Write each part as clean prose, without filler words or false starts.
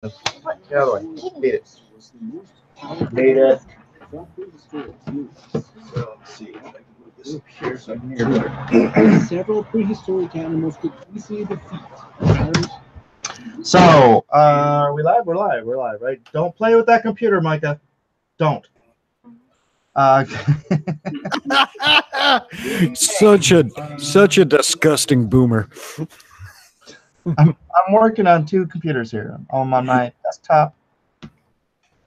Get out of the way. Beat it. Beat it. So let's see. This here so I can hear better. Several prehistoric animals could easily defeat. So, we live? We're live. We're live, right? Don't play with that computer, Micah. Don't. Such a disgusting boomer. I'm working on two computers here. I'm on my desktop,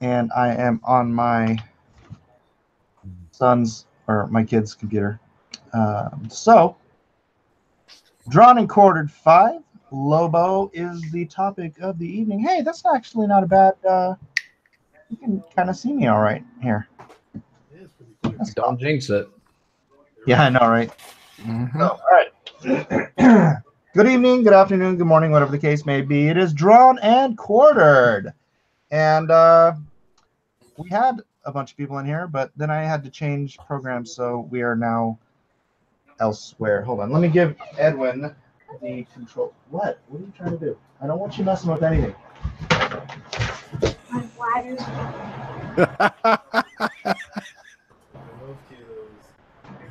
and I am on my son's or my kid's computer. So, drawn and quartered 5. Lobo is the topic of the evening. Hey, that's actually not a bad. You can kind of see me all right here. Don't jinx it. Yeah, I know, right? Mm-hmm. So, all right. Good evening, good afternoon, good morning, whatever the case may be. It is drawn and quartered. And we had a bunch of people in here, but then I had to change programs, so we are now elsewhere. Hold on. Let me give Edwin the control. What? What are you trying to do? I don't want you messing with anything.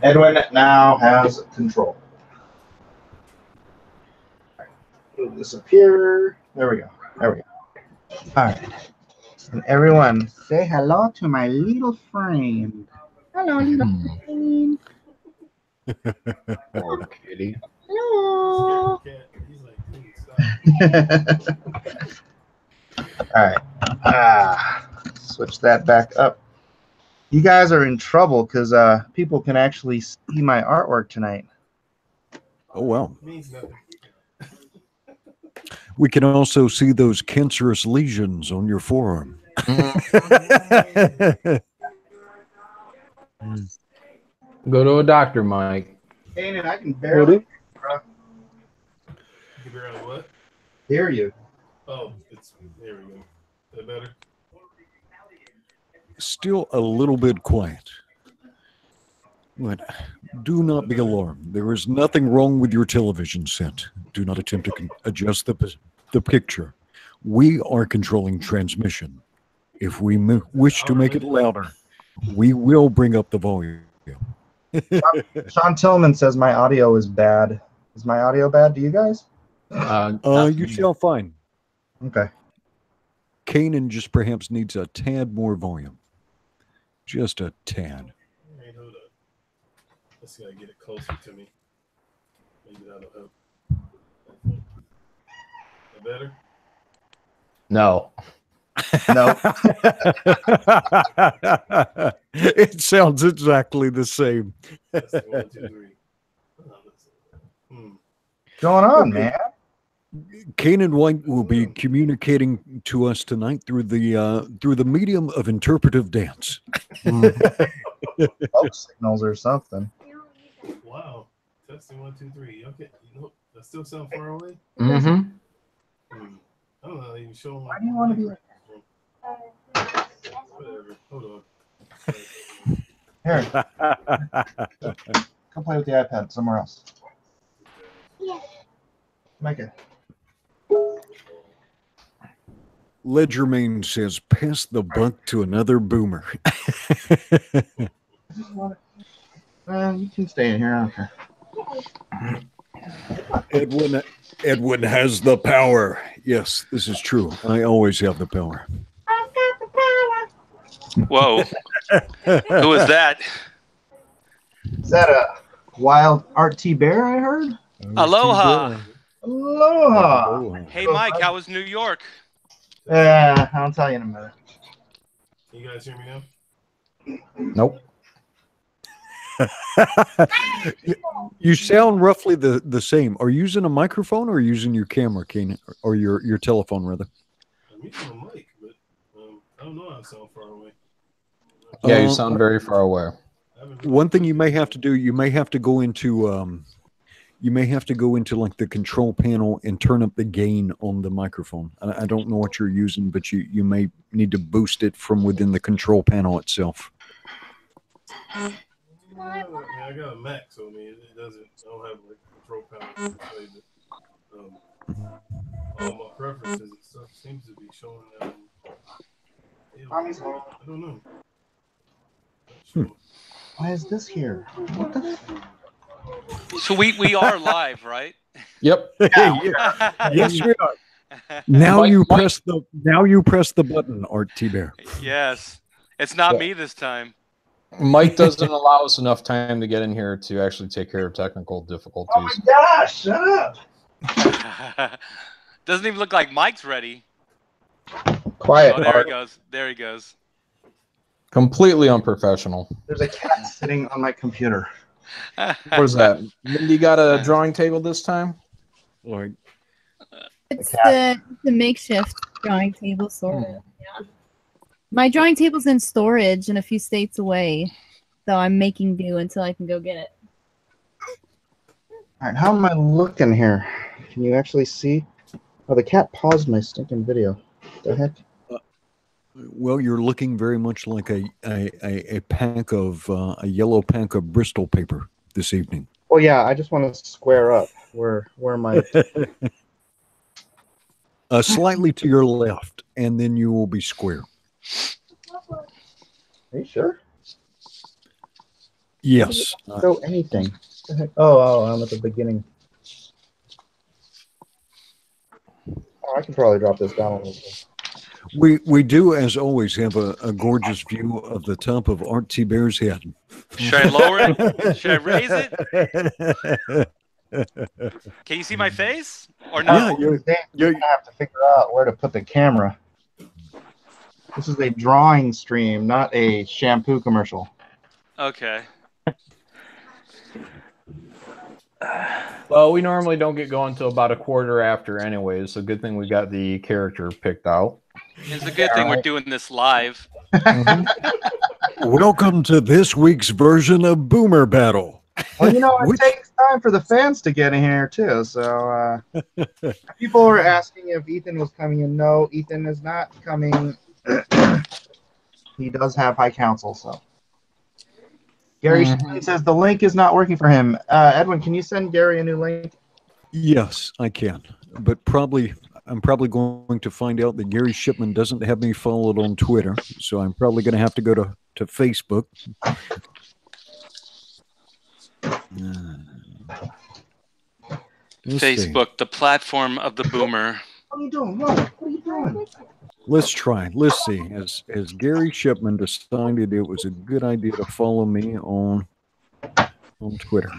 Edwin now has control. Move this up here. There we go. There we go. All right. And everyone, say hello to my little friend. Hello, little friend. Poor kitty. Hello. All right. Switch that back up. You guys are in trouble because people can actually see my artwork tonight. Oh, well. We can also see those cancerous lesions on your forearm. Go to a doctor, Mike. Kanan, I can barely You barely what? hear you. Oh, there we go. Is that better? Still a little bit quiet. But do not be alarmed. There is nothing wrong with your television set. Do not attempt to adjust the picture. We are controlling transmission. If we wish to make it louder, we will bring up the volume. Sean Tillman says my audio is bad. Is my audio bad to you guys? You sound fine. Okay. Kanan just perhaps needs a tad more volume. Just a tad. Wait, hold up. Let's see. I get it closer to me. Maybe that'll help. That better? No. No. It sounds exactly the same. That's the 1, 2, 3. Going on, man? Kanan White will be communicating to us tonight through the medium of interpretive dance. Smoke signals or something. Wow. Testing 1, 2, 3. Okay. You know, that still sound far away? Mm-hmm. I don't know how to even show them. Why do you want to be like Whatever. Hold on. Here? Go play with the iPad somewhere else. Yeah. Make it. Ledger Main says, pass the buck to another boomer. You can stay in here. I don't care. Edwin has the power. Yes, this is true. I always have the power. I've got the power. Whoa. Who is that? Is that a wild RT bear I heard? Aloha. Aloha. Hey, Mike, how was New York? Yeah, I'll tell you in a minute. Can you guys hear me now? Nope. You sound roughly the same. Are you using a microphone or using your camera, Keenan, or your telephone, rather? I'm using a mic, but I don't know how I sound far away. Yeah, you sound very far away. One thing you may have to do, you may have to go into like the control panel and turn up the gain on the microphone. I don't know what you're using, but you may need to boost it from within the control panel itself. I got a Mac, so I mean, I don't have like control panel. all my preferences and stuff seems to be showing that. I don't know. Why is this here? What the? So we are live, right? Yep. Yes, we are. Now you press the button, Art T Bear. Yes. It's not me this time. Mike doesn't allow us enough time to get in here to actually take care of technical difficulties. Oh my gosh! Shut up! Doesn't even look like Mike's ready. Quiet. Oh, there he goes. There he goes. Completely unprofessional. There's a cat sitting on my computer. What is that? Mindy got a drawing table this time? Like, It's the makeshift drawing table, sort of. Yeah. My drawing table's in storage and a few states away, so I'm making do until I can go get it. All right, how am I looking here? Can you actually see? Oh, the cat paused my stinking video. What the heck? well, you're looking very much like a pack of a yellow pack of Bristol paper this evening. Well, yeah, I just want to square up. Where am I? Slightly to your left, and then you will be square. Are you sure? Yes. Show anything. What the heck? Oh, I'm at the beginning. Oh, I can probably drop this down a little bit. We do, as always, have a gorgeous view of the top of Art T. Bear's head. Should I lower it? Should I raise it? Can you see my face? Or no? Yeah, You're gonna have to figure out where to put the camera. This is a drawing stream, not a shampoo commercial. Okay. Well, we normally don't get going until about a quarter after anyways, so good thing we got the character picked out. It's a good thing we're doing this live. Welcome to this week's version of Boomer Battle. Well, you know, it takes time for the fans to get in here, too. So people were asking if Ethan was coming in. No, Ethan is not coming. He does have high counsel, so. Gary says the link is not working for him. Edwin, can you send Gary a new link? Yes, I can. But I'm probably going to find out that Gary Shipman doesn't have me followed on Twitter, so I'm probably going to have to go to Facebook. Facebook, the platform of the boomer. What are you doing? What are you doing? Let's try. Let's see. Has Gary Shipman decided it was a good idea to follow me on Twitter?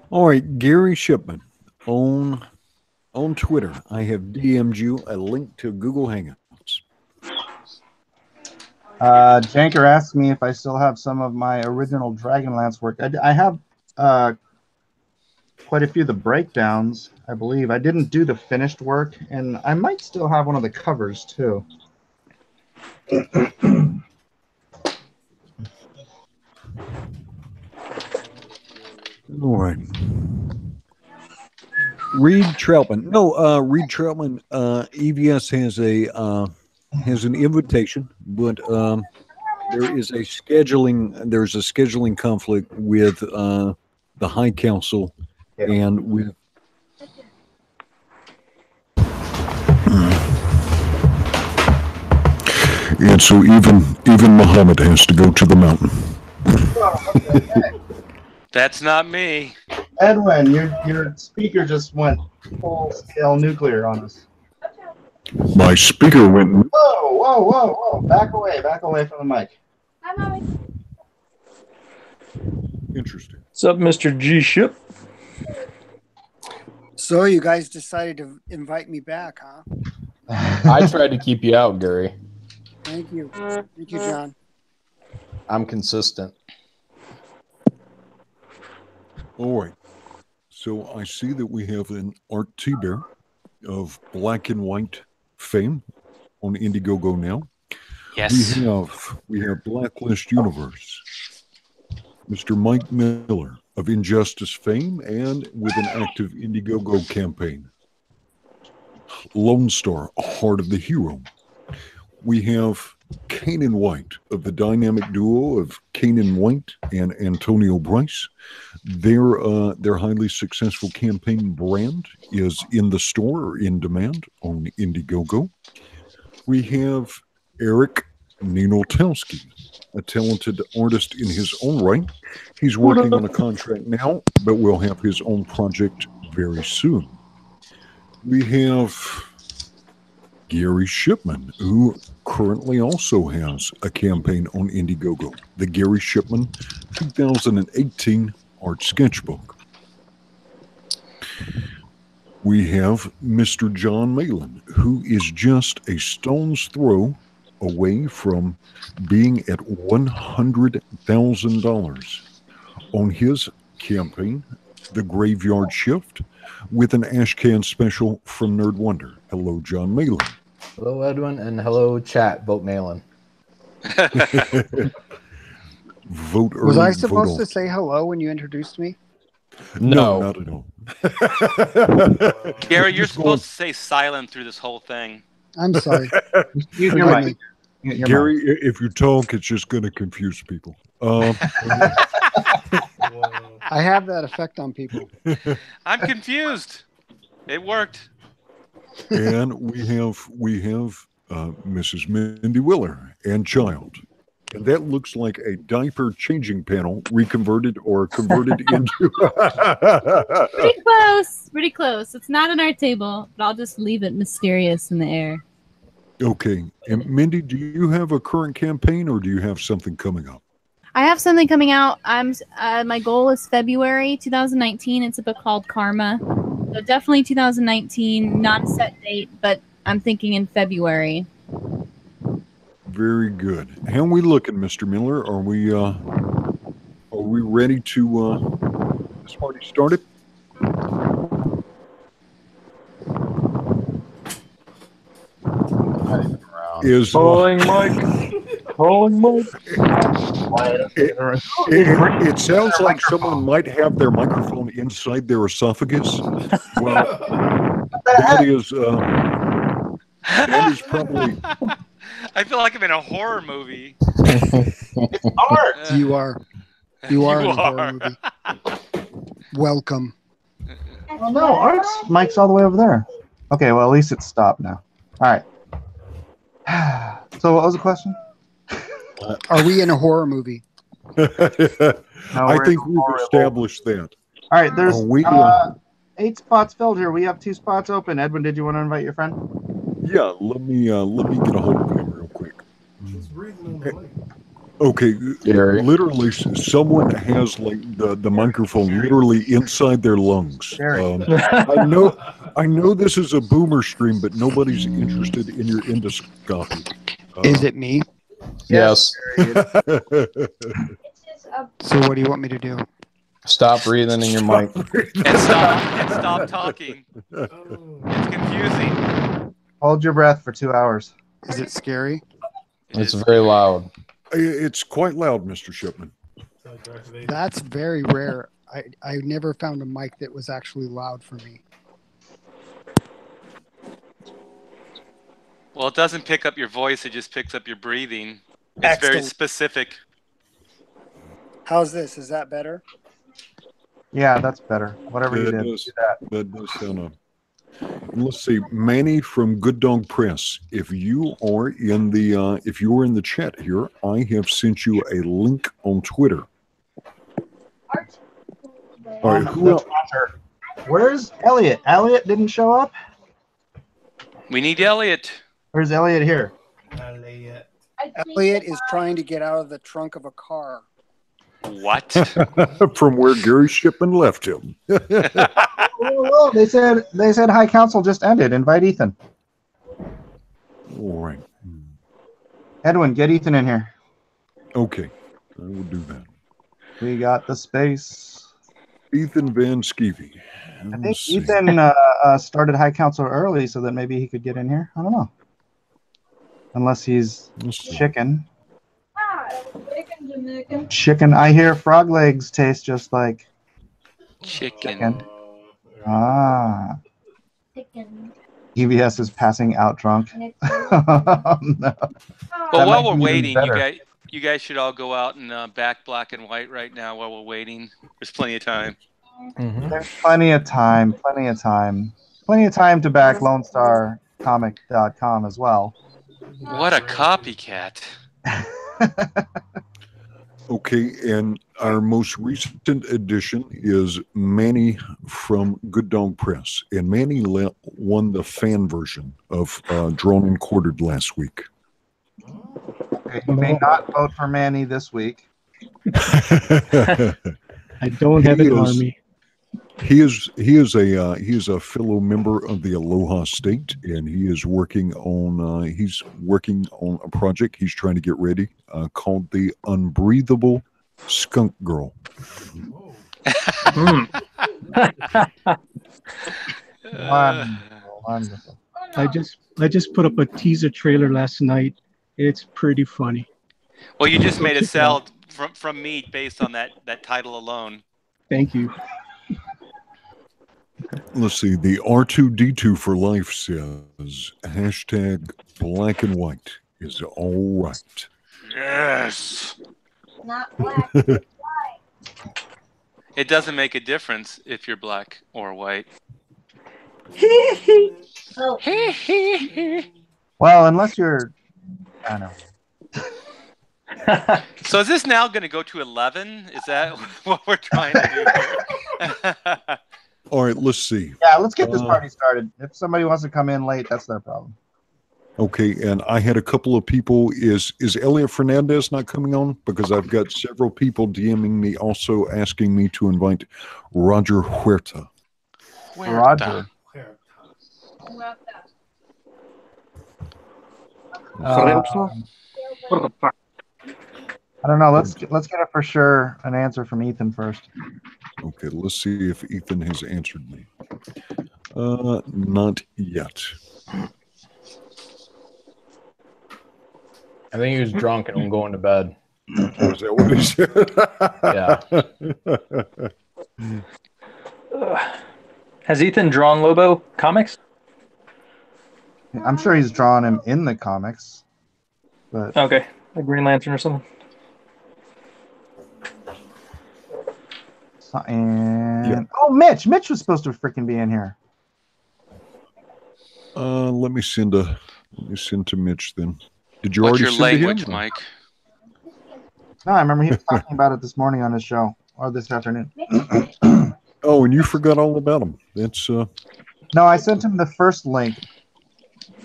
All right, Gary Shipman on Twitter. I have DM'd you a link to Google Hangouts. Janker asked me if I still have some of my original Dragonlance work. I have quite a few of the breakdowns, I believe. I didn't do the finished work, and I might still have one of the covers, too. All right. Reed Troutman. No, Reed Troutman. EVS has an invitation, but there's a scheduling conflict with the High Council and with. And so even Muhammad has to go to the mountain. That's not me. Edwin, your speaker just went full-scale nuclear on us. My speaker went. Whoa. Back away from the mic. Interesting. What's up, Mr. G Ship? So you guys decided to invite me back, huh? I tried to keep you out, Gary. Thank you. Thank you, John. I'm consistent. All right. So I see that we have an Art T. Bear of Black and White fame on Indiegogo now. Yes. We have Blacklist Universe, Mr. Mike Miller of Injustice fame and with an active Indiegogo campaign. Lone Star, Heart of the Hero. We have Kanan White of the dynamic duo of Kanan White and Antonio Bryce. Their highly successful campaign brand is in the store or in demand on Indiegogo. We have Eric Ninotowski, a talented artist in his own right. He's working on a contract now, but will have his own project very soon. We have Gary Shipman, who currently also has a campaign on Indiegogo, the Gary Shipman 2018 Art Sketchbook. We have Mr. John Malin, who is just a stone's throw away from being at $100,000 on his campaign, The Graveyard Shift, with an Ashcan special from Nerd Wonder. Hello, John Malin. Hello, Edwin, and hello, chat. Vote Malin. Vote early. Was I supposed to say hello when you introduced me? No, not at all. Gary, you're supposed to stay silent through this whole thing. I'm sorry. Use your mic. Use your Gary, mic. if you talk, it's just going to confuse people. I have that effect on people. I'm confused. It worked. And we have Mrs. Mindy Willer and child. And that looks like a diaper changing panel reconverted or converted into. Pretty close. Pretty close. It's not on our table, but I'll just leave it mysterious in the air. Okay. And Mindy, do you have a current campaign or do you have something coming up? I have something coming out. My goal is February 2019. It's a book called Karma. So definitely 2019, not a set date, but I'm thinking in February. Very good. How are we looking, Mr. Miller? Are we ready to this party started? Is Calling Mike. Calling Mike. It sounds like someone might have their microphone inside their esophagus. Well, that is probably. I feel like I'm in a horror movie. Art. You are in a horror movie. Welcome. Oh no, Art's mic's all the way over there. Okay, well at least it's stopped now. All right. So what was the question? Are we in a horror movie? I think we've established that. All right, there's we, 8 spots filled here. We have 2 spots open. Edwin, did you want to invite your friend? Yeah, let me get a hold of him real quick. Just breathing on the mic. Okay, Gary. literally, someone has like the microphone literally inside their lungs. I know this is a boomer stream, but nobody's interested in your endoscopy. Is it me? Yes. So what do you want me to do? Stop breathing in your mic. And stop talking. It's confusing. Hold your breath for 2 hours. Is it scary? It's very loud. It's quite loud, Mr. Shipman. That's very rare. I never found a mic that was actually loud for me. Well, it doesn't pick up your voice. It just picks up your breathing. It's very specific. How's this? Is that better? Yeah, that's better. Whatever you did, do that. That does sound. Let's see, Manny from Good Dog Press. If you are in the chat here, I have sent you a link on Twitter. All right, who else? Where's Elliot? Elliot didn't show up. We need Elliot. Where's Elliot here? Elliot is trying to get out of the trunk of a car. What? From where Gary Shipman left him. Whoa, they said High Council just ended. Invite Ethan. All right. Edwin, get Ethan in here. Okay, I will do that. We got the space. Ethan Van Skeevy. I think Ethan started High Council early so that maybe he could get in here. I don't know. Unless he's chicken. Chicken. I hear frog legs taste just like chicken. Ah. Chicken. EVS is passing out drunk. Oh, no. Well, That while might we're be even waiting, better. you guys should all go out and back black and white right now while we're waiting. There's plenty of time. There's plenty of time. Plenty of time. Plenty of time to back LoneStarComic.com as well. What a copycat. Okay, and our most recent addition is Manny from Good Dog Press. And Manny won the fan version of Drawn and Quartered last week. Okay, you may not vote for Manny this week. I don't have an army. He is a fellow member of the Aloha State, and he is working on a project he's trying to get ready called the Unbreathable Skunk Girl. Wonderful. I just put up a teaser trailer last night. It's pretty funny. Well, you just made a sell from me based on that title alone. Thank you. Let's see. The R2D2 for life says hashtag black and white is all right. Yes. Not black. It doesn't make a difference if you're black or white. Oh. Well, unless you're, I don't know. So is this now going to go to 11? Is that what we're trying to do here? All right, let's see. Yeah, let's get this party started. If somebody wants to come in late, that's their problem. Okay, and I had a couple of people. Is Elliot Fernandez not coming on? Because I've got several people DMing me also asking me to invite Roger Huerta. Roger. What the fuck? I don't know. Let's get a for sure an answer from Ethan first. Okay, let's see if Ethan has answered me. Not yet. I think he was drunk and going to bed. Is that what he said? Yeah. Has Ethan drawn Lobo comics? I'm sure he's drawn him in the comics, but Okay, like Green Lantern or something. and oh, Mitch was supposed to freaking be in here. Let me send to Mitch then. Did you What's already your send to language, him? Mike? No, I remember he was talking about it this morning on his show or this afternoon. Oh, and you forgot all about him. That's No, I sent him the first link.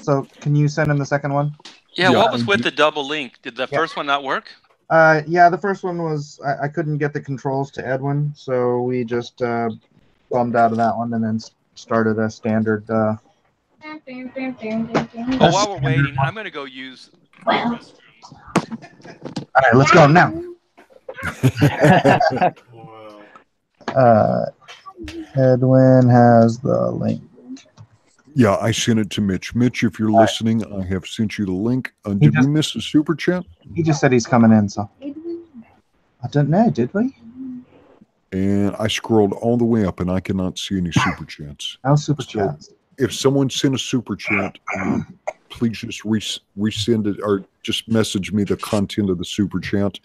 So can you send him the second one? Yeah, what was with the double link? Did the first one not work? Yeah, the first one was I couldn't get the controls to Edwin, so we just bummed out of that one and then started a standard. While we're waiting, I'm going to go use. All right, let's go now. Edwin has the link. Yeah, I sent it to Mitch. Mitch, if you're listening, I have sent you the link. Did we miss a super chat? He just said he's coming in, so I don't know. Did we? And I scrolled all the way up, and I cannot see any super chats. No super chats. If someone sent a super chat, please just resend it or just message me the content of the super chat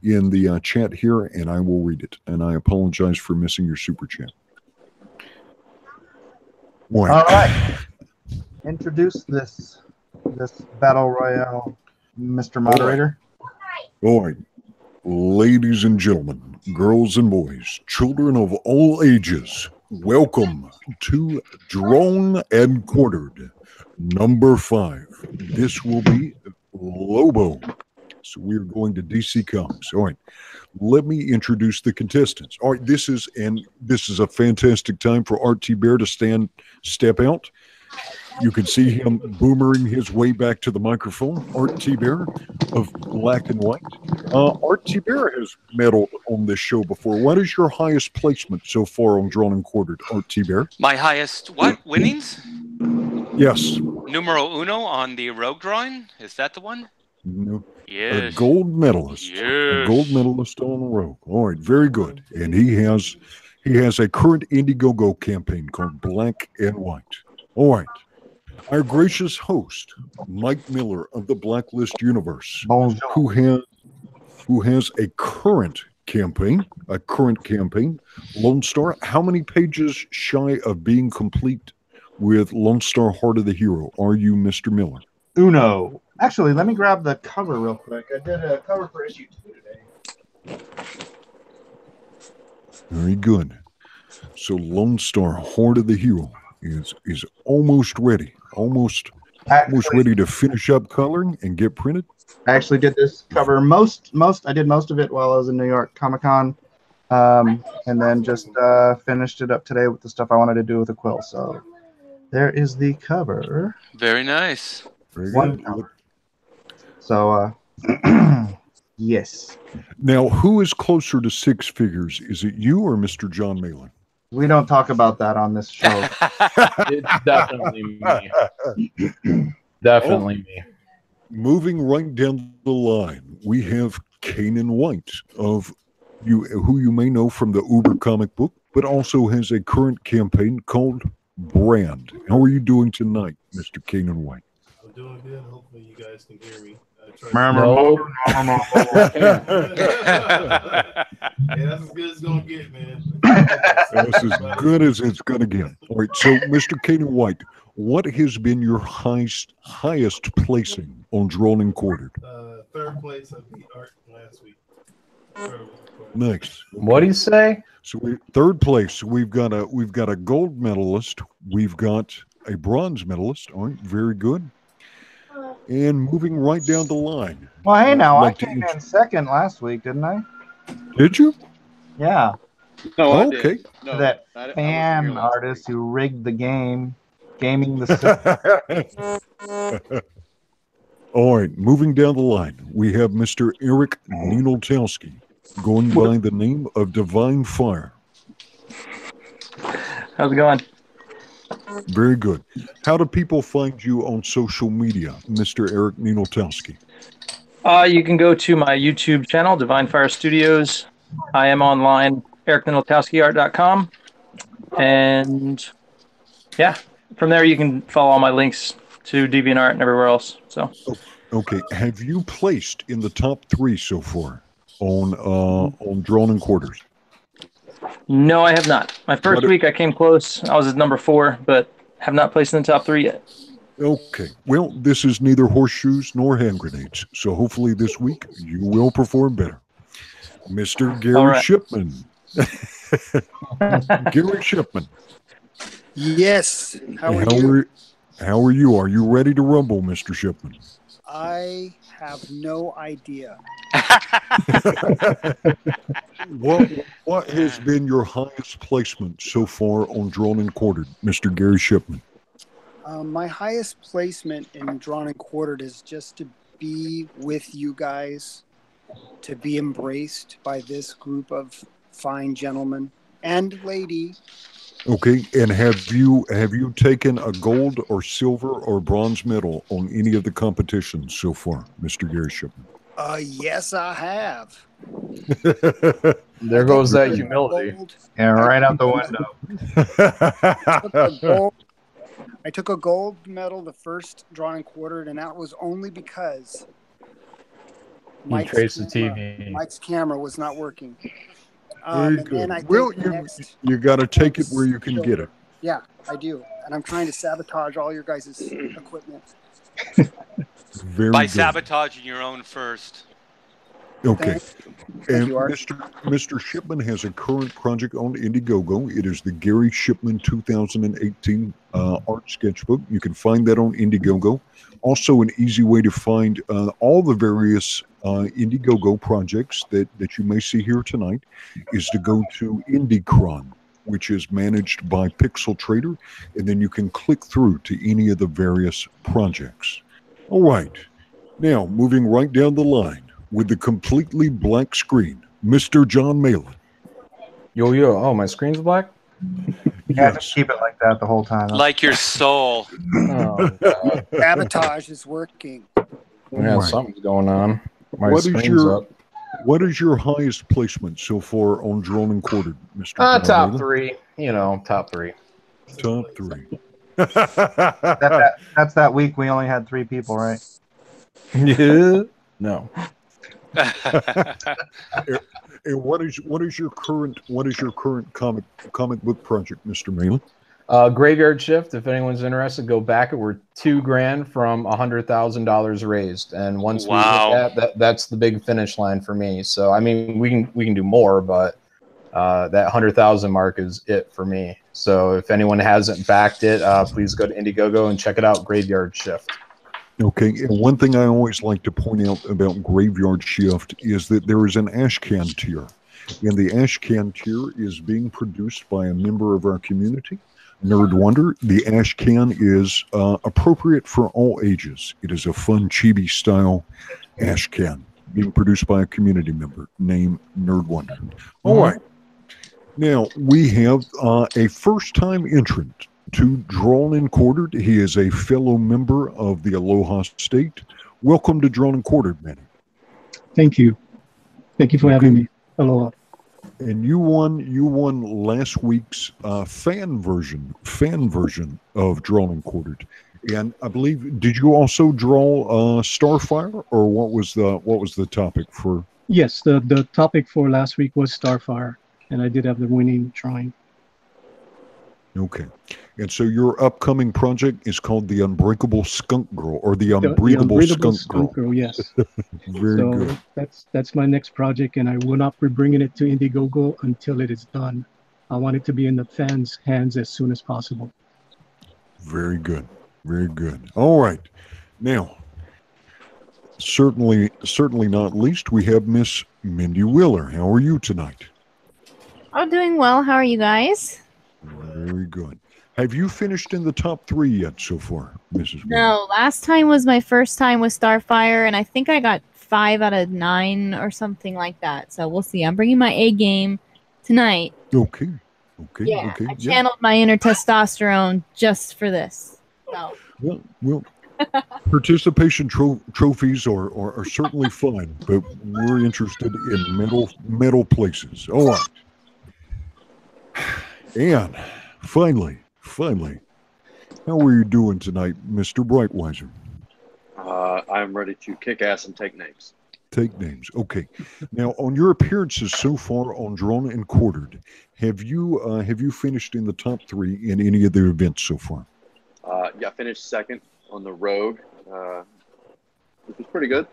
in the chat here, and I will read it. And I apologize for missing your super chat. All right. Introduce this battle royale, Mr. Moderator. All right. Ladies and gentlemen, girls and boys, children of all ages, welcome to Drawn and Quartered, number 5. This will be Lobo. So we're going to DC Comics. All right. Let me introduce the contestants. All right, this is a fantastic time for Art T. Bear to step out. You can see him boomering his way back to the microphone. Art T. Bear of Black and White. Art T. Bear has medaled on this show before. What is your highest placement so far on Drawn and Quartered, Art T. Bear? My highest winnings? Yes. Numero uno on the Rogue drawing? Is that the one? No. Yes. A gold medalist. Yes. A gold medalist on the Rogue. All right, very good. And he has a current Indiegogo campaign called Black and White. All right. Our gracious host, Mike Miller of the Blacklist universe, Bonjour. who has a current campaign, Lone Star. How many pages shy of being complete with Lone Star Heart of the Hero are you, Mr. Miller? Uno. Actually, let me grab the cover real quick. I did a cover for issue 2 today. Very good. So Lone Star Heart of the Hero is almost ready. Almost ready to finish up coloring and get printed. I actually did this cover I did most of it while I was in New York Comic-Con, and then just finished it up today with the stuff I wanted to do with the quill. So there is the cover. Very nice. Very One good. cover. So yes. Now, who is closer to six figures? Is it you or Mr. John Malin? We don't talk about that on this show. It's definitely me. Definitely me. Moving right down the line, we have Kanan White of who you may know from the Uber comic book, but also has a current campaign called Brand. How are you doing tonight, Mr. Kanan White? I'm doing good. Hopefully you guys can hear me. No. Yeah, that's as good as it's gonna get, man. That's as good as it's gonna get. All right, so Mr. Kanan White, what has been your highest placing on Drawn and Quartered? Third place. I beat Art last week. Next. What do you say? So third place. We've got a gold medalist. We've got a bronze medalist. All right, very good. And moving right down the line. Well, hey, now I came in second last week, didn't I? Did you? Yeah. No, I Okay. did. No, That I fan artist who rigged the game, gaming the system. All right, moving down the line, we have Mr. Eric Ninoltowski, going by the name of Divine Fire. How's it going? Very good. How do people find you on social media, Mr. Eric Ninoltowski? You can go to my YouTube channel, Divine Fire Studios. I am online, ericninoltowskiart.com. And yeah, from there you can follow all my links to DeviantArt and everywhere else. So okay, have you placed in the top 3 so far on Drawn and Quarters? no, I have not. My first week I came close. I was at number 4, but have not placed in the top 3 yet. Okay. Well, this is neither horseshoes nor hand grenades, so hopefully this week you will perform better. Mr. Gary Shipman. Gary Shipman. Yes. How are you? How are you? Are you ready to rumble, Mr. Shipman? I have no idea. What has been your highest placement so far on Drawn and Quartered, Mr. Gary Shipman? My highest placement in Drawn and Quartered is just to be with you guys, to be embraced by this group of fine gentlemen and lady. Okay, and have you taken a gold or silver or bronze medal on any of the competitions so far, Mr. Gary Shipman? Yes, I have. There goes that humility. And right out the window. I took a gold medal the first Drawn and Quartered, and that was only because Mike's camera was not working. Very good. Well, you got to take it where you can get it. Yeah, I do. And I'm trying to sabotage all your guys' equipment. By sabotaging your own first. Okay. And Mr. Shipman has a current project on Indiegogo. It is the Gary Shipman 2018 art sketchbook. You can find that on Indiegogo. Also, an easy way to find all the various Indiegogo projects that you may see here tonight is to go to IndieCron, which is managed by Pixel Trader, and then you can click through to any of the various projects. All right. Now, moving right down the line with the completely black screen, Mr. John Malin. Yo. Oh, my screen's black? Yeah, just keep it like that the whole time. Like your soul. Oh, God. Sabotage is working. Yeah, something's going on. My screen's up. What is your highest placement so far on Drawn and Quartered, Mr. Top 3. Top 3. Top 3. That's that week we only had 3 people, right? Yeah. No. And what is your current comic book project, Mr. Malin? Graveyard Shift. If anyone's interested, go back it. We're $2,000 from $100,000 raised, and once we hit that's the big finish line for me. So I mean, we can do more, but that 100,000 mark is it for me. So if anyone hasn't backed it, please go to Indiegogo and check it out. Graveyard Shift. Okay, and one thing I always like to point out about Graveyard Shift is that there is an Ashcan tier, and the Ashcan tier is being produced by a member of our community, Nerd Wonder. The Ashcan is appropriate for all ages. It is a fun chibi style Ashcan being produced by a community member named Nerd Wonder. All right, now we have a first-time entrant to Drawn and Quartered. He is a fellow member of the Aloha State. Welcome to Drawn and Quartered, Manny. Thank you. Thank you for having me. Aloha. And you won last week's fan version of Drawn and Quartered. And I believe, did you also draw Starfire, or what was the topic for? Yes, the topic for last week was Starfire, and I did have the winning drawing. Okay. And so your upcoming project is called The Unbreakable Skunk Girl, or The Unbreakable Skunk Girl. Yes. Very good. That's my next project, and I will not be bringing it to Indiegogo until it is done. I want it to be in the fans' hands as soon as possible. Very good. Very good. All right. Now, certainly not least, we have Miss Mindy Wheeler. How are you tonight? I'm doing well. How are you guys? Very good. Have you finished in the top 3 yet so far, Mrs. Wheeler? No, last time was my first time with Starfire, and I think I got 5 out of 9 or something like that. So we'll see. I'm bringing my A game tonight. Okay. Yeah, I channeled my inner testosterone just for this. So. Well, participation trophies are certainly fine, but we're interested in medal places. All right. And finally, how are you doing tonight, Mr. Brightweiser? I'm ready to kick ass and take names. Take names. Okay. Now, on your appearances so far on Drawn and Quartered, have you finished in the top 3 in any of the events so far? Yeah, I finished second on the Rogue, which was pretty good.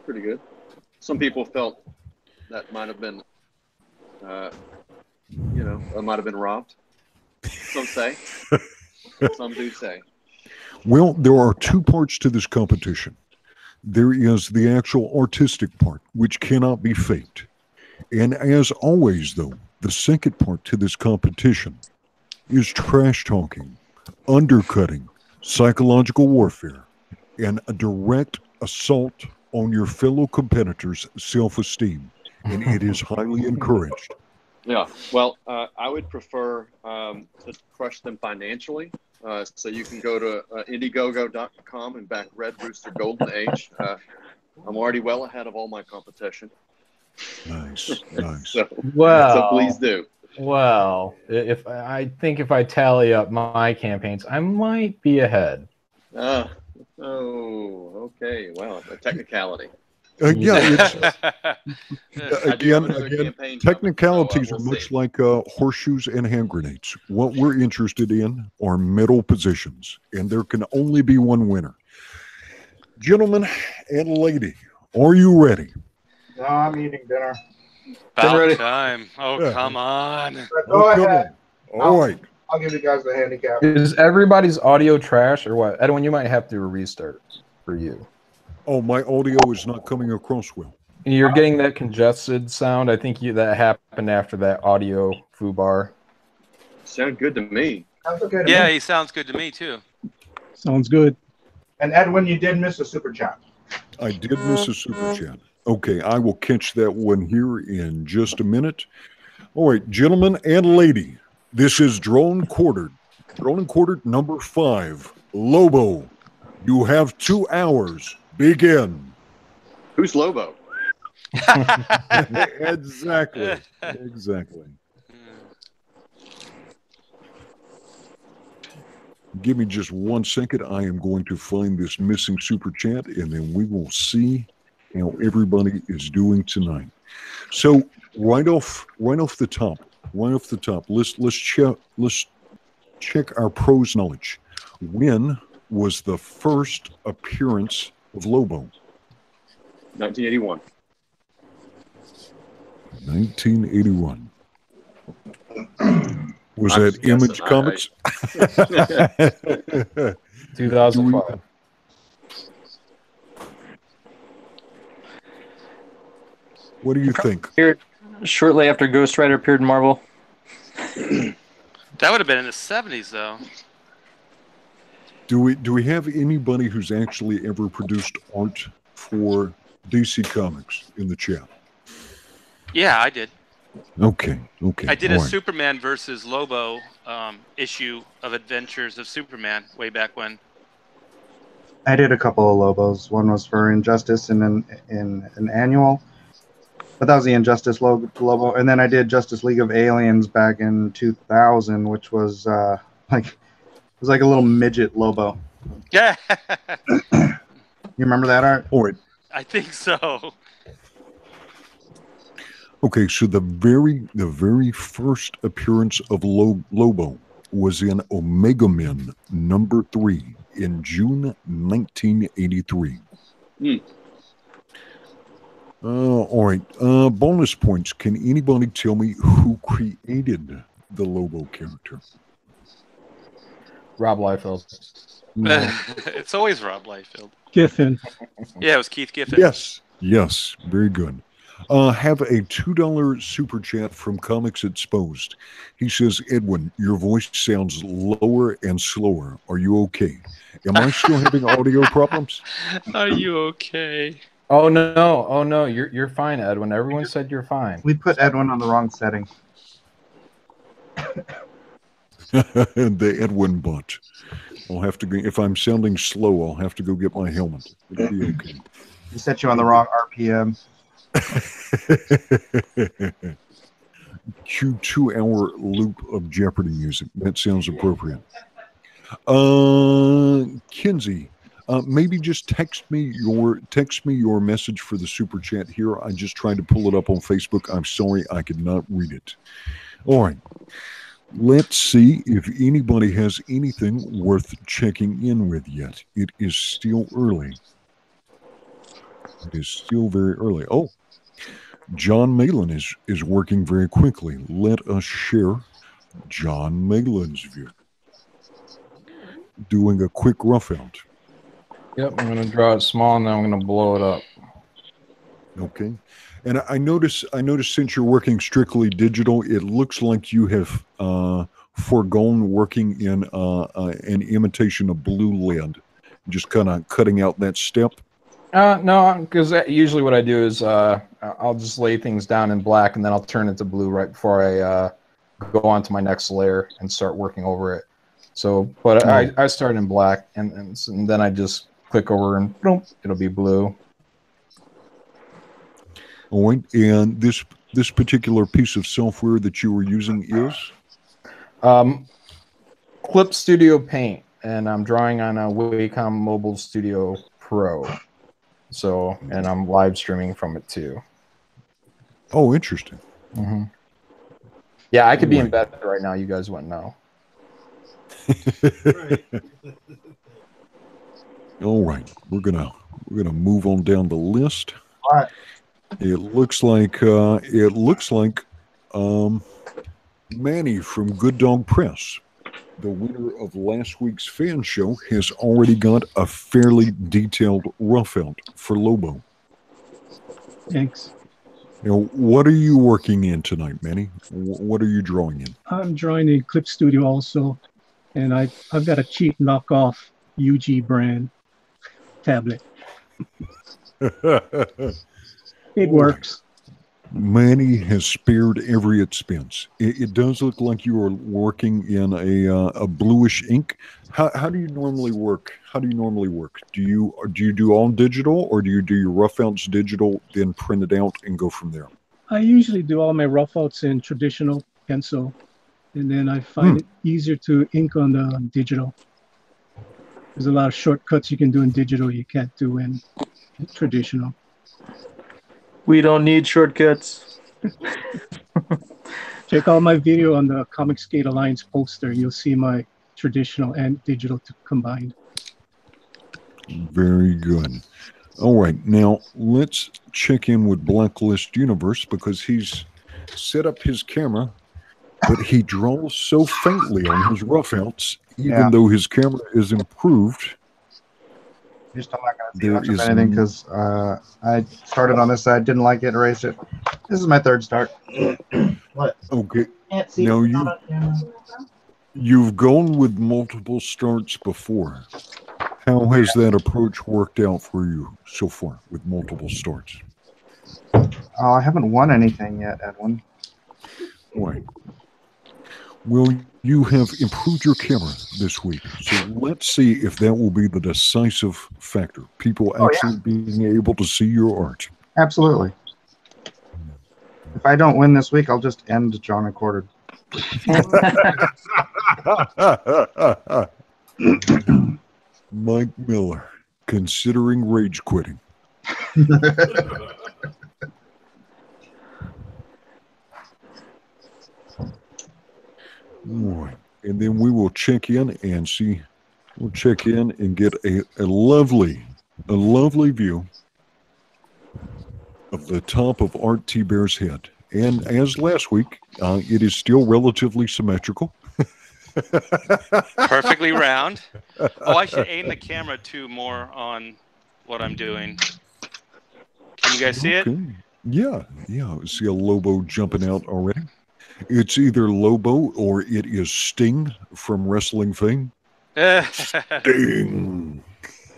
Pretty good. Some people felt that might have been, I might have been robbed. Some say. Some do say. Well, there are 2 parts to this competition. There is the actual artistic part, which cannot be faked. And as always, though, the second part to this competition is trash talking, undercutting, psychological warfare, and a direct assault on your fellow competitors' self-esteem. And it is highly encouraged. Yeah, well, I would prefer to crush them financially. So you can go to Indiegogo.com and back Red Rooster Golden Age. I'm already well ahead of all my competition. Nice. So please do. Well, if I tally up my campaigns, I might be ahead. Oh, okay. Wow, a technicality. Again, technicalities are much like horseshoes and hand grenades. What we're interested in are medal positions, and there can only be one winner. Gentlemen and lady, are you ready? No, I'm eating dinner. About time. Oh, yeah. Come on. Go ahead. All right. I'll give you guys the handicap. Is everybody's audio trash or what? Edwin, you might have to restart for you. Oh, my audio is not coming across well. You're getting that congested sound. I think that happened after that audio foobar. Sound good to me. Sounds okay to yeah, me. he sounds good to me too. Sounds good. And Edwin, you did miss a super chat. I did miss a super chat. Okay, I will catch that one here in just a minute. All right, gentlemen and lady, this is Drawn Quartered. Drawn and Quartered number 5. Lobo, you have 2 hours. Begin. Who's Lobo? Exactly. Give me just 1 second. I am going to find this missing super chat, and then we will see how everybody is doing tonight. So right off the top, let's check our pros knowledge. When was the first appearance of Lobo? 1981. 1981. Was that Image Comics? 2005. What do you think? Shortly after Ghost Rider appeared in Marvel. That would have been in the 70s, though. Do we have anybody who's actually ever produced art for DC Comics in the chat? Yeah, I did. Okay. I did a Superman versus Lobo issue of Adventures of Superman way back when. I did a couple of Lobos. One was for Injustice in an annual, but that was the Injustice Lobo. And then I did Justice League of Aliens back in 2000, which was like a little midget Lobo. Yeah. You remember that art? All right. I think so. Okay, so the very first appearance of Lobo was in Omega Men #3 in June 1983. All right. Bonus points. Can anybody tell me who created the Lobo character? Rob Liefeld. No. It's always Rob Liefeld. Giffen. Yeah, it was Keith Giffen. Yes, very good. Have a $2 super chat from Comics Exposed. He says, Edwin, your voice sounds lower and slower. Are you okay? Am I still having audio problems? Are you okay? Oh no, you're fine, Edwin. Everyone said you're fine. We put Edwin on the wrong setting. The Edwin butt. I'll have to go, if I'm sounding slow, I'll have to go get my helmet. It'll be okay. We set you on the wrong RPM. Cue 2-hour loop of Jeopardy music. That sounds appropriate. Kinsey, maybe just text me your message for the super chat here. I just tried to pull it up on Facebook. I'm sorry I could not read it. All right. Let's see if anybody has anything worth checking in with yet. It is still early. It is still very early. Oh, John Malin is working very quickly. Let us share John Malin's view. Doing a quick rough out. Yep, I'm going to draw it small and then I'm going to blow it up. Okay. And I notice since you're working strictly digital, it looks like you have foregone working in an imitation of blue lead. Just kind of cutting out that step. No, because usually what I do is I'll just lay things down in black and then I'll turn it to blue right before I go on to my next layer and start working over it. So, but I start in black and then I just click over and boom, it'll be blue. All right, and this particular piece of software that you were using is? Clip Studio Paint, and I'm drawing on a Wacom Mobile Studio Pro. So, and I'm live streaming from it too. Oh, interesting. Mm-hmm. Yeah, I could be in bed right now. You guys wouldn't know. All right, we're gonna move on down the list. All right. It looks like Manny from Good Dog Press, the winner of last week's fan show, has already got a fairly detailed rough out for Lobo. Thanks. Now, what are you working in tonight, Manny? What are you drawing in? I'm drawing in Clip Studio also, and I've got a cheap knockoff UG brand tablet. It works. Manny has spared every expense. It does look like you are working in a bluish ink. How do you normally work? Do you do all digital, or do you do your rough outs digital, then print it out and go from there? I usually do all my rough outs in traditional pencil, and then I find it easier to ink on the digital. There's a lot of shortcuts you can do in digital you can't do in traditional. We don't need shortcuts. Check out my video on the Comic Skate Alliance poster. You'll see my traditional and digital combined. Very good. All right, now let's check in with Blacklist Universe because he's set up his camera, but he draws so faintly on his roughouts, even though his camera is improved. Just I'm not going to see much of anything because I started on this side, didn't like it, erased it. This is my third start. What? Okay. Now you've gone with multiple starts before. How has that approach worked out for you so far with multiple starts? I haven't won anything yet, Edwin. Right. Well, you have improved your camera this week, so let's see if that will be the decisive factor. People actually being able to see your art. Absolutely. If I don't win this week, I'll just end John Recorded. Mike Miller, considering rage quitting. Right. And then we will check in and see. We'll check in and get a lovely view of the top of Art T. Bear's head. And as last week, it is still relatively symmetrical. Perfectly round. Oh, I should aim the camera too more on what I'm doing. Can you guys see it? Yeah. See a Lobo jumping out already. It's either Lobo or it is Sting from wrestling fame. Sting.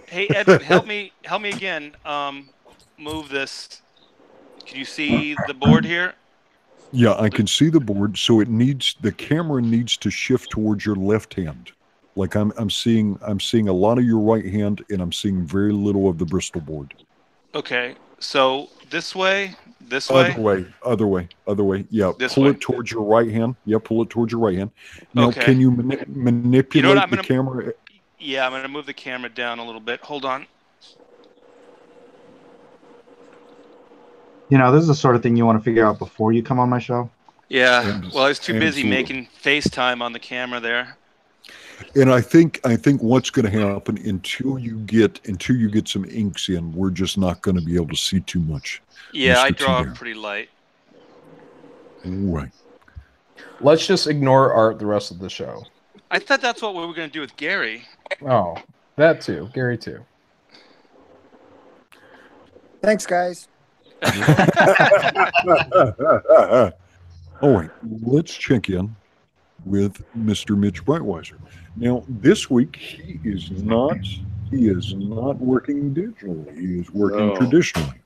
Hey Edwin, help me again. Move this. Can you see the board here? Yeah, I can see the board. So the camera needs to shift towards your left hand. Like I'm seeing a lot of your right hand, and I'm seeing very little of the Bristol board. Okay, so this way. Other way. Yeah, pull it towards your right hand. Yeah, pull it towards your right hand. Now, can you manipulate the camera? Yeah, I'm going to move the camera down a little bit. Hold on. You know, this is the sort of thing you want to figure out before you come on my show. Yeah, well, I was too busy making FaceTime on the camera there. And I think what's going to happen until you get some inks in, we're just not going to be able to see too much. Yeah, I draw pretty light. Right. Let's just ignore Art the rest of the show. I thought that's what we were going to do with Gary. Oh, that too. Gary too. Thanks, guys. All right, let's check in with Mr. Mitch Breitweiser. Now, this week he is not working digitally. He is working traditionally.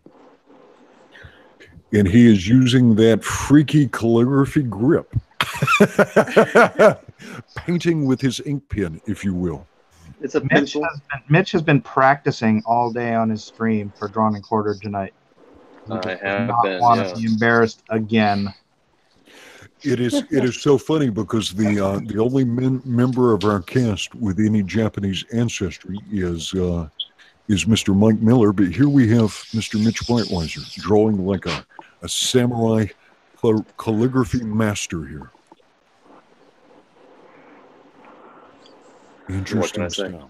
And he is using that freaky calligraphy grip. Painting with his ink pen, if you will. It's a pencil. Mitch has been practicing all day on his stream for Drawn and Quartered tonight. I have been. Want to be embarrassed again. It is so funny because the only member of our cast with any Japanese ancestry is Mr. Mike Miller, but here we have Mr. Mitch Breitweiser drawing like a samurai calligraphy master here. Interesting stuff.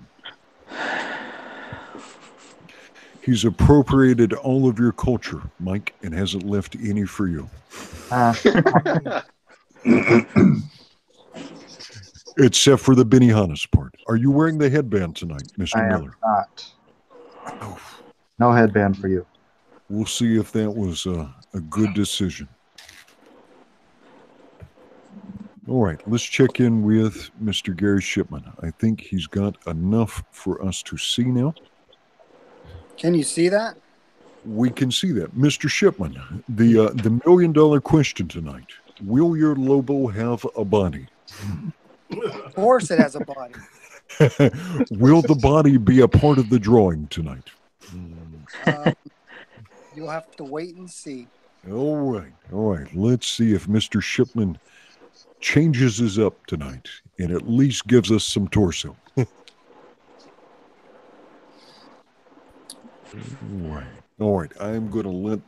He's appropriated all of your culture, Mike, and hasn't left any for you. Except for the Benihana's part. Are you wearing the headband tonight, Mr. Miller? I am not. No headband for you. We'll see if that was a good decision. All right, let's check in with Mr. Gary Shipman. I think he's got enough for us to see now. Can you see that? We can see that. Mr. Shipman, the million-dollar question tonight. Will your Lobo have a body? Of course it has a body. Will the body be a part of the drawing tonight? You'll have to wait and see. All right. Let's see if Mr. Shipman changes his up tonight and at least gives us some torso. All right. I'm going to let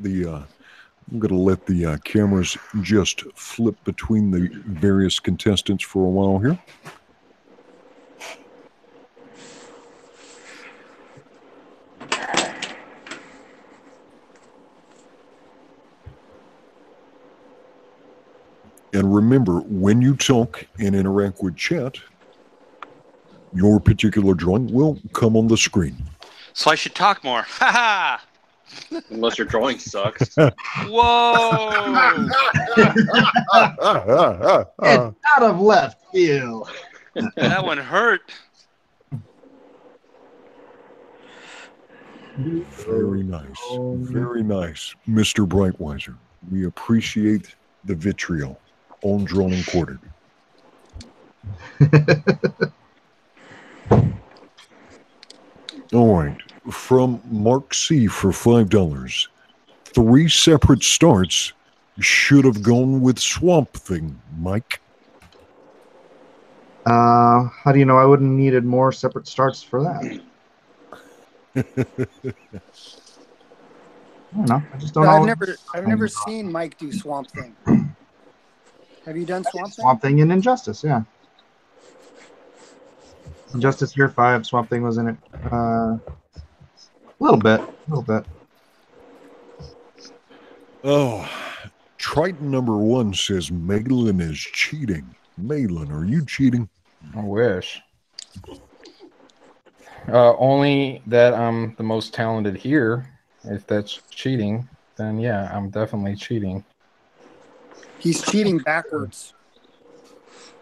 the cameras just flip between the various contestants for a while here. And remember, when you talk and interact with chat, your particular drawing will come on the screen. So I should talk more. Ha ha! Unless your drawing sucks. Whoa! It's out of left field. That one hurt. Very nice. Very nice, Mr. Brightweiser. We appreciate the vitriol on Drawn and Quartered. All right. From Mark C for $5. 3 separate starts. Should have gone with Swamp Thing, Mike. How do you know I wouldn't needed more separate starts for that? I don't know. I just don't know. I've never seen Mike do Swamp Thing. Have you done Swamp Thing? Swamp Thing in Injustice, yeah. Injustice Year 5, Swamp Thing was in it. A little bit. Oh, Triton number 1 says Malin is cheating. Malin, are you cheating? I wish. Only that I'm the most talented here. If that's cheating, then yeah, I'm definitely cheating. He's cheating backwards.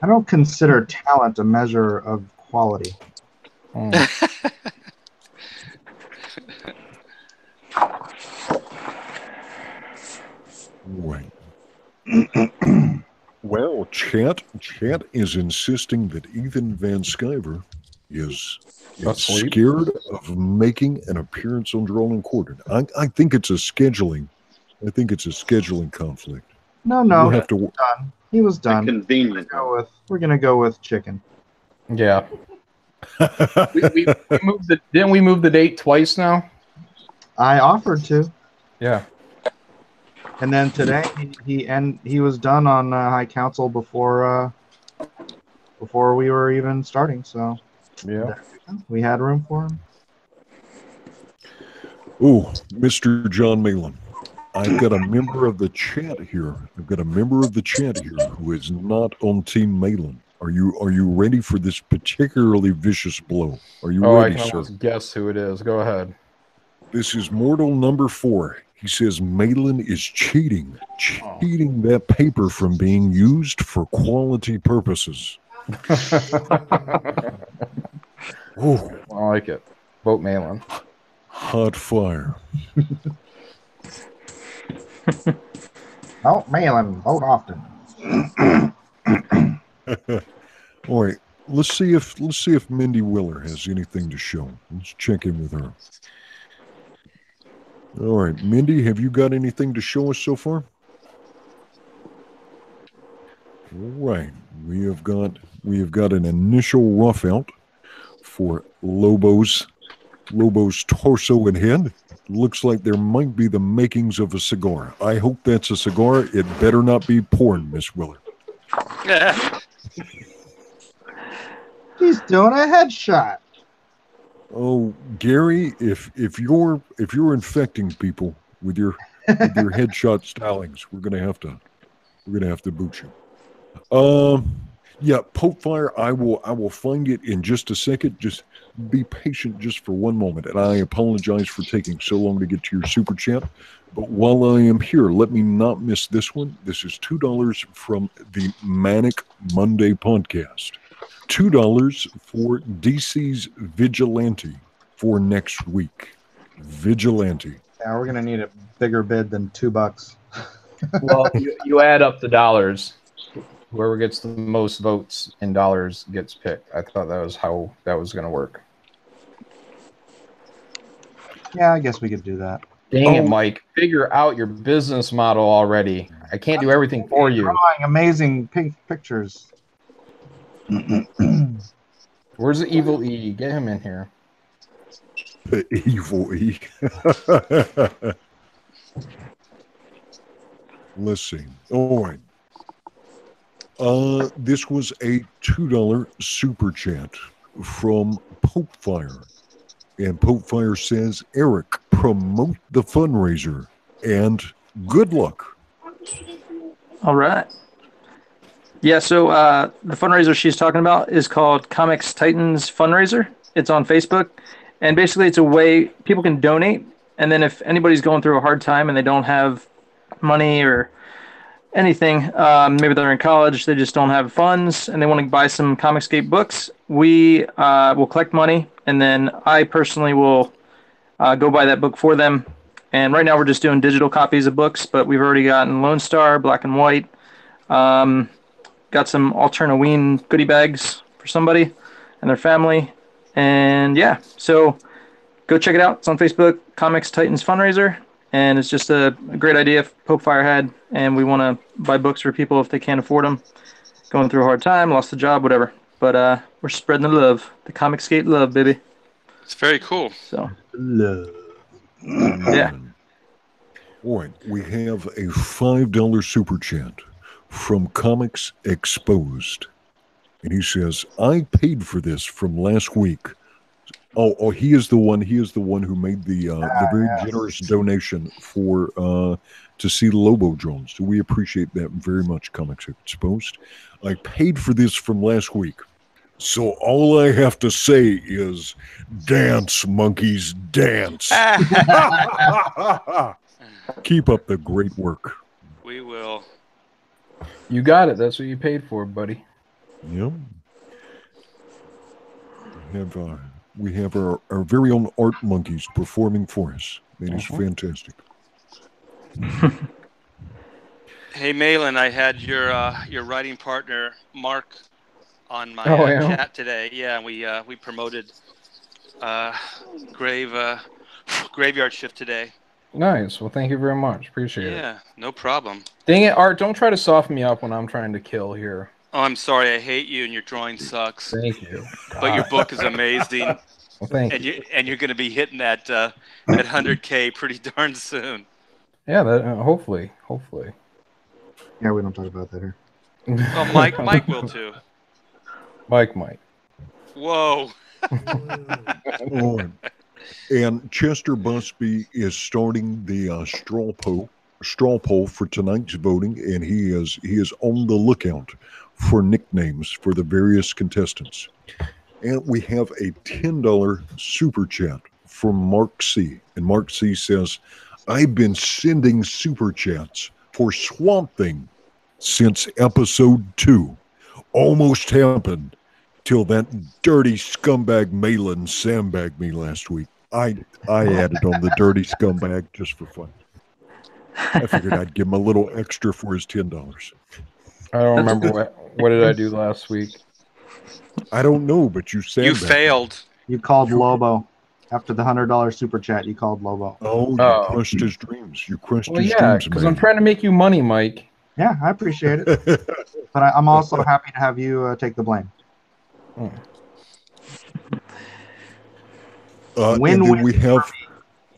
I don't consider talent a measure of quality. Right. Well, chat is insisting that Ethan Van Sciver is scared of making an appearance on Drawn and Quartered. I think it's a scheduling. I think it's a scheduling conflict. No. We'll have to. He was done. Convenient. We're gonna go with chicken. Yeah. we moved didn't we move the date twice now? I offered to. Yeah. And then today he was done on High Council before we were even starting. So yeah, we had room for him. Oh, Mr. John Malin, I've got a member of the chat here. Who is not on Team Malin. Are you ready for this particularly vicious blow? Are you ready, I can sir? almost guess who it is. Go ahead. This is Mortal number 4. He says Malin is cheating that paper from being used for quality purposes. Oh, I like it. Vote Malin. Hot fire. Oh, Malin, vote often. All right, let's see if Mindy Willer has anything to show. Let's check in with her. All right, Mindy, have you got anything to show us so far? All right, we have got an initial rough out for Lobo's torso and head. Looks like there might be the makings of a cigar. I hope that's a cigar. It better not be porn, Miss Willer. He's doing a headshot. Oh, Gary, if you're infecting people with your headshot stylings, we're gonna have to boot you. Yeah, Pope Fire. I will find it in just a second. Just be patient just for one moment, and I apologize for taking so long to get to your super chat. But while I am here, let me not miss this one. This is $2 from the Manic Monday podcast. $2 for DC's Vigilante for next week. Vigilante. Yeah, we're gonna need a bigger bid than $2. Well, you add up the dollars. Whoever gets the most votes in dollars gets picked. I thought that was how that was going to work. Yeah, I guess we could do that. Dang it, Mike. Figure out your business model already. I can't do everything for you. Drawing amazing pictures. Where's the evil E? Get him in here. Evil E. Let's see. All right. This was a $2 super chat from Pope Fire. And Pope Fire says, Eric, promote the fundraiser and good luck. All right. Yeah, so the fundraiser she's talking about is called Comics Titans Fundraiser. It's on Facebook. And basically, it's a way people can donate. And then if anybody's going through a hard time and they don't have money or anything, maybe they're in college, they just don't have funds, and they want to buy some Comicscape books, we will collect money. And then I personally will go buy that book for them. And right now, we're just doing digital copies of books, but we've already gotten Lone Star, Black and White. Got some Alternaween goodie bags for somebody and their family. And yeah, so go check it out. It's on Facebook, Comics Titans Fundraiser. And it's just a great idea Pope Fire had. And we want to buy books for people if they can't afford them. Going through a hard time, lost a job, whatever. But we're spreading the love. The Comicscape love, baby. It's very cool. So, Love. yeah. All right. We have a $5 super chat from Comics Exposed. And he says, I paid for this from last week. Oh, he is the one who made the very generous donation for to see Lobo drones. So we appreciate that very much, Comics Exposed. I paid for this from last week. So all I have to say is dance, monkeys, dance. Keep up the great work. We will. You got it. That's what you paid for, buddy. Yep. We have our very own art monkeys performing for us. It is fantastic. Hey, Malin, I had your writing partner, Mark, on my chat today. Yeah, and we promoted Graveyard Shift today. Nice. Well, thank you very much. Appreciate it. Yeah, no problem. Dang it, Art. Don't try to soften me up when I'm trying to kill here. Oh, I'm sorry. I hate you, and your drawing sucks. Thank you. But your book is amazing. Well, thank you. And you're going to be hitting that 100K pretty darn soon. Yeah, that hopefully. Yeah, we don't talk about that here. Oh, Mike will too. Mike might. Whoa. And Chester Busby is starting the straw poll for tonight's voting, and he is on the lookout for nicknames for the various contestants. And we have a $10 super chat from Mark C. And Mark C says, I've been sending super chats for Swamp Thing since episode 2. Almost happened till that dirty scumbag Malin sandbagged me last week. I added on the dirty scumbag just for fun. I figured I'd give him a little extra for his $10. I don't remember what did I do last week. I don't know, but you said you failed. You called Lobo after the $100 super chat. You called Lobo. Oh, you crushed his dreams. You crushed his dreams, because I'm trying to make you money, Mike. Yeah, I appreciate it, but I'm also happy to have you take the blame. Win-win. We have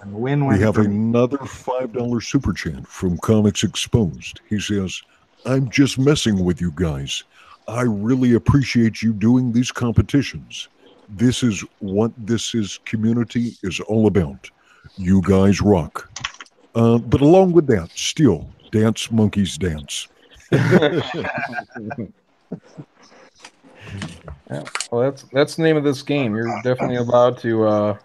Win-win. Another $5 super chat from Comics Exposed. He says, I'm just messing with you guys. I really appreciate you doing these competitions. This is what this community is all about. You guys rock. But along with that, still, dance, monkeys, dance. Yeah, well, that's the name of this game. You're definitely allowed to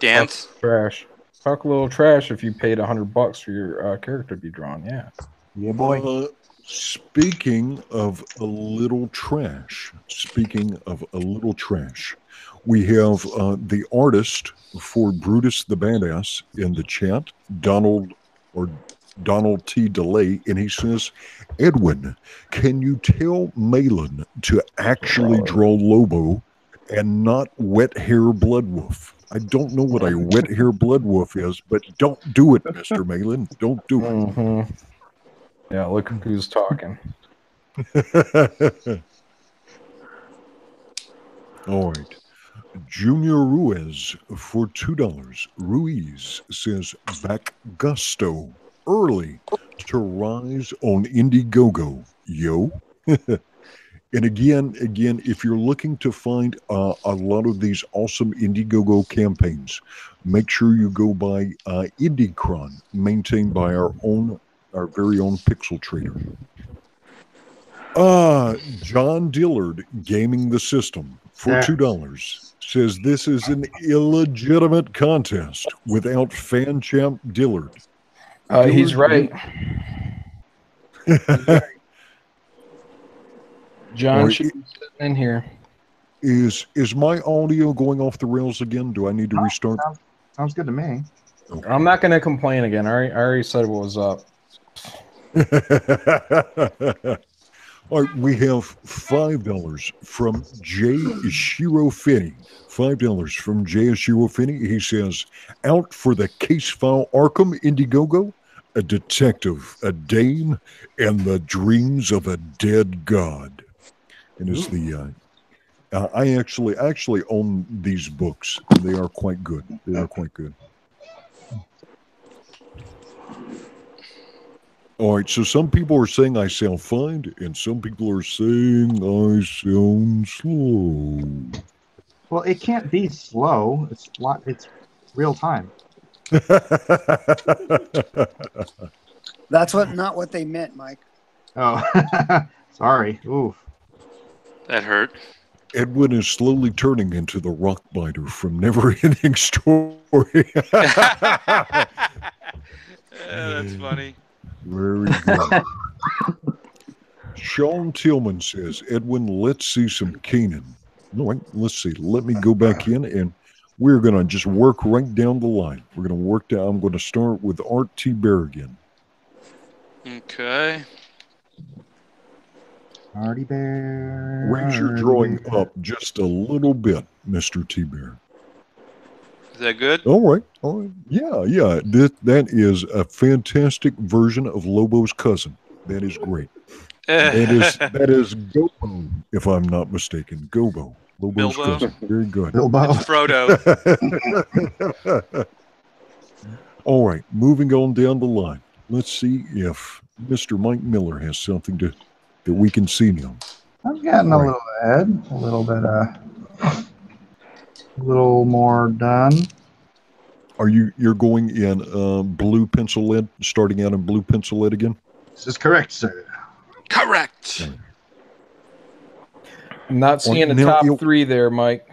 dance. Talk a little trash if you paid $100 for your character to be drawn. Yeah. Yeah, boy. Speaking of a little trash, we have the artist for Brutus the Badass in the chat, Donald T. DeLay, and he says, Edwin, can you tell Malin to actually draw Lobo and not Wet Hair Blood Wolf? I don't know what a Wet Hair Blood Wolf is, but don't do it, Mr. Malin. Don't do it. Mm-hmm. Yeah, look who's talking. All right. Junior Ruiz for $2. Ruiz says back gusto early to rise on Indiegogo. Yo. And again, if you're looking to find a lot of these awesome Indiegogo campaigns, make sure you go by IndieCron, maintained by our very own Pixel Trader. John Dillard, Gaming the System, for $2, says this is an illegitimate contest without fan champ Dillard. He's right. John should be sitting in here. Is my audio going off the rails again? Do I need to restart? Sounds good to me. Okay. I'm not going to complain again. I already said what was up. All right, we have $5 from Jay Ishiro Finney. $5 from Jay Ishiro Finney. He says, out for the case file Arkham Indiegogo, a detective, a dame, and the dreams of a dead god. And it's the I actually own these books. They are quite good. They are quite good. All right, so some people are saying I sound fine, and some people are saying I sound slow. Well, it can't be slow. It's real time. That's not what they meant, Mike. Oh, sorry. Oof. That hurt. Edwin is slowly turning into the rock biter from Never Ending Story. That's funny. Very good. Sean Tillman says, Edwin, let's see some Kanan. All right, let's see. Let me go back in, and we're going to just work right down the line. We're going to work down. I'm going to start with Art T. Bear again. Okay. Artie Bear. Raise your drawing up just a little bit, Mr. T. Bear. Is that good? All right. Yeah. That is a fantastic version of Lobo's cousin. That is great. that is Gobo, if I'm not mistaken. Gobo. Lobo's cousin. Very good. Bilbo. It's Frodo. All right. Moving on down the line. Let's see if Mr. Mike Miller has something that we can see now. I'm getting a little ahead. A little bit a little more done. You're going in blue pencil lead, starting out in blue pencil lead again? This is correct, sir. Correct. I'm not seeing the top three there, Mike.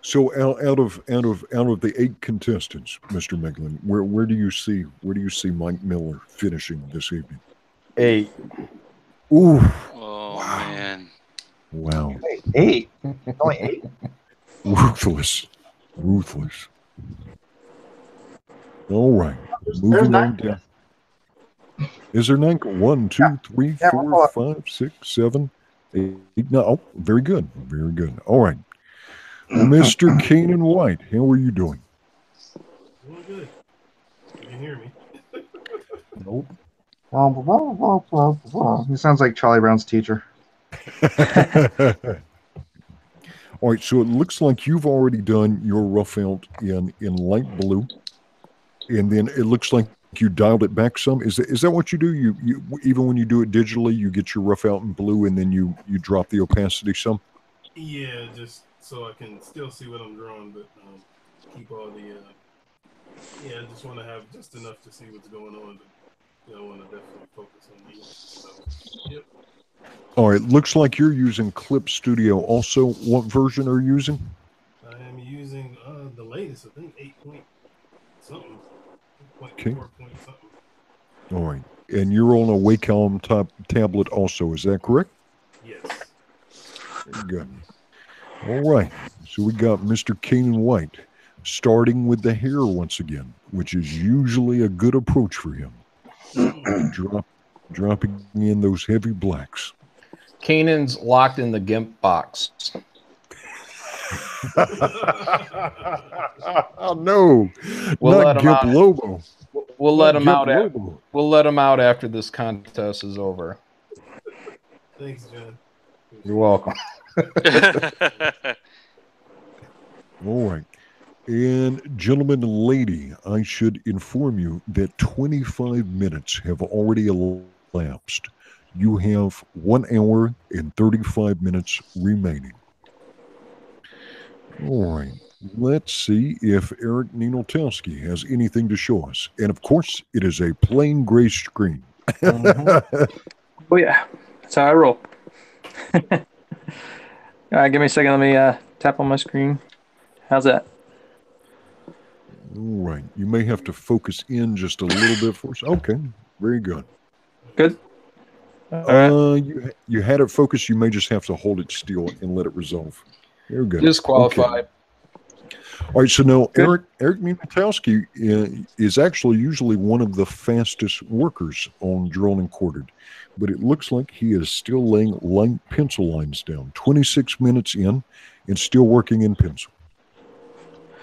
So out of the 8 contestants, Mr. Meglin, where do you see Mike Miller finishing this evening? 8. Ooh. Oh man. Wow. 8. Only 8. Ruthless. All right. Moving on down. Is there 9? 1, 2, 3, 4, 5, 6, 7, 8, 9. Oh, very good. Very good. All right. Mr. Kanan White, how are you doing? Doing good. You can hear me. Nope. He sounds like Charlie Brown's teacher. All right, so it looks like you've already done your rough out in light blue, and then it looks like you dialed it back some. Is that what you do? You even when you do it digitally, you get your rough out in blue, and then you drop the opacity some. Yeah, just so I can still see what I'm drawing, but keep all the. I just want to have just enough to see what's going on. But, I want to definitely focus on these. So, yep. All right, looks like you're using Clip Studio. Also, what version are you using? I am using the latest, I think 8 point something. 8.4 Okay. point something. All right, and you're on a Wacom tablet also. Is that correct? Yes. Very good. All right, so we got Mr. Kanan White starting with the hair once again, which is usually a good approach for him. Dropping in those heavy blacks. Kanan's locked in the GIMP box. Oh no, not GIMP Lobo. We'll let him out. We'll let him out after this contest is over. Thanks, John. You're welcome. All right. And gentlemen and lady, I should inform you that 25 minutes have already elapsed. You have 1 hour and 35 minutes remaining. All right. Let's see if Eric Ninotowski has anything to show us. And of course, it is a plain gray screen. Oh, yeah. That's how I roll. All right, give me a second. Let me tap on my screen. How's that? All right. You may have to focus in just a little bit for us. Okay. Very good. Good. You had it focused. You may just have to hold it still and let it resolve. Very good. Disqualified. Okay. All right, so now Good. Eric Minotowski is actually usually one of the fastest workers on Drawn and Quartered, but it looks like he is still laying light pencil lines down. 26 minutes in and still working in pencil.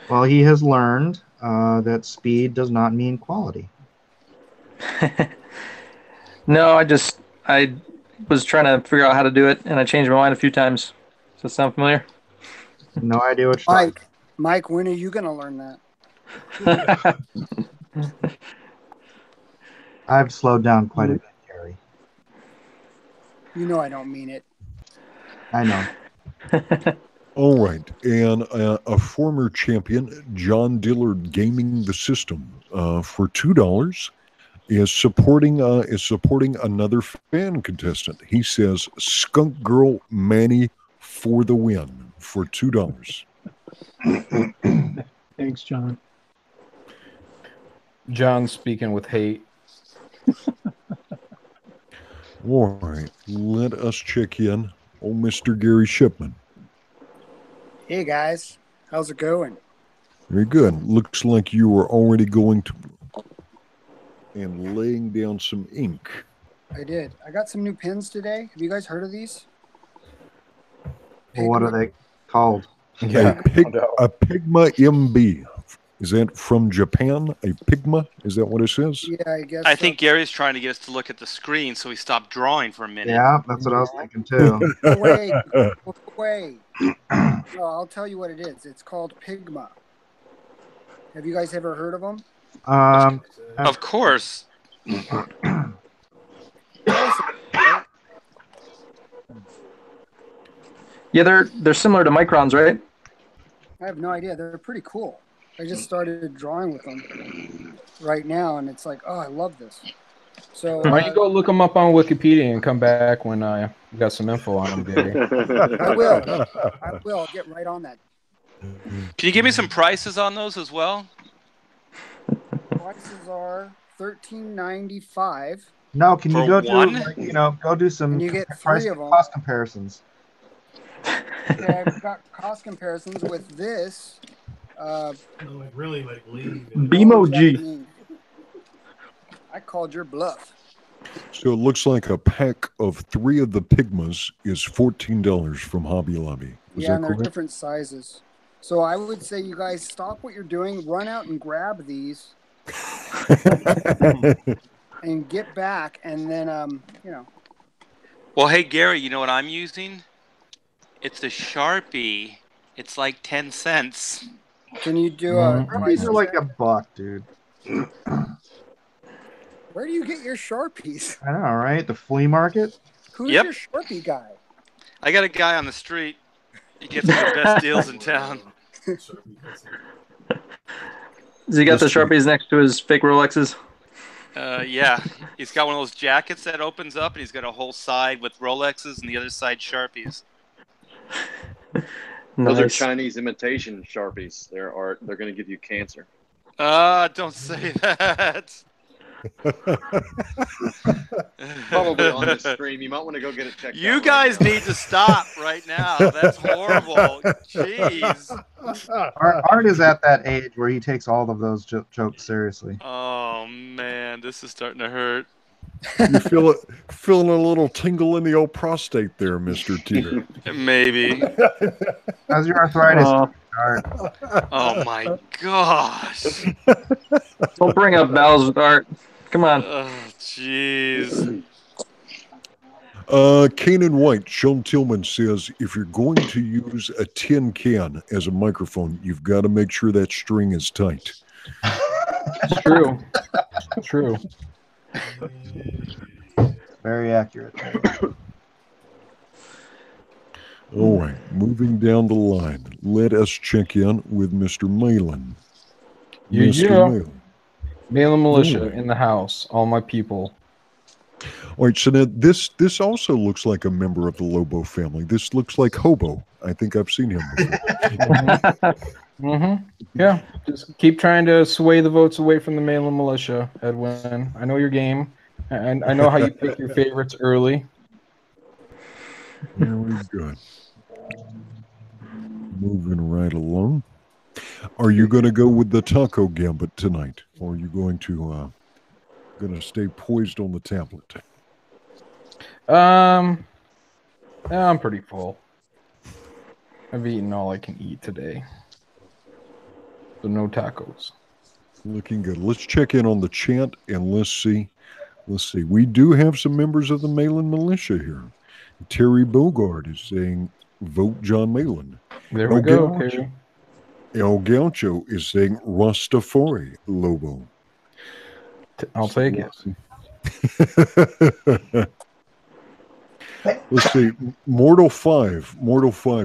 Well, he has learned that speed does not mean quality. No, I was trying to figure out how to do it, and I changed my mind a few times. Does that sound familiar? No idea what you're talking. Mike, when are you going to learn that? I've slowed down quite a bit, Gary. You know I don't mean it. I know. All right, and a former champion, John Dillard, gaming the system for $2 is supporting another fan contestant. He says, "Skunk Girl Manny for the win" for $2. Thanks, John. John speaking with hate. All right, let us check in on Mr. Gary Shipman. Hey, guys. How's it going? Very good. Looks like you are already going to and laying down some ink. I did. I got some new pins today. Have you guys heard of these? Well, what are they called? Yeah, A Pigma MB. Is that from Japan? A Pigma? Is that what it says? Yeah, I guess. I think Gary's trying to get us to look at the screen, so he stopped drawing for a minute. Yeah, that's what I was thinking too. Wait. No, I'll tell you what it is. It's called Pigma. Have you guys ever heard of them? Of course. Yeah, they're similar to microns, right? I have no idea. They're pretty cool. I just started drawing with them right now, and it's like, oh, I love this. So why don't you go look them up on Wikipedia and come back when I got some info on them, Gary? I will. I'll get right on that. Can you give me some prices on those as well? Prices are $13.95. No, can you For go one? do go do some And you get price 3 of them. cost comparisons? Okay, I've got cost comparisons with this. Really leave. Bemoji. I called your bluff. So it looks like a pack of 3 of the Pigmas is $14 from Hobby Lobby. Is Yeah, that and they're correct? different sizes. So I would say you guys stop what you're doing, run out and grab these, and get back, and then Well, hey Gary, you know what I'm using? It's a Sharpie. It's like 10 cents. Can you do a price These are like check? $1, dude. Where do you get your Sharpies? I know, right? The flea market. Who's Yep. your Sharpie guy? I got a guy on the street. He gets me the best deals in town. Has he got the Sharpies next to his fake Rolexes? Yeah, he's got one of those jackets that opens up, and he's got a whole side with Rolexes and the other side Sharpies. Those are Nice. Chinese imitation Sharpies. They're going to give you cancer. Don't say that. Probably on this stream. You might want to go get it checked out. You guys need to stop right now. That's horrible. Jeez. Art is at that age where he takes all of those jokes seriously. Oh man, this is starting to hurt. You feeling a little tingle in the old prostate there, Mr. Teeter. Maybe. How's your arthritis? Art? Oh my gosh. Don't bring up battles with Art. Come on. Oh jeez. Kanan White, Sean Tillman says, if you're going to use a tin can as a microphone, you've got to make sure that string is tight. It's true. True. Very accurate. All right, moving down the line, let us check in with Mr. Malin. Mr. Malin. Malin Militia in the house. All my people. All right, so now this also looks like a member of the Lobo family. This looks like Hobo. I think I've seen him before. Yeah, just keep trying to sway the votes away from the Malin Militia, Edwin. I know your game, and I know how you pick your favorites early. Very good. Moving right along. Are you going to go with the taco gambit tonight, or are you going to stay poised on the tablet? I'm pretty full. I've eaten all I can eat today. So no tacos. Looking good. Let's check in on the chat and let's see. We do have some members of the Malin Militia here. Terry Bogard is saying, vote John Malin. There we go, Terry. El Gaucho is saying Rastafari Lobo. I'll take it. Let's see. Mortal 5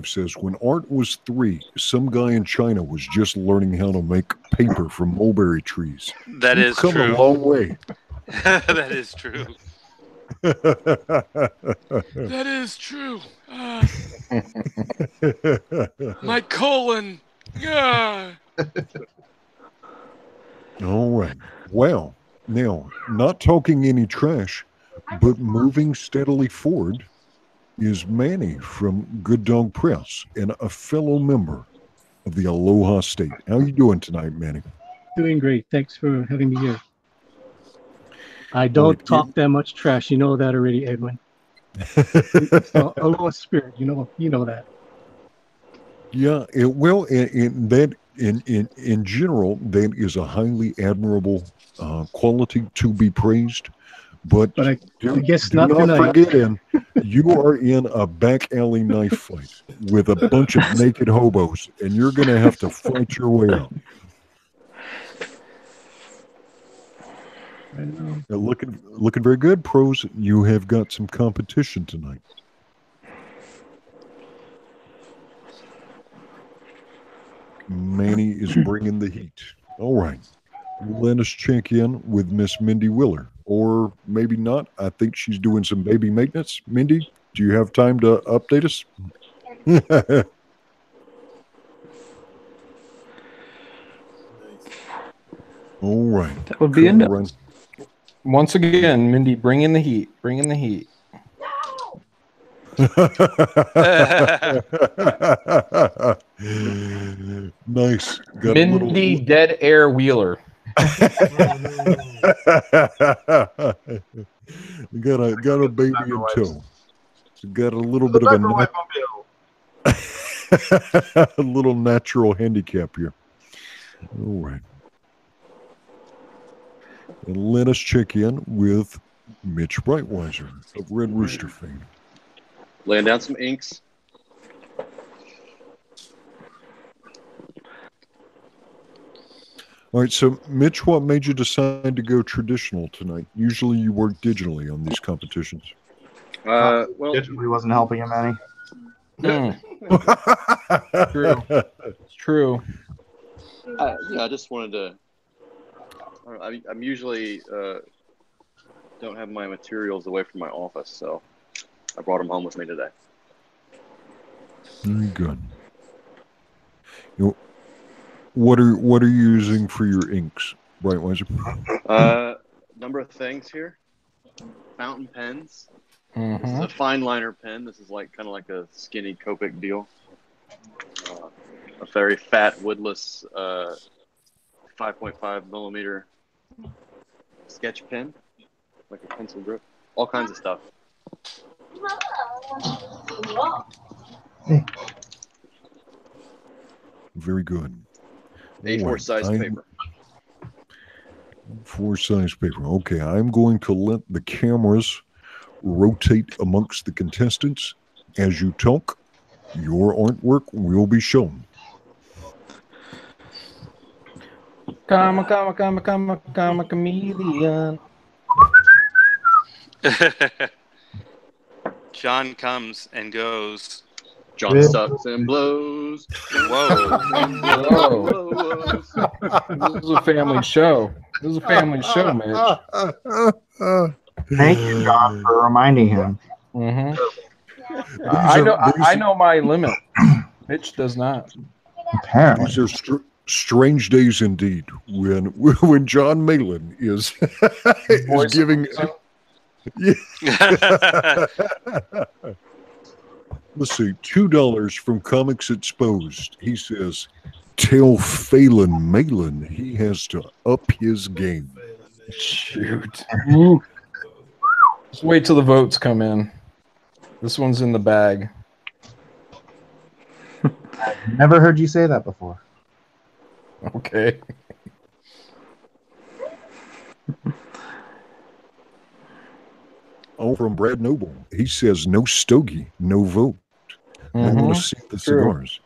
says, when Art was 3, some guy in China was just learning how to make paper from mulberry trees. That is true. Come a long way. That is true. That is true. My colon. Yeah. All right. Well, now, not talking any trash, but moving steadily forward is Manny from Good Dog Press and a fellow member of the Aloha State. How you doing tonight, Manny? Doing great. Thanks for having me here. I don't talk that much trash. You know that already, Edwin. It's Aloha spirit. You know that. Yeah. In general, that is a highly admirable quality to be praised. But I guess do not tonight. Forget, you are in a back alley knife fight with a bunch of naked hobos, and you're going to have to fight your way out. Looking very good, pros. You have got some competition tonight. Manny is bringing the heat. All right. Let us check in with Miss Mindy Willer. Or maybe not. I think she's doing some baby maintenance. Mindy, do you have time to update us? All right. That would be enough. Run. Once again, Mindy, bring in the heat. Bring in the heat. Nice. Got Mindy Dead Air Wheeler. got a baby in tow. Got a little bit of a little natural handicap here. All right. And let us check in with Mitch Brightweiser of Red Rooster fame. Laying down some inks. All right, so Mitch, what made you decide to go traditional tonight? Usually you work digitally on these competitions. Well, digitally wasn't helping him any. True. It's true. Yeah, I just wanted to. I'm usually don't have my materials away from my office, so I brought them home with me today. Very good. What are you using for your inks, Brightweiser? Number of things here. Fountain pens. This is a fine liner pen. This is kind of like a skinny Copic deal. A very fat woodless 5.5 millimeter sketch pen, like a pencil grip. All kinds of stuff. Very good. A4 size paper. 4 size paper. Okay, I'm going to let the cameras rotate amongst the contestants. As you talk, your artwork will be shown. Come, chameleon. John comes and goes. John sucks and blows. Whoa. Whoa. This is a family show. This is a family show, Mitch. Thank you, John, for reminding him. Mm-hmm. I know my limit. Mitch does not. Apparently. These are strange days indeed when John Malin is giving. Let's see, $2 from Comics Exposed. He says, tell Phelan Malin he has to up his game. Shoot. Just wait till the votes come in. This one's in the bag. I've never heard you say that before. Okay. Oh, from Brad Noble. He says, no stogie, no vote. I want to see the cigars.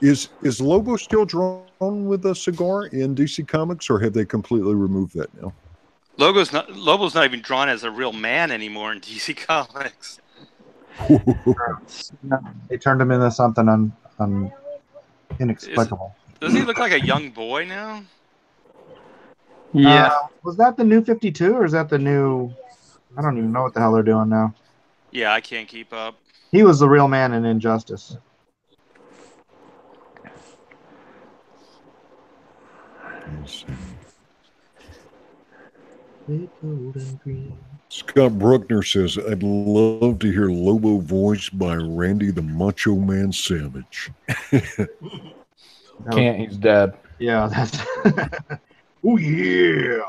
Is Lobo still drawn with a cigar in DC Comics, or have they completely removed that now? Lobo's not even drawn as a real man anymore in DC Comics. They turned him into something inexplicable. Does he look like a young boy now? Yeah. Was that the new 52, or is that the new... I don't even know what the hell they're doing now. Yeah, I can't keep up. He was the real man in Injustice. Scott Bruckner says, I'd love to hear Lobo voiced by Randy the Macho Man Savage. Can't, he's dead. Yeah, that's... Oh, yeah!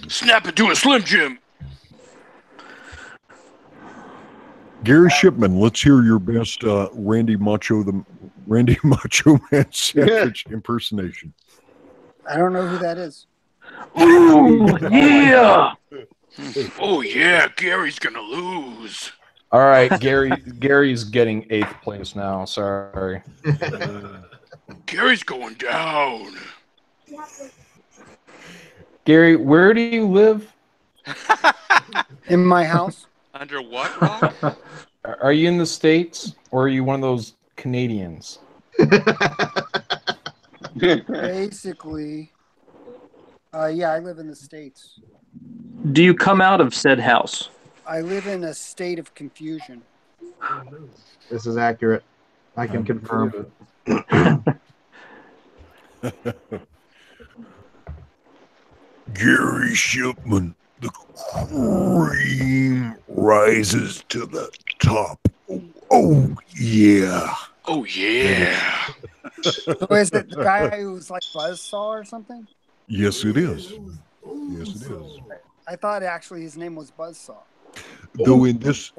Snap it to a Slim Jim! Gary Shipman, let's hear your best Randy Macho Man Savage impersonation. I don't know who that is. Ooh, yeah! Oh yeah, Gary's gonna lose. All right, Gary's getting 8th place now. Sorry. Gary's going down. Gary, where do you live? In my house. Under what rock? Are you in the States, or are you one of those Canadians? Basically, yeah, I live in the States. Do you come out of said house? I live in a state of confusion. This is accurate. I can confirm. Gary Shipman, the cream rises to the top. Oh, yeah. Oh, yeah. So is it the guy who's like Buzzsaw or something? Yes, it is. Yes, it is. I thought actually his name was Buzzsaw. Though in this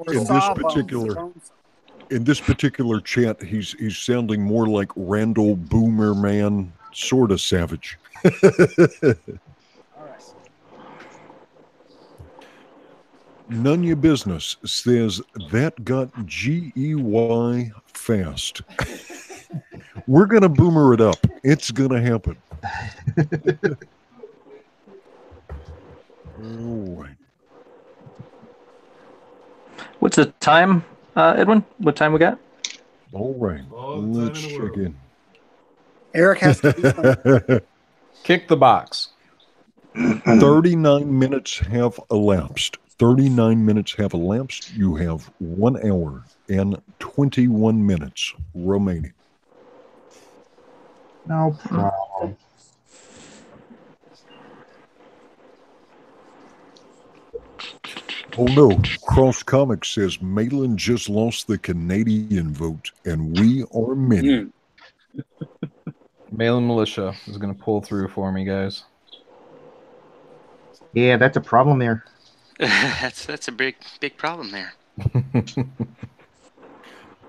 particular chat, he's sounding more like Randall Boomerman, sort of savage. None your business says that got GEY fast. We're gonna boomer it up. It's gonna happen. All right. What's the time, Edwin? What time we got? All right. Let's check in. Eric has to kick the box. 39 minutes have elapsed. 39 minutes have elapsed. You have 1 hour and 21 minutes remaining. No problem. Oh no, Cross Comics says Malin just lost the Canadian vote, and we are many. Malin Militia is going to pull through for me, guys. Yeah, that's a problem there. that's a big problem there.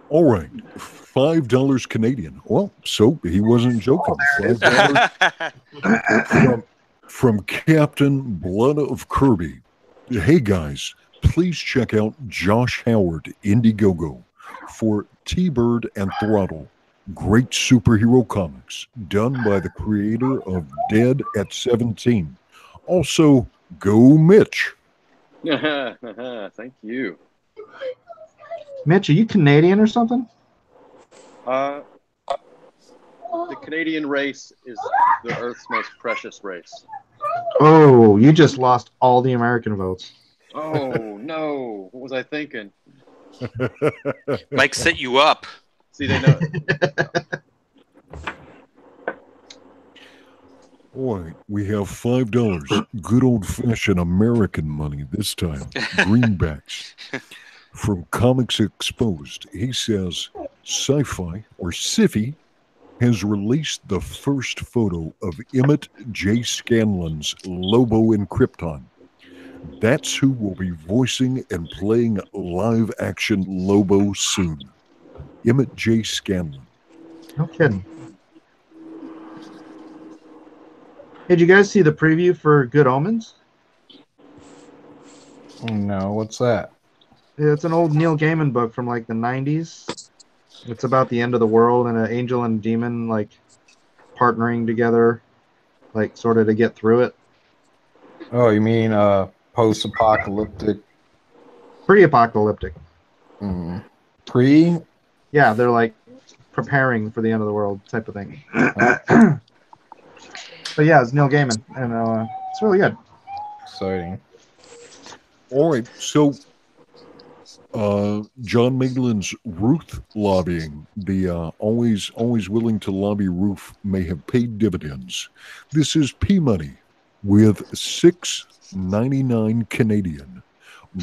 All right, $5 Canadian. Well, so he wasn't joking. $5 from Captain Blood of Kirby. Hey guys, please check out Josh Howard Indiegogo for T-Bird and Throttle, great superhero comics done by the creator of Dead at 17. Also, go Mitch. Thank you. Mitch, are you Canadian or something? The Canadian race is the Earth's most precious race. Oh, you just lost all the American votes. Oh, no. What was I thinking? Mike set you up. See, they know. All right, we have $5. Good old-fashioned American money this time. Greenbacks. From Comics Exposed, he says, Sci-Fi, or Sci-Fi, has released the first photo of Emmett J. Scanlon's Lobo in Krypton. That's who will be voicing and playing live-action Lobo soon. Emmett J. Scanlon. No kidding. Did you guys see the preview for Good Omens? No, what's that? It's an old Neil Gaiman book from like the 90s. It's about the end of the world and an angel and demon like partnering together, like sort of to get through it. Oh, you mean post-apocalyptic? Pre-apocalyptic. Pre? Yeah, they're like preparing for the end of the world type of thing. But yeah, it's Neil Gaiman, and it's really good. Exciting. All right, so John Maitland's Ruth lobbying, the always willing to lobby Ruth, may have paid dividends. This is P-Money with $6.99 Canadian.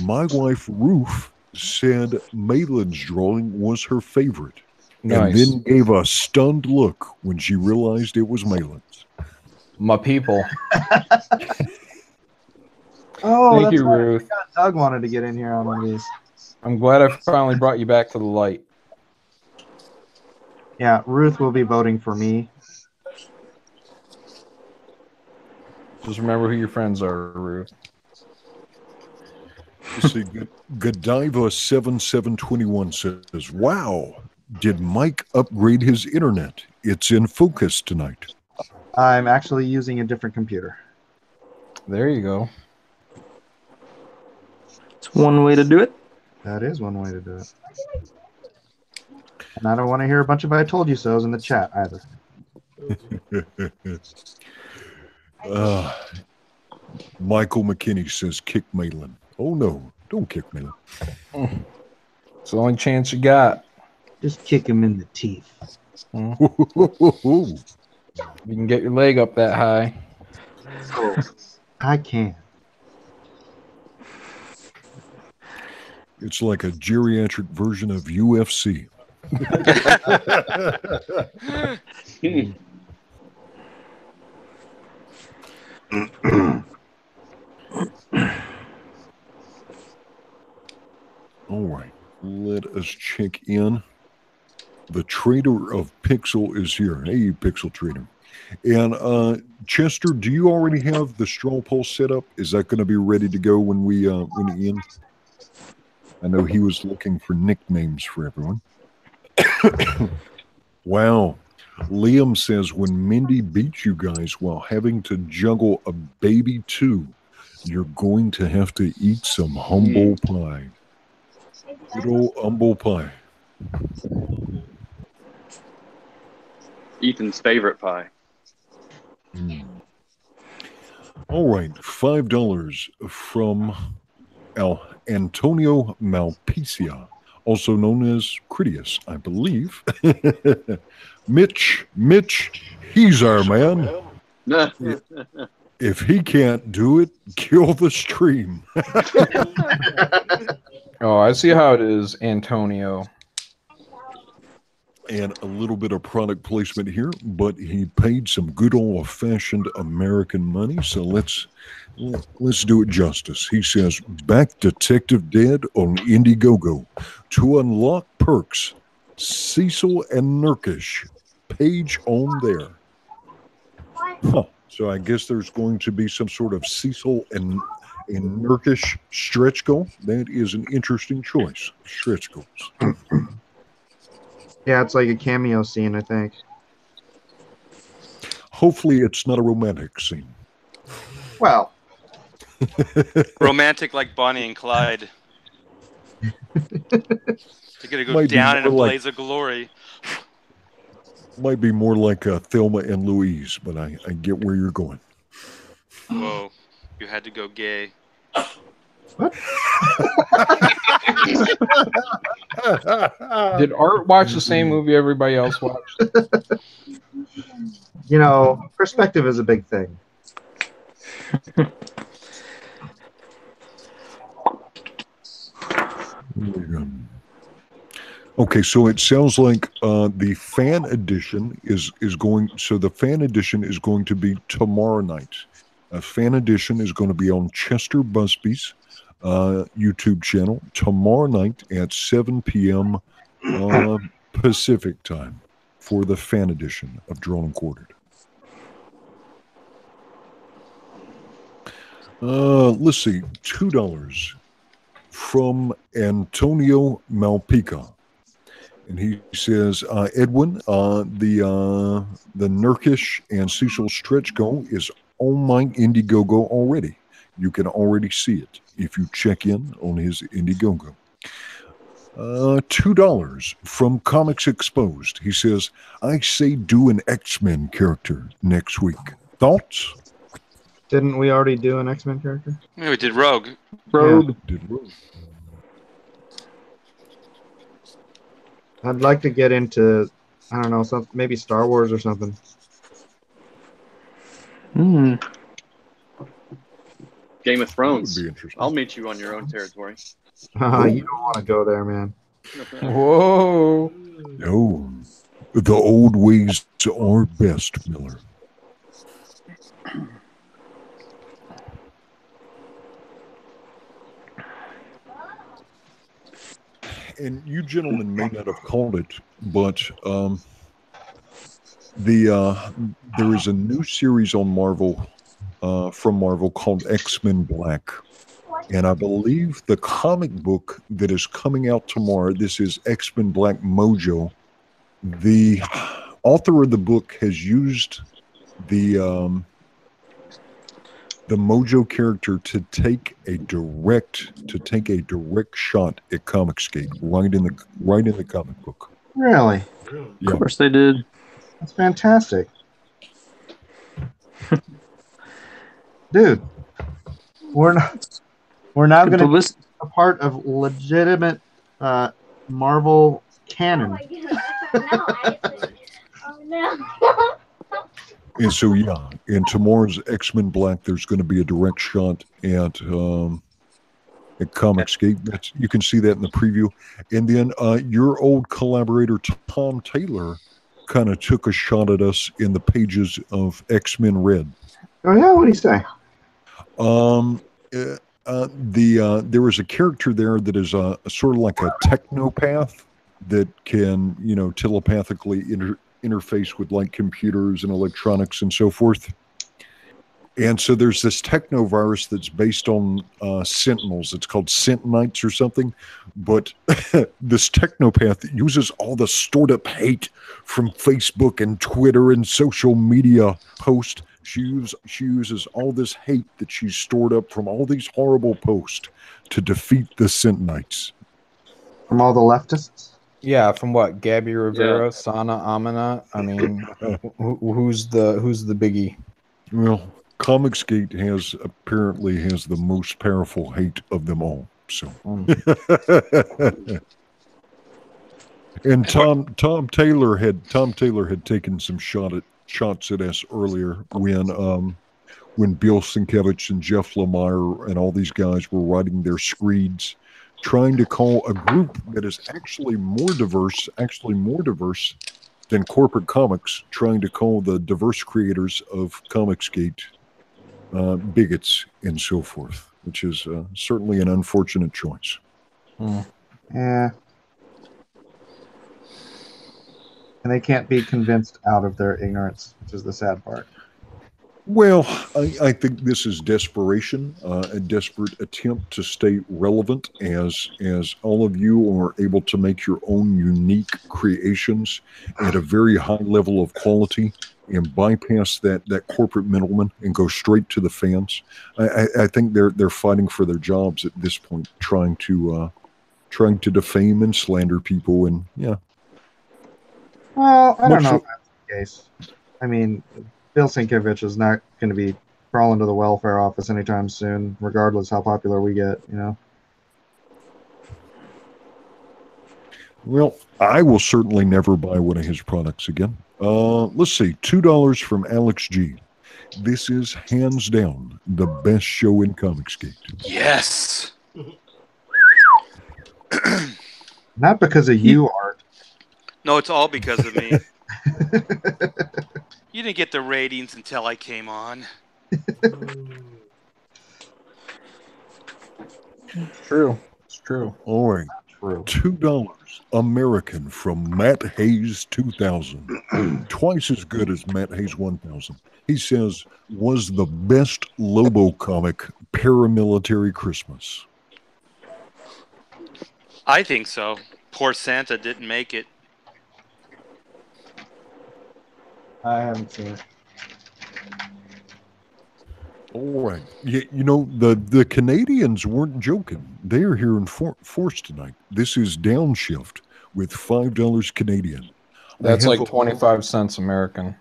My wife Ruth said Maitland's drawing was her favorite, and then gave a stunned look when she realized it was Maitland's. My people. Oh, thank you, Ruth. Doug wanted to get in here on one of these. I'm glad I finally brought you back to the light. Yeah, Ruth will be voting for me. Just remember who your friends are, Ruth. Let's see, Godiva7721 says, wow, did Mike upgrade his internet? It's in focus tonight. I'm actually using a different computer. There you go. It's one way to do it. That is one way to do it. And I don't want to hear a bunch of I told you so's in the chat either. Michael McKinney says, kick Maitland. Oh, no, don't kick Maitland. It's the only chance you got. Just kick him in the teeth. You can get your leg up that high. I can. It's like a geriatric version of UFC. All right, let us check in. The trader of Pixel is here. Hey, Pixel Trader. And Chester, do you already have the straw poll set up? Is that going to be ready to go when we end? I know he was looking for nicknames for everyone. Wow. Liam says, when Mindy beats you guys while having to juggle a baby too, you're going to have to eat some humble pie. Good old humble pie. Ethan's favorite pie. All right, $5 from Antonio Malpicia, also known as Critias, I believe. Mitch, he's our man. If he can't do it, kill the stream. Oh, I see how it is, Antonio. And a little bit of product placement here, but he paid some good old-fashioned American money, so let's do it justice. He says, back Detective Dead on Indiegogo to unlock perks. Cecil and Nurkish, page on there. Huh. So I guess there's going to be some sort of Cecil and And Nurkish stretch goal. That is an interesting choice. Stretch goals. Yeah, it's like a cameo scene, I think. Hopefully, it's not a romantic scene. Well, romantic like Bonnie and Clyde. They're gonna go Might be down in a more like- blaze of glory. Might be more like Thelma and Louise, but I get where you're going. Whoa, you had to go gay. what? Did Art watch the same movie everybody else watched? You know, perspective is a big thing. Okay, so it sounds like the fan edition is going. So the fan edition is going to be tomorrow night. A fan edition is going to be on Chester Busby's YouTube channel tomorrow night at 7 p.m. Pacific time for the fan edition of Drawn and Quartered. Let's see, $2 from Antonio Malpica. And he says, Edwin, the Nurkish and Cecil stretch goal is on my Indiegogo already. You can already see it if you check in on his Indiegogo. $2 from Comics Exposed. He says, I say do an X-Men character next week. Thoughts? Didn't we already do an X-Men character? Yeah, we did Rogue. Rogue. Yeah. Did Rogue. I'd like to get into, I don't know, some maybe Star Wars or something. Hmm. Game of Thrones. That would be interesting. I'll meet you on your own territory. You don't want to go there, man. Whoa. No, the old ways are best, Miller. And you gentlemen may not have called it, but there is a new series on Marvel, from Marvel, called X-Men Black. And I believe the comic book that is coming out tomorrow, this is X-Men Black Mojo. The author of the book has used the Mojo character to take a direct shot at Comicsgate right in the comic book. Really? Of course they did. That's fantastic. Dude, we're now going to be a part of legitimate Marvel canon. Oh no. And so, yeah, in tomorrow's X-Men Black, there's going to be a direct shot at Comicsgate. You can see that in the preview. And then your old collaborator, Tom Taylor, kind of took a shot at us in the pages of X-Men Red. Oh, yeah? What did he say? There was a character there that is sort of like a technopath that can, telepathically interface with like computers and electronics and so forth. And so there's this technovirus that's based on sentinels. It's called Sentinites or something. But this technopath uses all the stored up hate from Facebook and Twitter and social media posts. She uses all this hate that she's stored up from all these horrible posts to defeat the Sentinites. From all the leftists? Yeah, from what? Gabby Rivera, Sana Amina. I mean, who's the biggie? Well, Comicsgate apparently has the most powerful hate of them all. So, and Tom Taylor had taken some shots at us earlier when Bill Sienkiewicz and Jeff Lemire and all these guys were writing their screeds, trying to call a group that is actually more diverse than corporate comics, trying to call the diverse creators of Comicsgate bigots and so forth, which is certainly an unfortunate choice. Yeah. And they can't be convinced out of their ignorance, which is the sad part. Well, I think this is desperation, a desperate attempt to stay relevant as all of you are able to make your own unique creations at a very high level of quality and bypass that corporate middleman and go straight to the fans. I think they're fighting for their jobs at this point, trying to defame and slander people, and yeah. Well, I don't know Much- if that's the case. I mean, Bill Sienkiewicz is not going to be crawling to the welfare office anytime soon, regardless how popular we get, you know? Well, I will certainly never buy one of his products again. Let's see, $2 from Alex G. This is hands down the best show in Comicsgate. Yes. Not because of you, Art. No, it's all because of me. You didn't get the ratings until I came on. True. It's true. All right. True. $2 American from Matt Hayes 2000. Twice as good as Matt Hayes 1000. He says, was the best Lobo comic paramilitary Christmas. I think so. Poor Santa didn't make it. I haven't seen it. All right. You know, the Canadians weren't joking. They are here in force tonight. This is Downshift with $5 Canadian. That's like 25 cents American.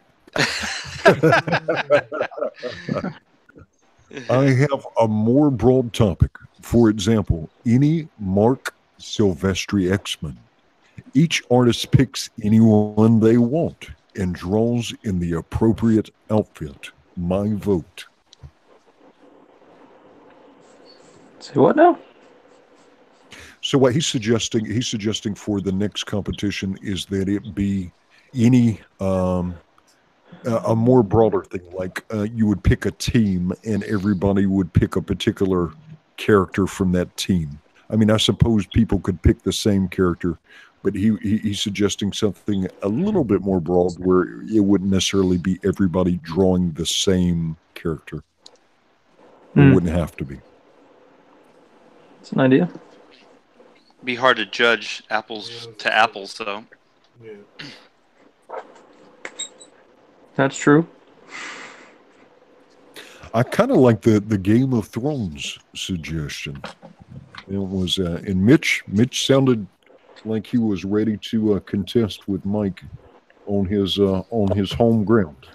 I have a more broad topic. For example, any Mark Silvestri X-Men. Each artist picks anyone they want and draws in the appropriate outfit. My vote. Say what now? So what he's suggesting for the next competition is that it be any a more broader thing, like you would pick a team and everybody would pick a particular character from that team. I mean, I suppose people could pick the same character, but he's suggesting something a little bit more broad where it wouldn't necessarily be everybody drawing the same character. It wouldn't have to be. It's an idea. Be hard to judge apples to apples, though. Yeah. That's true. I kind of like the Game of Thrones suggestion. It was, and Mitch sounded like he was ready to contest with Mike on his home ground.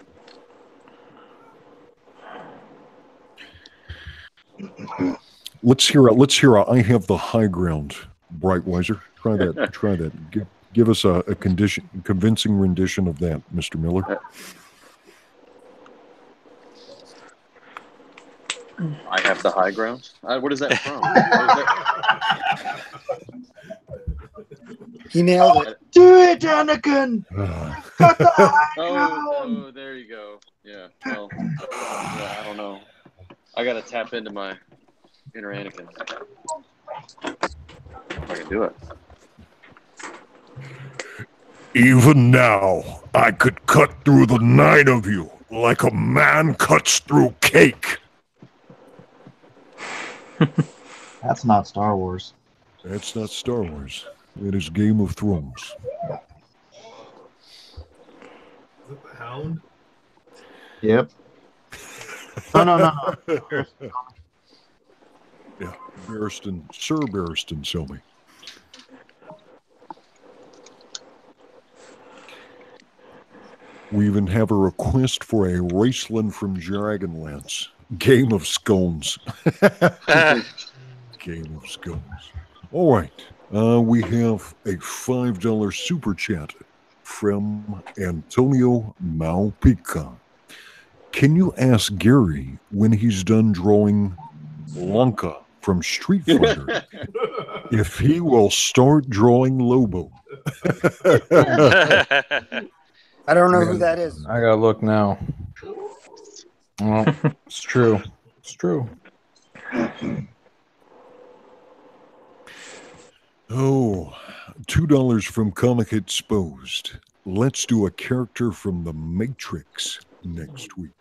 Let's hear I have the high ground, Brightweiser. Try that. Give us a convincing rendition of that, Mr. Miller. I have the high ground. What is that from? He nailed it. Do it, Anakin! Got the high ground! Oh, there you go. Yeah. Well, yeah, I don't know. I gotta tap into my inner Anakin. If I can do it. Even now, I could cut through the 9 of you like a man cuts through cake. That's not Star Wars. That's not Star Wars. It is Game of Thrones. Is it the Hound? Yep. No. Yeah, Sir Barristan Selmy. We even have a request for a Raceland from Dragonlance. Game of Scones. Game of Scones. All right. We have a $5 super chat from Antonio Malpica. Can you ask Gary when he's done drawing Blanca from Street Fighter if he will start drawing Lobo? I don't know who that is. I gotta look now. Well, it's true. It's true. Oh, $2 from Comic Exposed. Let's do a character from The Matrix next week.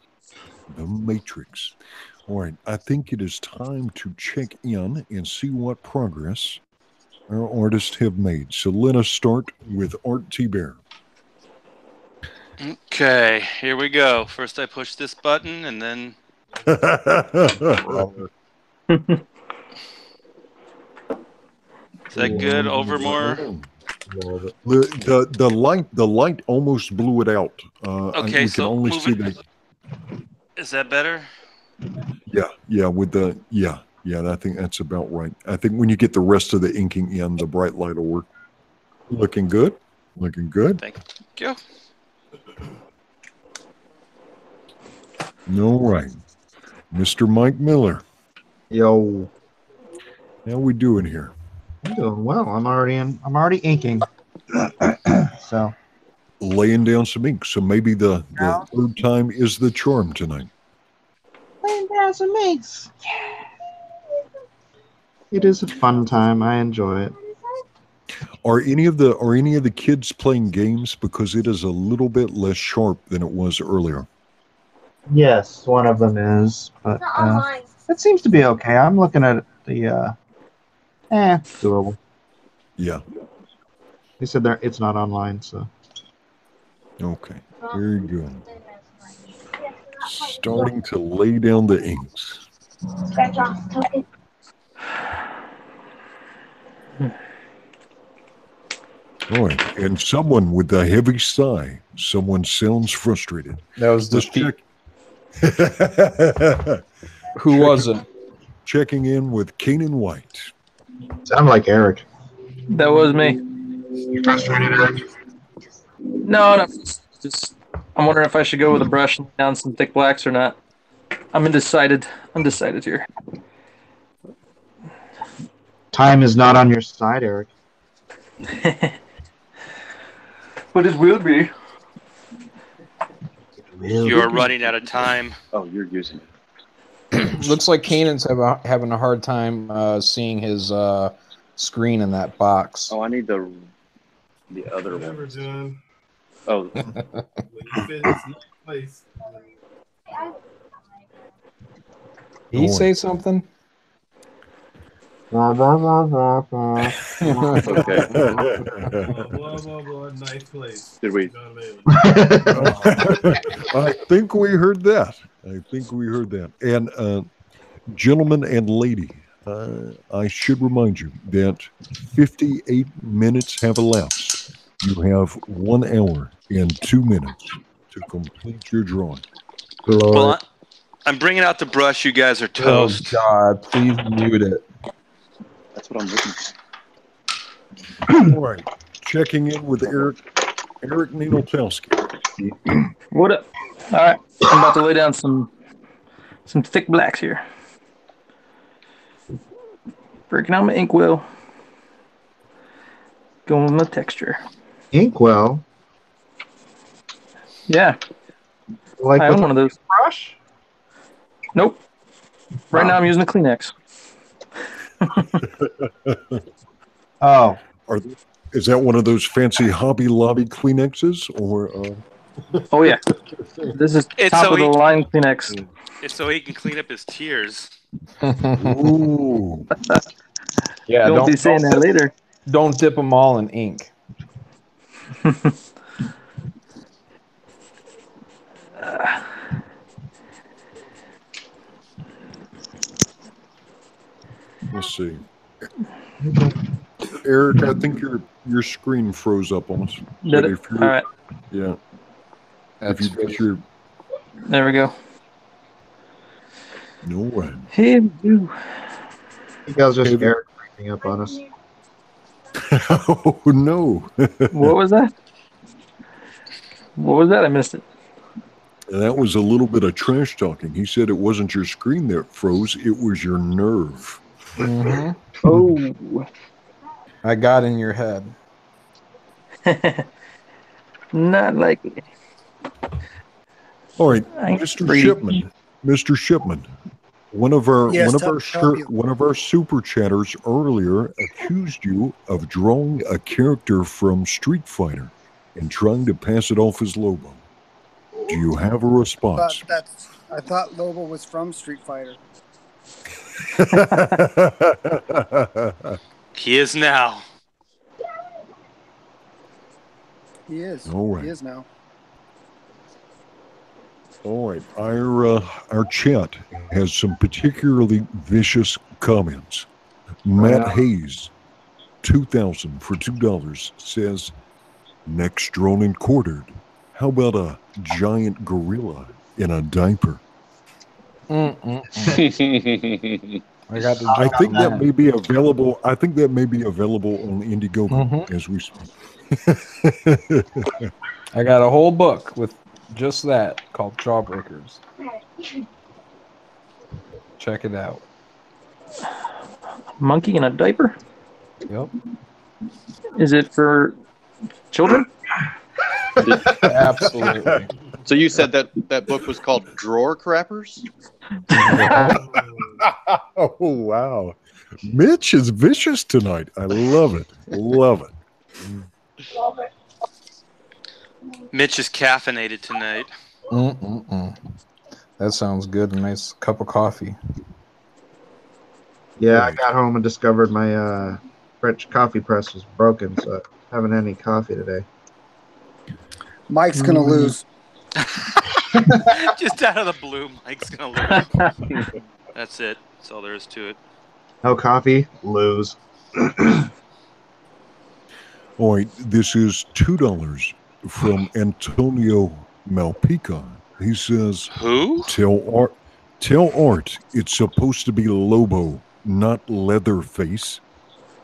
The Matrix. All right, I think it is time to check in and see what progress our artists have made. So let us start with Art T. Bear. Okay, here we go. First, I push this button, and then. Is that good? Over more? The light almost blew it out. Okay, we so can only see the. Is that better? Yeah. With the I think that's about right. I think when you get the rest of the inking in, the bright light will work. Looking good. Thank you. All right, Mr. Mike Miller. Yo. How we doing here? I'm doing well. I'm already inking. So laying down some ink. So maybe the third time is the charm tonight. Laying down some inks. It is a fun time. I enjoy it. Are any of the kids playing games? Because it is a little bit less sharp than it was earlier. Yes, one of them is, but it seems to be okay. I'm looking at the doable. Yeah. They said it's not online, so. Okay, very good. Starting to lay down the inks. All right, and someone with a heavy sigh. Someone sounds frustrated. That was the check. Who was it? Checking in with Kanan White. Sound like Eric. That was me. You frustrated, Eric? No. Just I'm wondering if I should go with a brush and lay down some thick blacks or not. I'm undecided here. Time is not on your side, Eric. But it will be. You're running out of time. Oh, you're using it. Looks like Kanan's having a hard time seeing his screen in that box. Oh, I need the other Whatever, one. John. Oh. When you fit his place. Did he say something? Okay. Blah, nice place. Did we? I think we heard that. And gentlemen and lady, I should remind you that 58 minutes have elapsed. You have 1 hour and 2 minutes to complete your drawing. Well, I'm bringing out the brush. You guys are toast. Oh, God. Please mute it. That's what I'm looking for. All right. Checking in with Eric Ninotowski. What up? All right. I'm about to lay down some thick blacks here. Breaking out my inkwell. Going with my texture. Inkwell? Yeah. Like I own one of those. Brush? Nope. Right now I'm using a Kleenex. Oh. Is that one of those fancy Hobby Lobby Kleenexes? Or Oh, yeah. This is top of the line Kleenex. It's so he can clean up his tears. Ooh. Yeah, don't be saying that later. Don't dip them all in ink. Let's see. Eric, I think your screen froze up on us. Did it? All right. Yeah. That's if you get your... There we go. No way. Hey, you. I think that was just Eric creeping up on us. Oh, no. What was that? What was that? I missed it. That was a little bit of trash talking. He said it wasn't your screen that froze, it was your nerve. Mm-hmm. Oh. I got in your head. Not likely. All right, Mr. Shipman. One of our super chatters earlier accused you of drawing a character from Street Fighter and trying to pass it off as Lobo. Do you have a response? I thought Lobo was from Street Fighter. He is now. He is. All right. He is now. All right. Our chat has some particularly vicious comments. Matt Hayes, 2,000 for $2, says, next drawn and quartered. How about a giant gorilla in a diaper? I got the I think that may be available. I think that may be available on Indiegogo as we speak. I got a whole book with just that called Jawbreakers. Check it out. Monkey in a diaper? Yep. Is it for children? Absolutely. So you said that book was called Drawer Crappers? Oh, wow. Mitch is vicious tonight. I love it. Love it. Mitch is caffeinated tonight. That sounds good. A nice cup of coffee. Yeah, I got home and discovered my French coffee press was broken, so I haven't had any coffee today. Mike's going to lose. Just out of the blue, Mike's going to lose. That's it. That's all there is to it. No coffee, lose. All right, this is $2 from Antonio Malpica. He says, who? Tell Art it's supposed to be Lobo, not Leatherface.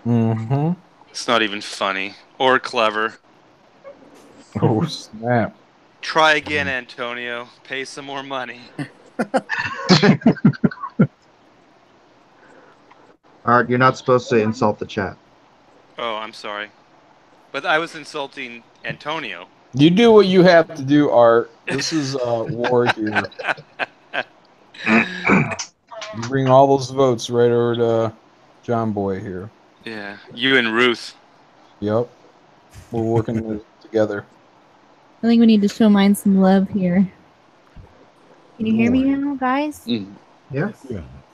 It's not even funny or clever. Oh, snap. Try again, Antonio. Pay some more money. Art, you're not supposed to insult the chat. Oh, I'm sorry. But I was insulting Antonio. You do what you have to do, Art. This is war here. You bring all those votes right over to John Boy here. Yeah, you and Ruth. Yep. We're working together. I think we need to show mine some love here. Can you hear me now, guys? Yeah.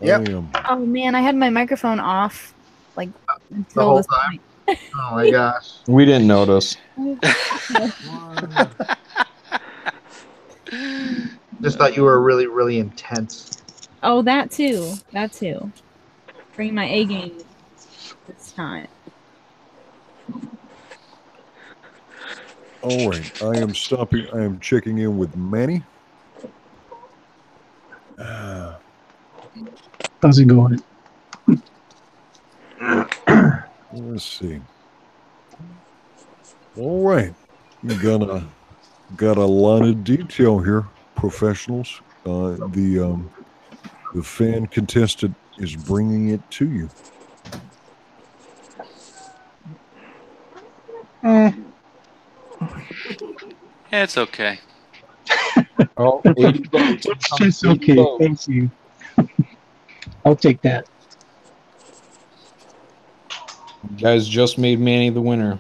Yep. Oh man, I had my microphone off like until whole this time? point. Oh my gosh. We didn't notice. Just thought you were really, really intense. Oh, that too. That too. Bring my A game this time. All right, I am checking in with Manny. How's it going? Let's see. All right, we got a lot of detail here, professionals. The fan contestant is bringing it to you. It's okay. Oh, it's okay. Thank you. I'll take that. You guys just made Manny the winner.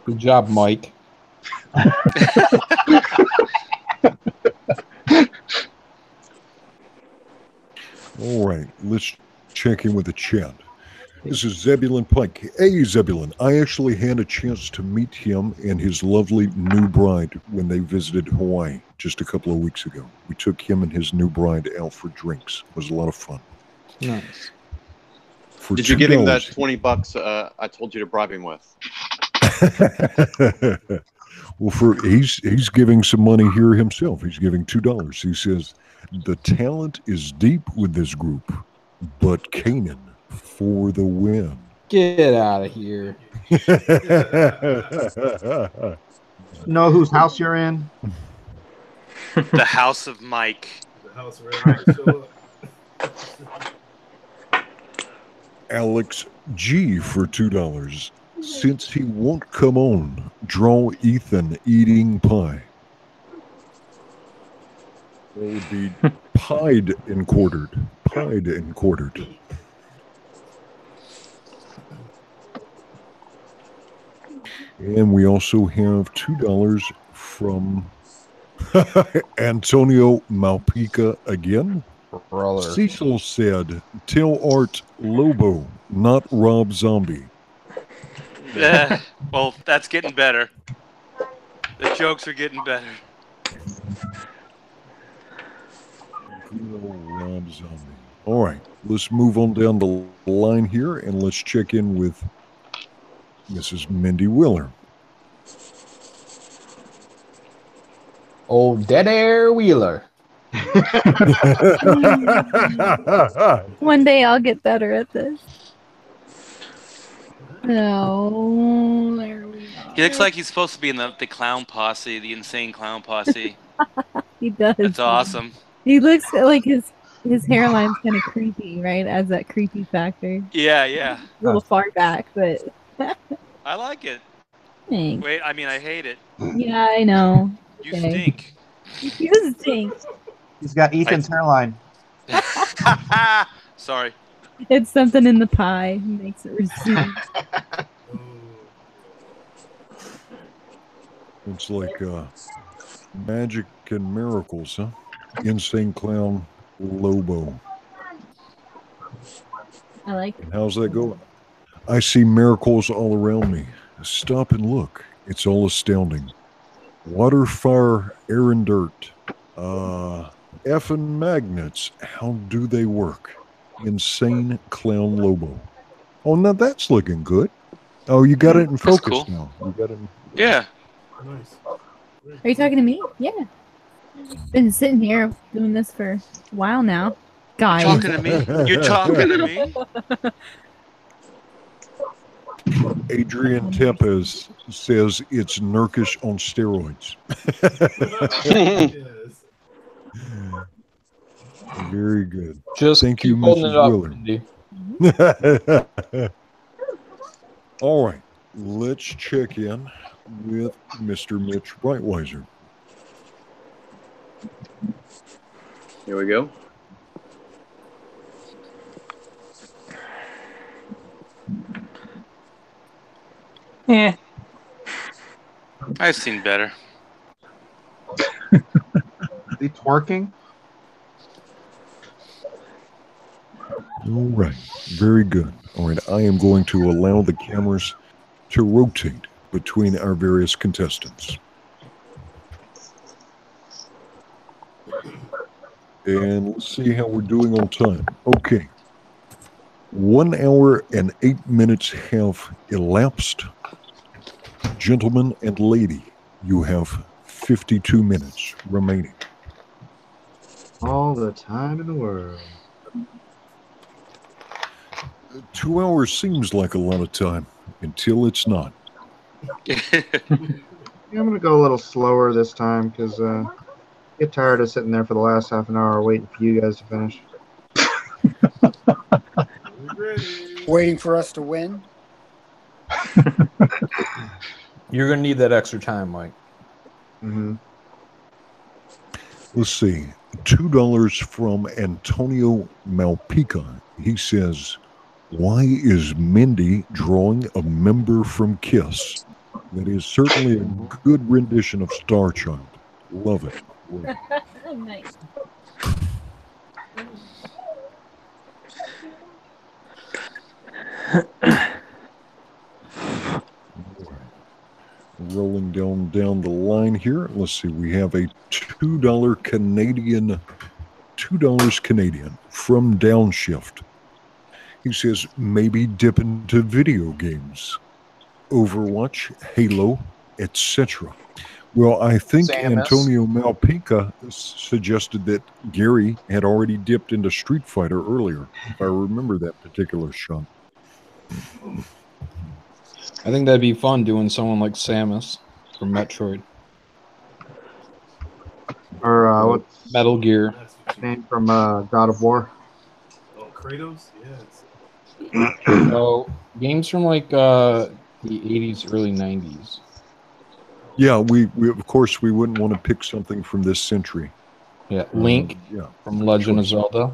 Good job, Mike. All right, let's check in with the chat. This is Zebulon Pike. Hey, Zebulon. I actually had a chance to meet him and his lovely new bride when they visited Hawaii just a couple of weeks ago. We took him and his new bride out for drinks. It was a lot of fun. Nice. Did you give him that $20 I told you to bribe him with? Well, he's giving some money here himself. He's giving $2. He says, the talent is deep with this group, but Kanan for the win. Get out of here. Know whose house you're in? The house of Mike. The house ready to show up. Alex G for $2. Since he won't come on, draw Ethan eating pie. That would be pied and quartered. Pied and quartered. And we also have $2 from Antonio Malpica again. Brother. Cecil said, "Tell Art Lobo, not Rob Zombie." Well, that's getting better. The jokes are getting better. Rob Zombie. All right, let's move on down the line here and let's check in with Mrs. Mindy Wheeler. Old Dead Air Wheeler. One day I'll get better at this. No, there we are. He looks like he's supposed to be in the clown posse, the insane clown posse. He does. That's awesome. He looks like his hairline's kind of creepy, right? As that creepy factor. Yeah, yeah. A little far back, but I like it. thanks. Wait, I mean, I hate it. Yeah, I know. You stink. You stink. He's got Ethan's hairline. Sorry. It's something in the pie. He makes it recede. It's like magic and miracles, huh? Insane clown Lobo. I like it. And how's that going? I see miracles all around me. Stop and look. It's all astounding. Water, fire, air, and dirt. Effing magnets. How do they work? Insane clown Lobo. Oh, now that's looking good. Oh, you got it in focus cool. now. You got it in... Yeah. Nice. Are you talking to me? Yeah. Been sitting here doing this for a while now. Guys. Talking to me? You're talking to me? Adrian Tepes says it's Nurkish on steroids. Yes. Very good. Just thank you, keep holding it Mrs. up, Wheeler. All right, let's check in with Mr. Mitch Brightweiser. Here we go. Yeah. I've seen better. Is he twerking? All right, very good. All right, I am going to allow the cameras to rotate between our various contestants. And let's see how we're doing on time. Okay. 1 hour and 8 minutes have elapsed. Gentlemen and lady, you have 52 minutes remaining. All the time in the world. 2 hours seems like a lot of time until it's not. Yeah, I'm going to go a little slower this time because I get tired of sitting there for the last half an hour waiting for you guys to finish. Waiting for us to win? You're going to need that extra time, Mike. Mm-hmm. Let's see. $2 from Antonio Malpica. He says, "Why is Mindy drawing a member from Kiss? That is certainly a good rendition of Star Child. Love it." Love it. Nice. Rolling down the line here. Let's see. We have a $2 Canadian from Downshift. He says, maybe dip into video games, Overwatch, Halo, etc. Well, I think Samus. Antonio Malpica suggested that Gary had already dipped into Street Fighter earlier, if I remember that particular shot. I think that'd be fun doing someone like Samus from Metroid. Or what's Metal Gear. his name from God of War? Oh, Kratos? Yes. So, games from like the 80s, early 90s. Yeah, we of course we wouldn't want to pick something from this century. Yeah, Link Yeah. from Legend of Zelda.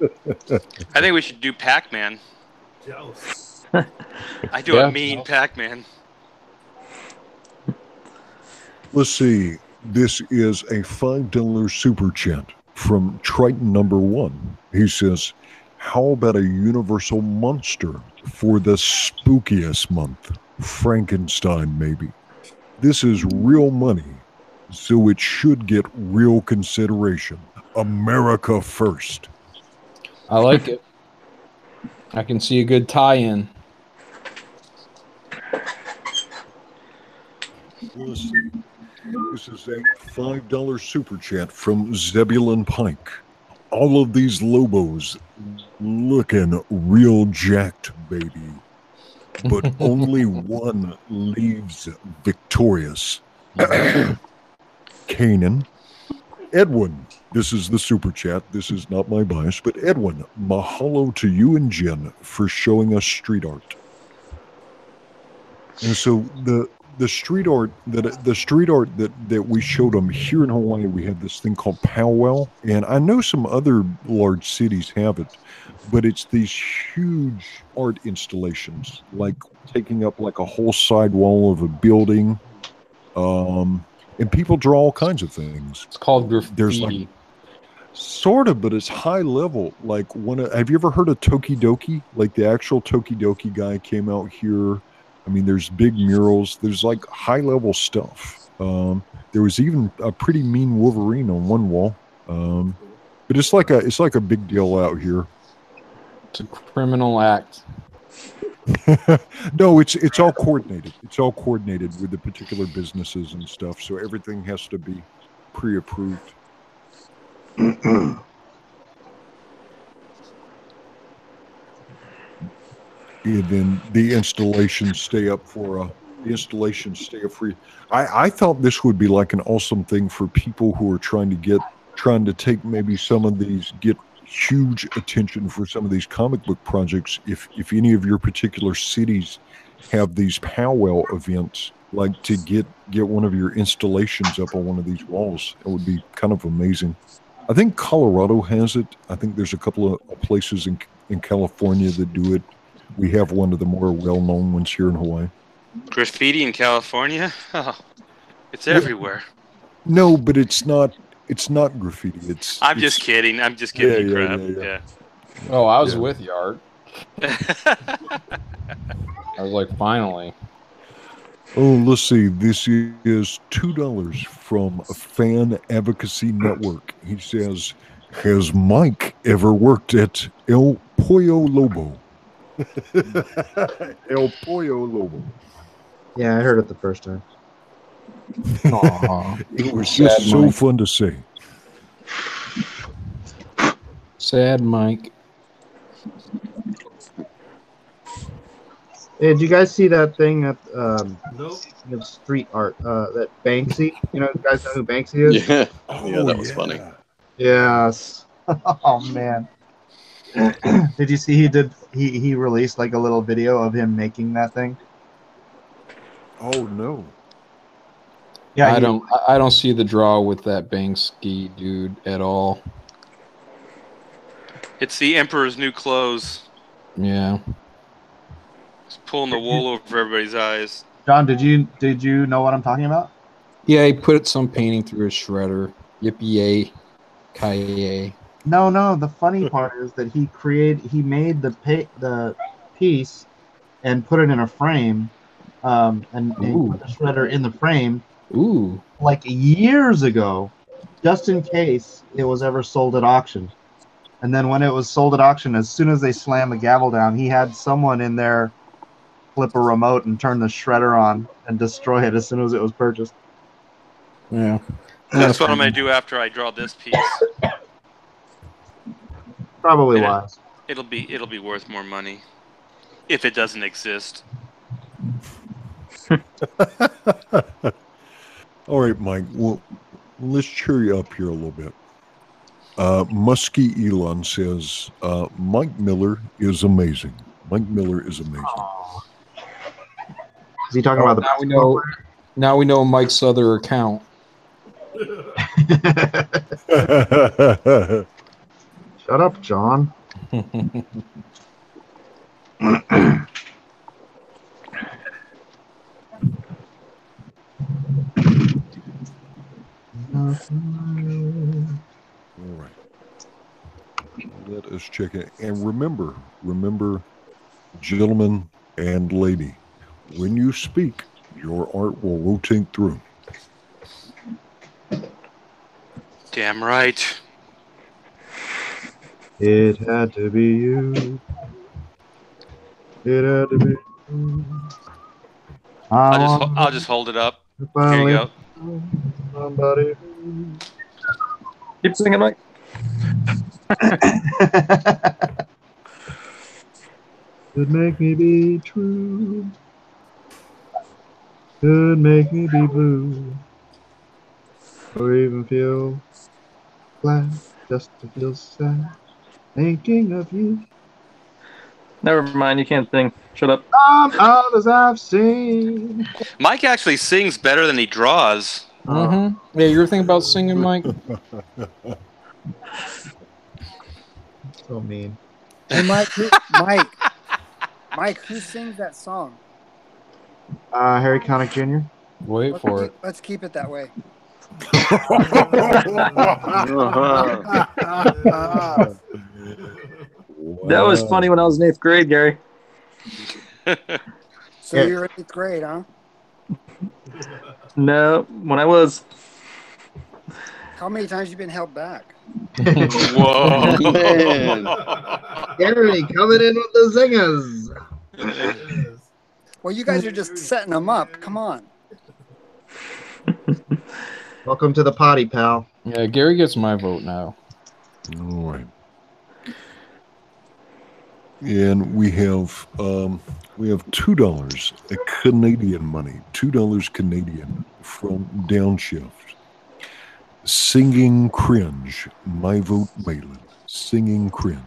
I think we should do Pac-Man. Jealous. I do Yeah. a mean Pac-Man. Let's see. This is a $5 super chat from Triton number 1. He says, how about a universal monster for the spookiest month? Frankenstein, maybe. This is real money, so it should get real consideration. America first. I like it. I can see a good tie-in. Let's see. This is a $5 super chat from Zebulon Pike. All of these Lobos looking real jacked, baby. But only one leaves victorious. Kanan. Edwin. This is the super chat. This is not my bias, but Edwin, mahalo to you and Jen for showing us street art. And so the street art that we showed them here in Hawaii, we have this thing called powwow, and I know some other large cities have it, but it's these huge art installations, like taking up like a whole side wall of a building, and people draw all kinds of things. It's called graffiti. There's like sort of, but it's high level. Like have you ever heard of Tokidoki? Like the actual Tokidoki guy came out here. I mean, there's big murals. There's like high level stuff. There was even a pretty mean Wolverine on one wall. But it's like a big deal out here. It's a criminal act. No, it's all coordinated. It's all coordinated with the particular businesses and stuff. So everything has to be pre-approved. And then the installations stay up free. I thought this would be like an awesome thing for people who are trying to take maybe some of these, get huge attention for some of these comic book projects. If any of your particular cities have these powwow events, like to get one of your installations up on one of these walls, it would be kind of amazing. I think Colorado has it. I think there's a couple of places in California that do it. We have one of the more well-known ones here in Hawaii. Graffiti in California? Oh, it's everywhere. No, but it's not graffiti. I'm just kidding. I'm just giving you crap. Yeah. Oh, I was with you, Art. I was like, finally. Oh, let's see. This is $2 from Fan Advocacy Network. He says, has Mike ever worked at El Pollo Lobo? El Pollo Lobo. Yeah, I heard it the first time. It was just so fun to say. Sad Mike. Hey, did you guys see that thing at Nope. street art? That Banksy? You guys know who Banksy is? Yeah. Yeah, that was funny. Yes. Oh man. Did you see he released like a little video of him making that thing? Oh no. Yeah, I don't see the draw with that Banksy dude at all. It's the Emperor's New Clothes. Yeah. It's pulling the wool over everybody's eyes. John, did you know what I'm talking about? Yeah, he put some painting through his shredder. Yippee ki-yay. No. The funny part is that he made the piece and put it in a frame, and put the shredder in the frame. Ooh. Like years ago, just in case it was ever sold at auction. And then when it was sold at auction, as soon as they slammed the gavel down, he had someone in there flip a remote and turn the shredder on and destroy it as soon as it was purchased. Yeah. That's what I'm going to do after I draw this piece. Probably wise. It'll be worth more money if it doesn't exist. All right, Mike. Well, let's cheer you up here a little bit. Muskie Elon says, Mike Miller is amazing. Mike Miller is amazing. Is he talking about the now we know Mike's other account. Shut up, John. Just check it. And remember, gentlemen and lady, when you speak, your art will rotate through. Damn right. It had to be you. It had to be you. I'll just hold it up. Here you go. Somebody. Keep singing, Mike. Could make me be true. Could make me be blue. Or even feel glad just to feel sad. Thinking of you. Never mind, you can't sing. Shut up. Others I've seen. Mike actually sings better than he draws. Mm-hmm. Yeah, you were thinking about singing, Mike? So mean. Hey, Mike, who sings that song? Harry Connick Jr. Wait for it. Let's keep it that way. That was funny when I was in 8th grade, Gary. So you're in 8th grade, huh? No, when I was. How many times have you been held back? Whoa. Man. Gary coming in with the zingers. Well, you guys are just setting them up. Come on. Welcome to the potty, pal. Yeah, Gary gets my vote now. All right. And we have $2 Canadian money, $2 Canadian from Downshift. Singing Cringe, my vote Malin. Singing Cringe.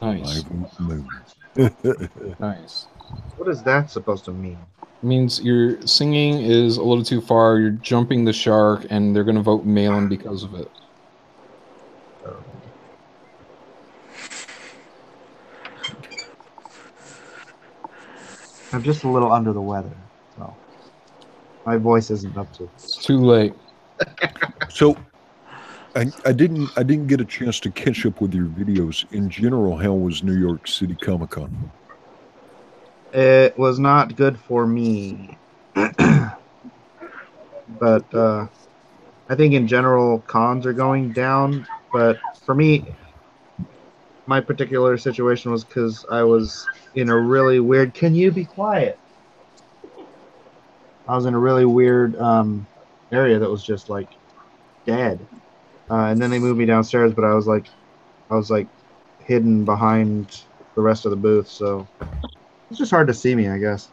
Nice. My vote Malin. Nice. What is that supposed to mean? It means your singing is a little too far, you're jumping the shark, and they're going to vote Malin because of it. I'm just a little under the weather, so my voice isn't up to. It's too late. So, I didn't get a chance to catch up with your videos. In general, how was New York City Comic Con? It was not good for me, but I think in general cons are going down. But for me, my particular situation was because I was in a really weird. Can you be quiet? I was in a really weird area that was just like dead, and then they moved me downstairs. But I was like hidden behind the rest of the booth, so it's just hard to see me, I guess.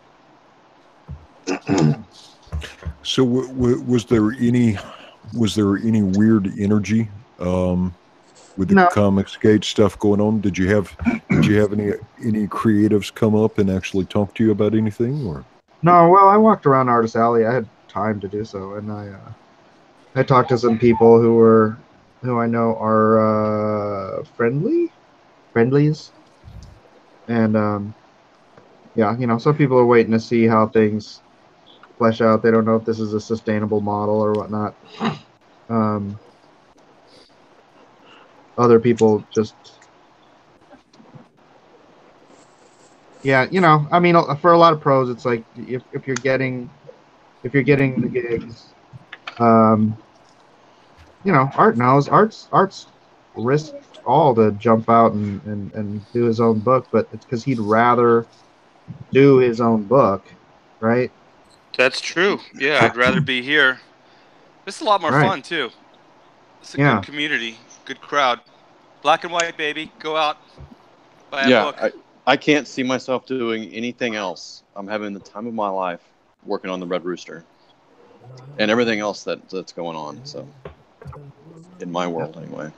So, was there any weird energy with the Comics Gate stuff going on? Did you have any creatives come up and actually talk to you about anything, or? No, well, I walked around Artist Alley. I had time to do so, and I talked to some people who I know are friendlies, and yeah, you know, some people are waiting to see how things flesh out. They don't know if this is a sustainable model or whatnot. Other people just, yeah, you know, I mean, for a lot of pros, it's like if you're getting the gigs, you know, Art knows. Art's risked all to jump out and do his own book, but it's because he'd rather do his own book, right? That's true. Yeah, I'd rather be here. This is a lot more fun too. It's a good community, good crowd. Black and white, baby. Go out, buy a book. I can't see myself doing anything else. I'm having the time of my life working on the Red Rooster and everything else that's going on. So, in my world, anyway.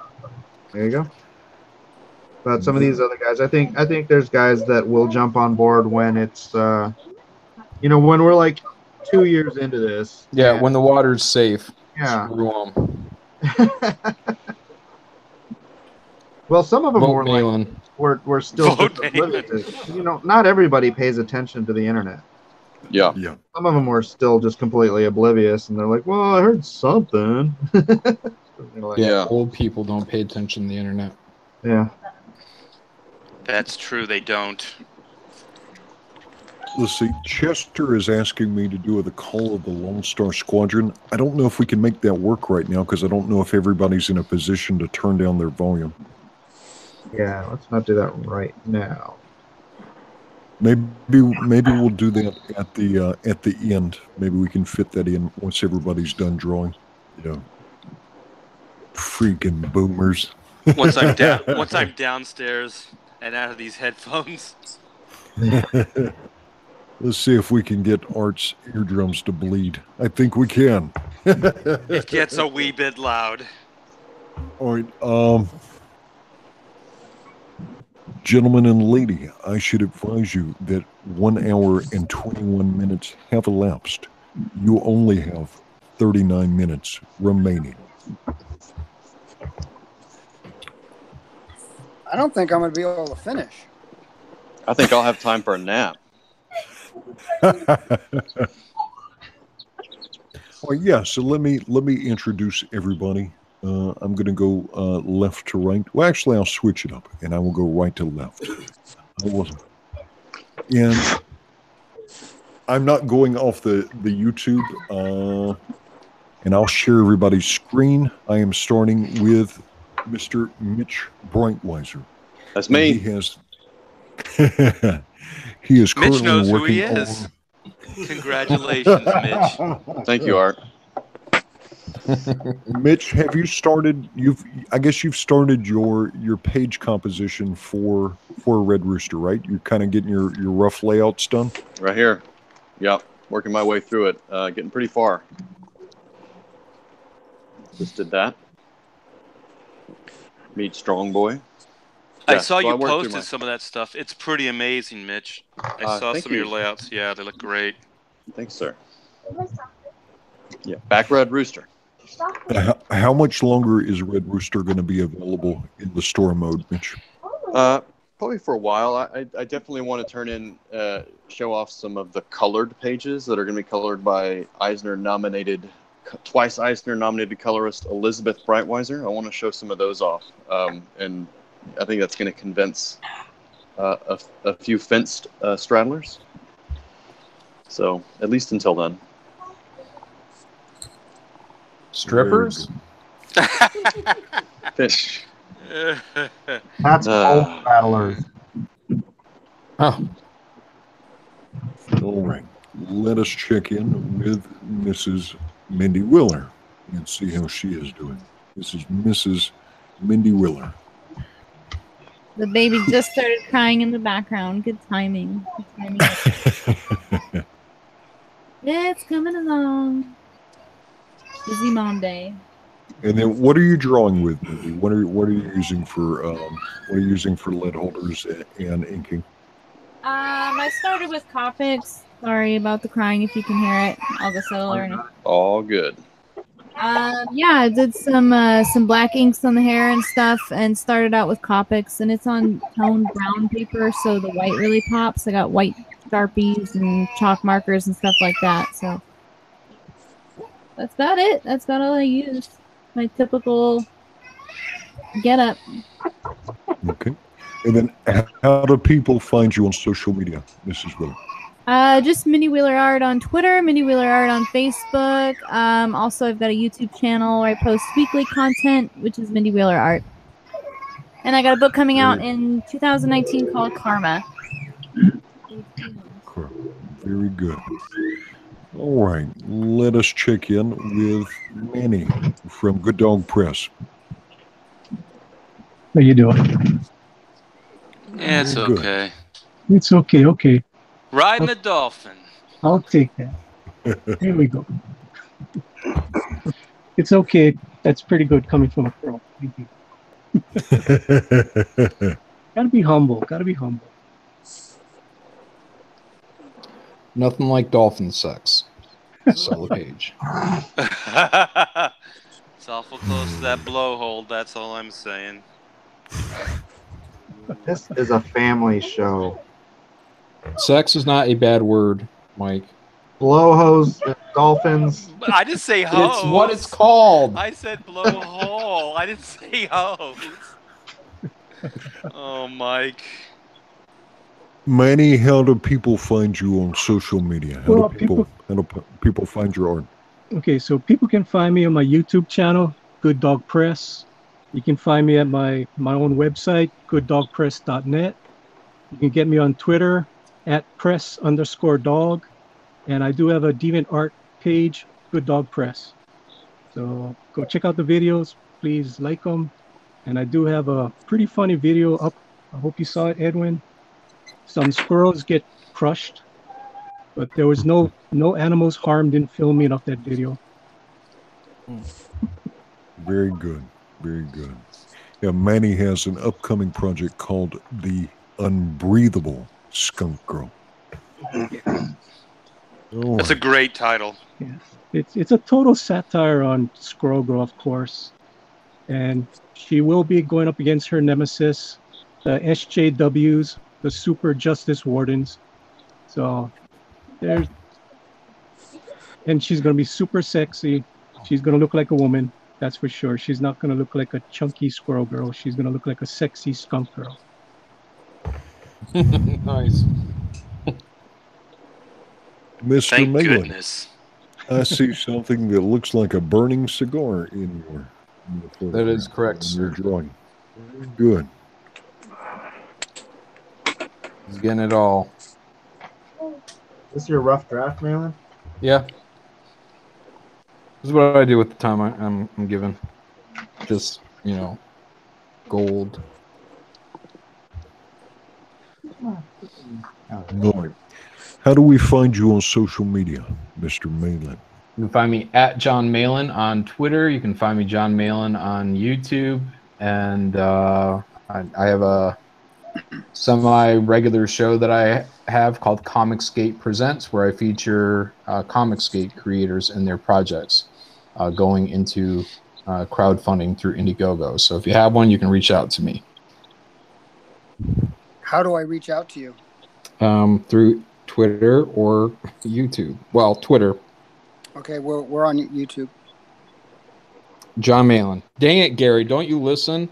There you go. But some of these other guys, I think there's guys that will jump on board when it's, you know, when we're like 2 years into this. Yeah, when the water's safe. Yeah. Screw 'em. Well, some of them Vote were Malin. like, we're still just oblivious. You know, not everybody pays attention to the internet. Yeah. Yeah. Some of them were still just completely oblivious, and they're like, "Well, I heard something." Like, yeah. Old people don't pay attention to the internet. Yeah. That's true. They don't. Let's see. Chester is asking me to do the call of the Lone Star Squadron. I don't know if we can make that work right now because I don't know if everybody's in a position to turn down their volume. Yeah, let's not do that right now. Maybe we'll do that at the end. Maybe we can fit that in once everybody's done drawing. Yeah. Freaking boomers. Once I'm downstairs and out of these headphones. Let's see if we can get Art's eardrums to bleed. I think we can. It gets a wee bit loud. All right. Gentlemen and lady, I should advise you that 1 hour and 21 minutes have elapsed. You only have 39 minutes remaining. I don't think I'm going to be able to finish. I think I'll have time for a nap. Well, yeah. So let me introduce everybody. I'm going to go left to right. Well, actually, I'll switch it up, and I will go right to left. And I'm not going off the YouTube, and I'll share everybody's screen. I am starting with Mr. Mitch Breitweiser. That's me. He has. He is currently Mitch knows who working he is. Congratulations, Mitch. Thank you, Art. Mitch, have you started? I guess you've started your page composition for Red Rooster, right? You're kind of getting your rough layouts done. Right here. Yep. Working my way through it. Getting pretty far. Just did that. Meet Strong Boy. I saw you posted some of that stuff. It's pretty amazing, Mitch. I saw some of your layouts. Yeah, they look great. Thanks, sir. Yeah, back Red Rooster. How much longer is Red Rooster going to be available in the store mode, Mitch? Probably for a while. I definitely want to turn in, show off some of the colored pages that are going to be colored by twice Eisner-nominated colorist Elizabeth Breitweiser. I want to show some of those off, and I think that's going to convince a few fenced straddlers. So at least until then. Strippers? Fish. That's all battlers. Oh. All right. Let us check in with Mrs. Mindy Willer and see how she is doing. This is Mrs. Mindy Willer. The baby just started crying in the background. Good timing. Good timing. It's coming along. Busy mom day. And then, what are you drawing with, Mindy? What are you using for lead holders and inking? I started with Copics. Sorry about the crying if you can hear it. I'll go settle her. All good. Yeah, I did some black inks on the hair and stuff, and started out with Copics, and it's on toned brown paper, so the white really pops. I got white Sharpies and chalk markers and stuff like that. So that's about it. That's about all I used. My typical getup. Okay. And then, how do people find you on social media, Mrs. Willer? Just Mindy Wheeler Art on Twitter, Mindy Wheeler Art on Facebook. Also, I've got a YouTube channel where I post weekly content, which is Mindy Wheeler Art. And I got a book coming out in 2019 called Karma. Very good. All right, let us check in with Manny from Good Dog Press. How you doing? Yeah, it's okay. It's okay, okay. Riding the dolphin. I'll take that. Here we go. It's okay. That's pretty good coming from a pro. Thank you. Gotta be humble. Gotta be humble. Nothing like dolphin sex. Sell the page. It's awful close to that blowhole. That's all I'm saying. This is a family show. Sex is not a bad word, Mike. Blowhose, dolphins. I didn't say hose. It's what it's called. I said blowhole. I didn't say hose. Oh, Mike. Manny, how do people find you on social media? How do people find your art? Okay, so people can find me on my YouTube channel, Good Dog Press. You can find me at my own website, gooddogpress.net. You can get me on Twitter at press_dog. And I do have a DeviantArt page, Good Dog Press. So go check out the videos. Please like them. And I do have a pretty funny video up. I hope you saw it, Edwin. Some squirrels get crushed, but there was no animals harmed in filming of that video. Very good. Very good. Yeah, Manny has an upcoming project called The Unbreathable Skunk Girl. That's a great title. Yeah. It's a total satire on Squirrel Girl, of course. And she will be going up against her nemesis, the SJWs, the Super Justice Wardens. So and she's going to be super sexy. She's going to look like a woman, that's for sure. She's not going to look like a chunky squirrel girl. She's going to look like a sexy skunk girl. Nice. Mr. Thank Meglin, goodness. I see something that looks like a burning cigar in your That is correct, in your sir. drawing. Very good. He's getting it all. This is your rough draft, Malin? Yeah. This is what I do with the time I'm given. Just, gold. All right. How do we find you on social media, Mr. Malin? You can find me at John Malin on Twitter. You can find me John Malin on YouTube. And I have a semi-regular show that I have called Comicsgate Presents, where I feature Comicsgate creators and their projects going into crowdfunding through Indiegogo. So if you have one, you can reach out to me. How do I reach out to you? Through Twitter or YouTube. Well, Twitter. Okay, we're on YouTube. John Malin. Dang it, Gary! Don't you listen?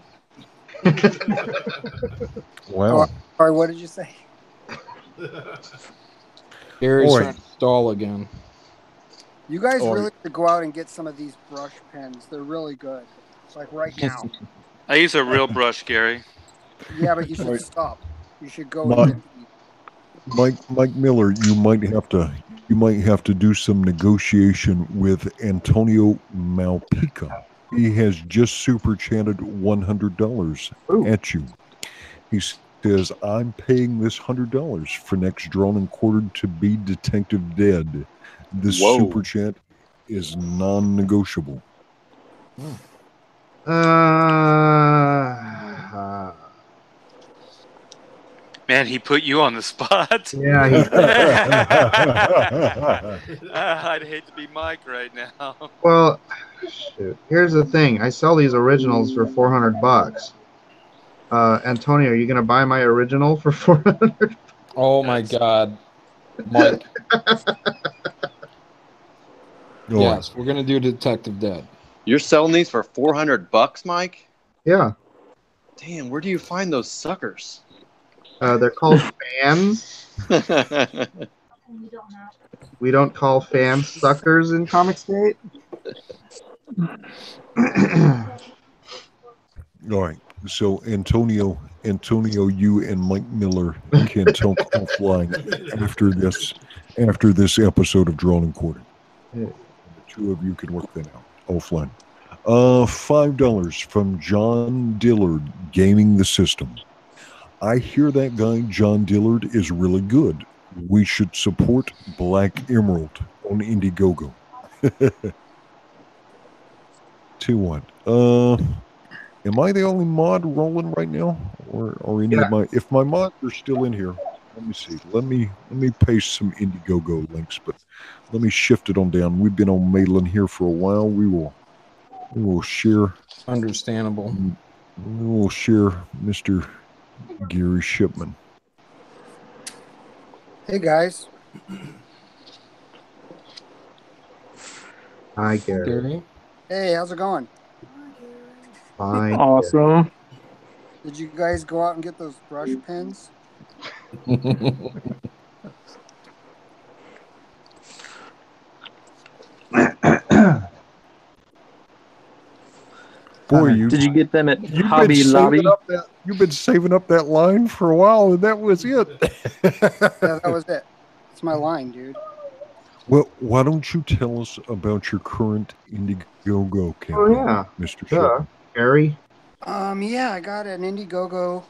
Wow. Sorry, what did you say? Gary's trying to stall again. You guys really need to go out and get some of these brush pens. They're really good. Like right now. I use a real brush, Gary. Yeah, but you should stop. You should go and get Mike Miller, you might have to do some negotiation with Antonio Malpica. He has just super chatted $100 at you. He says, "I'm paying this $100 for next Drawn and Quartered to be Detective Dead. This super chat is non-negotiable." Man, he put you on the spot. Yeah. I'd hate to be Mike right now. Well, shoot. Here's the thing. I sell these originals for $400. Antonio, are you gonna buy my original for $400? Oh my God, Mike. Yes, we're gonna do Detective Dead. You're selling these for $400, Mike? Yeah. Damn, where do you find those suckers? They're called fans. We don't call fans suckers in Comicsgate. All right. So Antonio, you and Mike Miller can talk offline after this episode of Drawn and Quartered. Yeah. The two of you can work that out offline. $5 from John Dillard, Gaming the System. I hear that guy John Dillard is really good. We should support Black Emerald on Indiegogo. 2-1. Am I the only mod rolling right now, or any of my? If my mods are still in here, let me see. Let me paste some Indiegogo links, but let me shift it on down. We've been on Malin here for a while. We will share. Understandable. We will share Mr. Gary Shipman. Hey guys. Hi, Gary. Hey, how's it going? Fine. Awesome. Did you guys go out and get those brush pens? Boy, did you get them at you've Hobby been Lobby? saving up that you've been saving up that line for a while, and that was it. Yeah, that was it. It's my line, dude. Well, why don't you tell us about your current Indiegogo campaign, Oh yeah, Mr. duh, Shepard? Gary. Yeah, I got an Indiegogo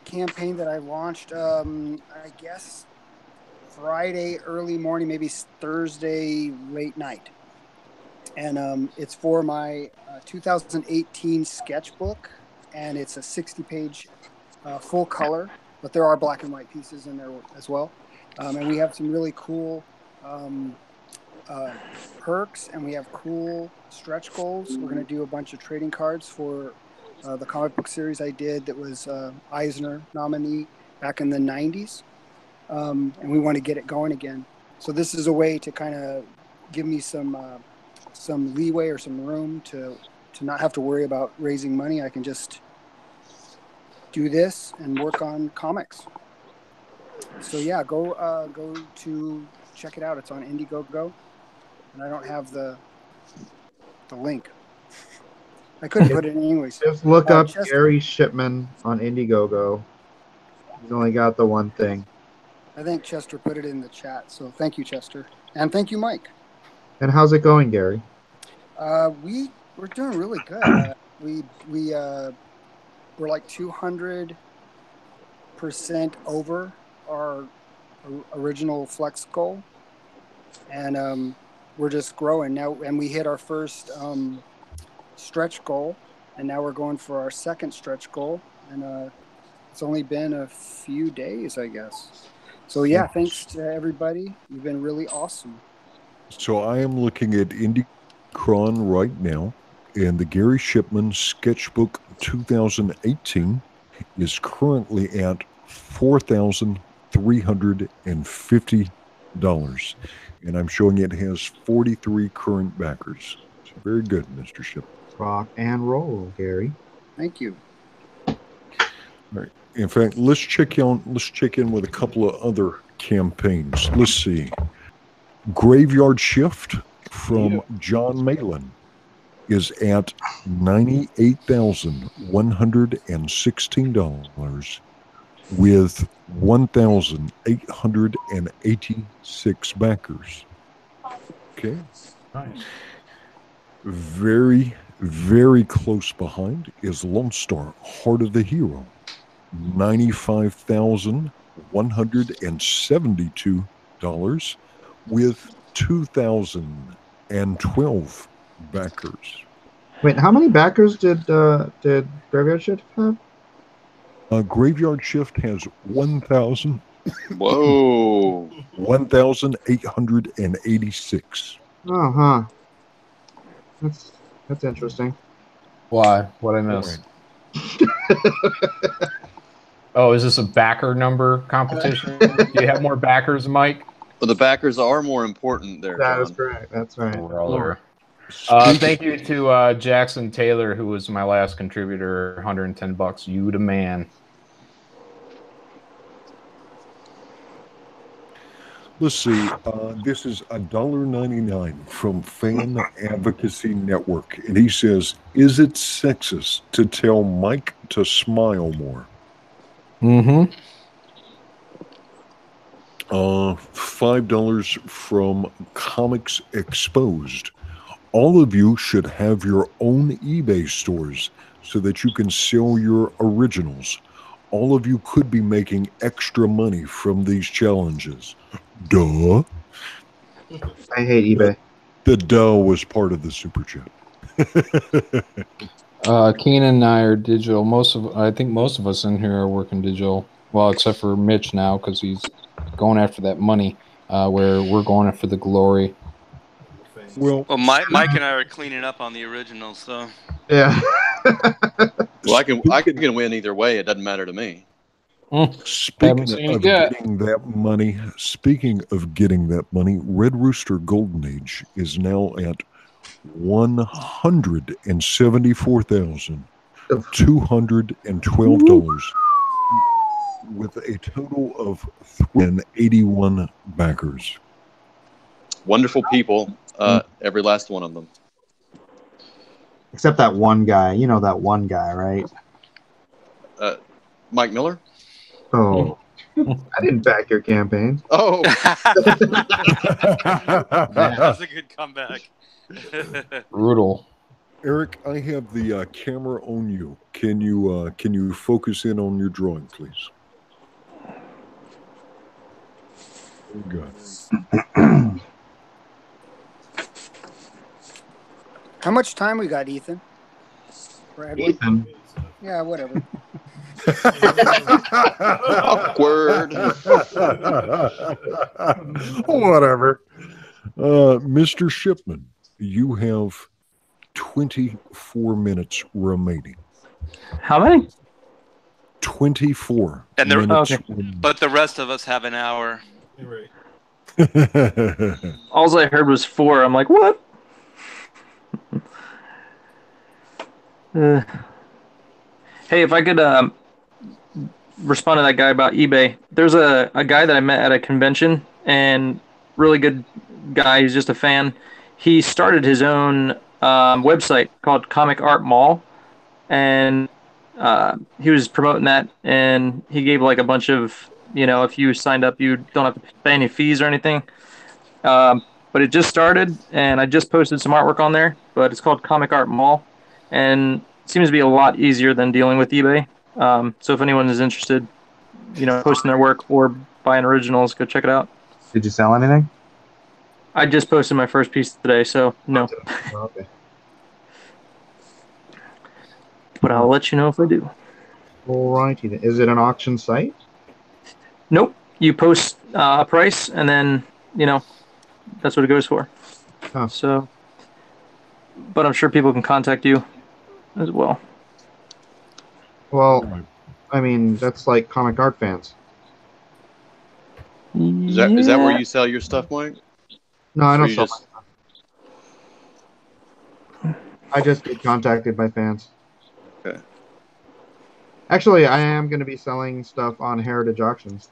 campaign that I launched. I guess Friday early morning, maybe Thursday late night, and it's for my 2018 sketchbook, and it's a 60-page full color, but there are black and white pieces in there as well, and we have some really cool perks, and we have cool stretch goals. We're going to do a bunch of trading cards for the comic book series I did that was Eisner nominee back in the 90s, and we want to get it going again. So this is a way to kind of give me some leeway or some room to not have to worry about raising money. I can just do this and work on comics. So yeah, go to check it out. It's on Indiegogo, and I don't have the link. I couldn't put it in English. Just look up Chester. Gary Shipman on Indiegogo. He's only got the one thing. I think Chester put it in the chat. So thank you, Chester, and thank you, Mike. And how's it going, Gary? We're doing really good. We're like 200% over our original flex goal, and we're just growing now. And we hit our first stretch goal, and now we're going for our second stretch goal, and it's only been a few days, I guess. So yeah, thanks to everybody. You've been really awesome. So I am looking at IndieCron right now, and the Gary Shipman Sketchbook 2018 is currently at $4,350, and I'm showing it has 43 current backers. So very good, Mr. Shipman. Rock and roll, Gary. Thank you. All right. In fact, let's check in with a couple of other campaigns. Let's see. Graveyard Shift from John Malin is at $98,116 with 1,886 backers. Okay. Nice. Very, very close behind is Lone Star, Heart of the Hero, $95,172 with 2,012 backers. Wait, how many backers did Graveyard Shift have? Graveyard Shift has 1,000. Whoa. 1,886. Uh-huh. That's interesting. Why? What I miss? Oh, is this a backer number competition? Do you have more backers, Mike? Well, the backers are more important there, That John. is correct. That's right. Thank you to Jackson Taylor, who was my last contributor, $110. You the man. Let's see. This is $1.99 from Fan Advocacy Network, and he says, "Is it sexist to tell Mike to smile more?" Mm-hmm. $5 from Comics Exposed. All of you should have your own eBay stores so that you can sell your originals. All of you could be making extra money from these challenges. Duh. I hate eBay. The duh was part of the super chat. Keenan and I are digital. I think most of us in here are working digital. Well, except for Mitch now, because he's going after that money, where we're going after the glory. Well, Mike and I are cleaning up on the originals, so. Yeah. Well, I can win either way. It doesn't matter to me. Speaking of getting that money, Red Rooster Golden Age is now at $174,212. with a total of 381 backers. Wonderful people, every last one of them. Except that one guy. You know that one guy, right? Mike Miller? Oh. I didn't back your campaign. Oh. That's a good comeback. Brutal. Eric, I have the camera on you. Can you focus in on your drawing, please? Good. How much time we got, Ethan? Ethan. Yeah, whatever. Awkward. Whatever. Mr. Shipman, you have 24 minutes remaining. How many? 24 and minutes. But the rest of us have an hour. Right. All I heard was 4. I'm like, what? Hey, if I could respond to that guy about eBay. There's a guy that I met at a convention, and really good guy. He's just a fan. He started his own website called Comic Art Mall, and he was promoting that, and he gave like a bunch of, if you signed up, you don't have to pay any fees or anything. But it just started, and I just posted some artwork on there, but it's called Comic Art Mall, and it seems to be a lot easier than dealing with eBay. So if anyone is interested, posting their work or buying originals, go check it out. Did you sell anything? I just posted my first piece today, so no. Okay. But I'll let you know if I do. Alrighty. Is it an auction site? Nope. You post a price, and then, that's what it goes for. Huh. So, but I'm sure people can contact you as well. Well, I mean, that's like comic art fans. Is that where you sell your stuff, Mike? No, I don't you sell just- my stuff. I just get contacted by fans. Okay. Actually, I am going to be selling stuff on Heritage Auctions.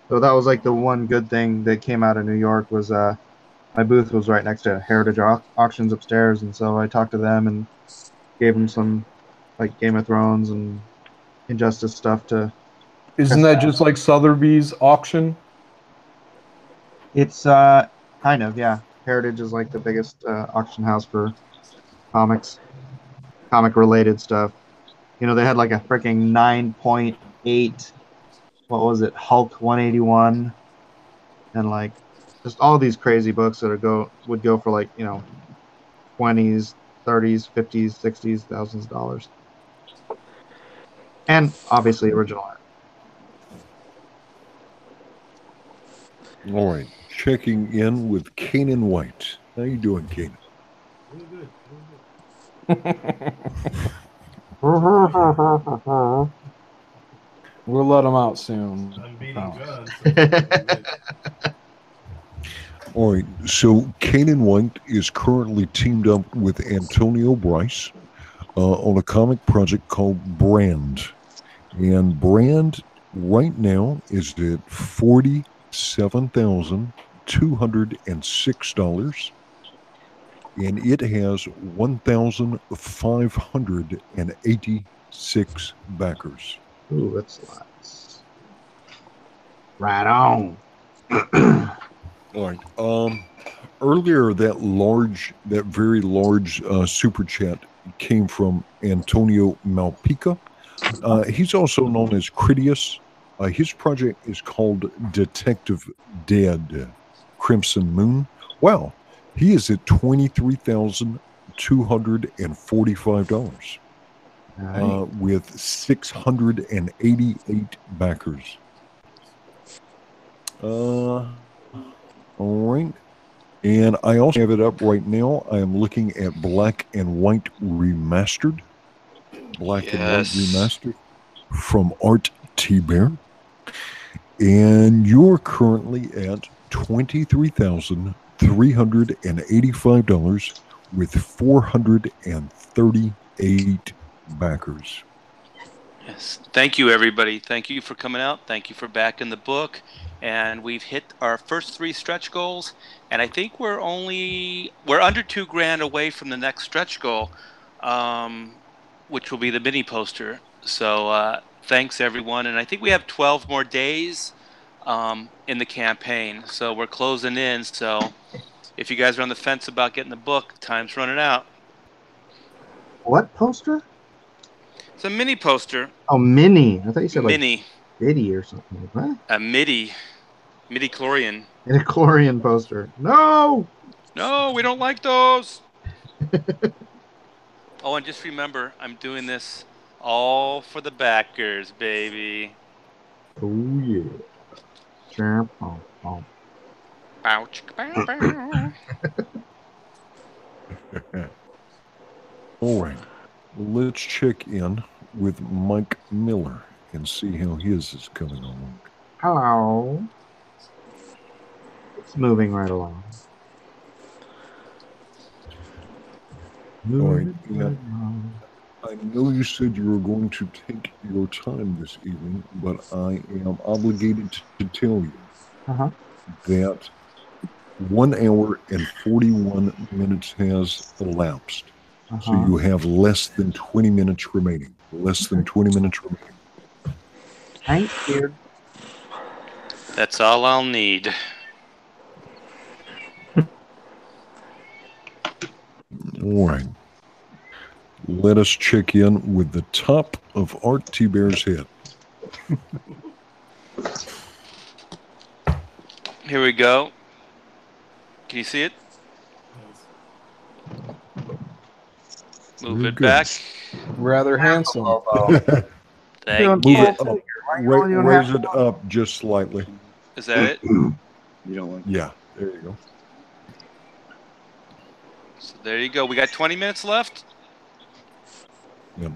So that was like the one good thing that came out of New York was my booth was right next to Heritage Auctions upstairs, and so I talked to them and gave them some like Game of Thrones and Injustice stuff to. Isn't that just like Sotheby's auction? It's kind of, yeah. Heritage is like the biggest auction house for comics, comic related stuff. They had like a freaking 9.8, what was it, Hulk 181, and like just all these crazy books that would go for like 20s, 30s, 50s, 60s, thousands of dollars, and obviously original art. All right. Checking in with Kanan White. How you doing, Kanan? We'll let him out soon. I'm beating John. All right. So Kanan White is currently teamed up with Antonio Bryce on a comic project called Brand. And Brand right now is at $47,206. And it has 1,586 backers. Ooh, that's lots. Right on. All right. Earlier, that very large super chat came from Antonio Malpica. He's also known as Critias. His project is called Detective Dead, Crimson Moon. Wow. He is at $23,245 with 688 backers. All right. And I also have it up right now. I am looking at Black and White Remastered. Black and White Remastered from Art T-Bear. And you're currently at $23,385 with 438 backers. Yes. Thank you, everybody. Thank you for coming out. Thank you for backing the book. And we've hit our first 3 stretch goals. And I think we're under $2,000 away from the next stretch goal, which will be the mini poster. So thanks, everyone. And I think we have 12 more days in the campaign. So we're closing in. So if you guys are on the fence about getting the book, time's running out. What poster? It's a mini poster. Oh, mini. I thought you said mini. Like midi or something. What? A midi-chlorian. Midi-chlorian poster. No! No, we don't like those. Oh, and just remember, I'm doing this all for the backers, baby. Oh, yeah. Sure. Ouch. All right. Let's check in with Mike Miller and see how his is coming along. Hello. It's moving right along. All right. Yeah. I know you said you were going to take your time this evening, but I am obligated to tell you that 1 hour and 41 minutes has elapsed. So you have less than 20 minutes remaining. Less than 20 minutes remaining. Thank you. That's all I'll need. All right. Let us check in with the top of Art T. Bear's head. Here we go. Can you see it? Move it back. Rather handsome. Thank Move you. it up. Raise it up just slightly. Is that it? You don't like Yeah, there you go. So there you go. We got 20 minutes left. Yeah.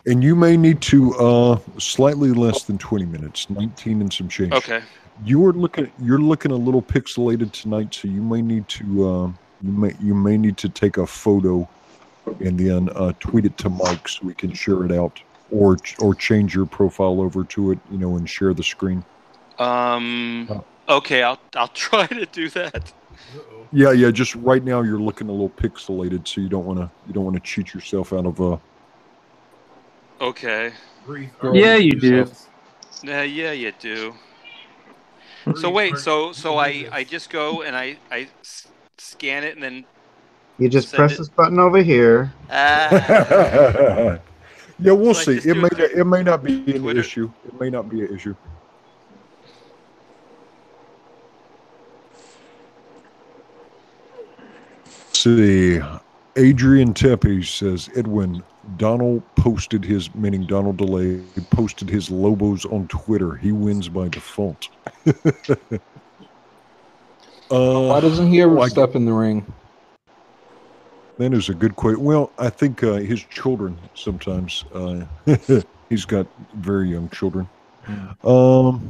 And you may need to slightly less than 20 minutes, 19 and some change. Okay. You're looking a little pixelated tonight, so you may need to you may need to take a photo and then tweet it to Mike so we can share it out, or change your profile over to it, and share the screen. Okay, I'll try to do that. Yeah. Just right now you're looking a little pixelated, so you don't want to cheat yourself out of Okay. Yeah, you do. Yeah, you do. So wait, so I just go and I scan it and then You just press this button over here. Yeah, we'll So I see. just It do may it it may not be an Twitter? issue. It may not be an issue. See, Adrian Tepe says, Edwin, Donald posted his, meaning Donald DeLay, posted his Lobos on Twitter. He wins by default. Why doesn't he ever step in the ring? That is a good question. Well, I think his children sometimes. He's got very young children. Downshift,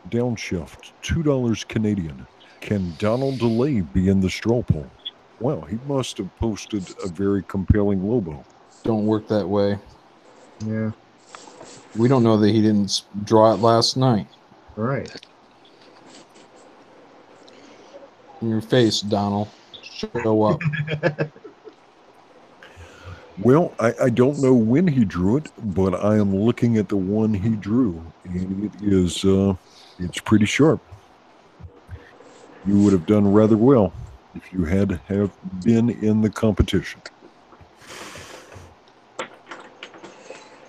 $2 Canadian. Can Donald DeLay be in the straw poll? Well, he must have posted a very compelling Lobo. Don't work that way. Yeah. We don't know that he didn't draw it last night. Right. In your face, Donald. Show up. Well, I don't know when he drew it, but I am looking at the one he drew, and it is it's pretty sharp. You would have done rather well if you had have been in the competition.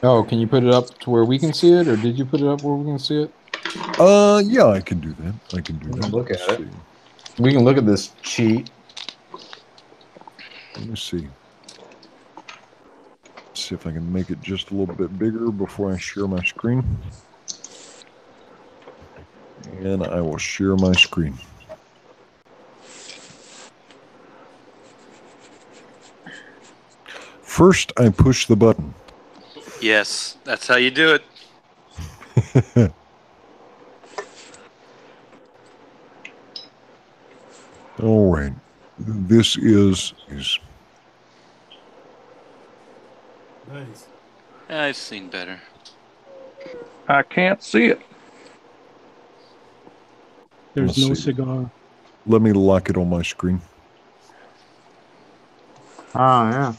Oh, can you put it up to where we can see it, or did you put it up where we can see it? Yeah, I can do that. I can do that. Look at Let's it. see. We can look at this cheat. Let me see. See if I can make it just a little bit bigger before I share my screen. And I will share my screen. First, I push the button. Yes, that's how you do it. All right. This is Nice. I've seen better. I can't see it. There's Let's no see. cigar. Let me lock it on my screen. Oh, yeah.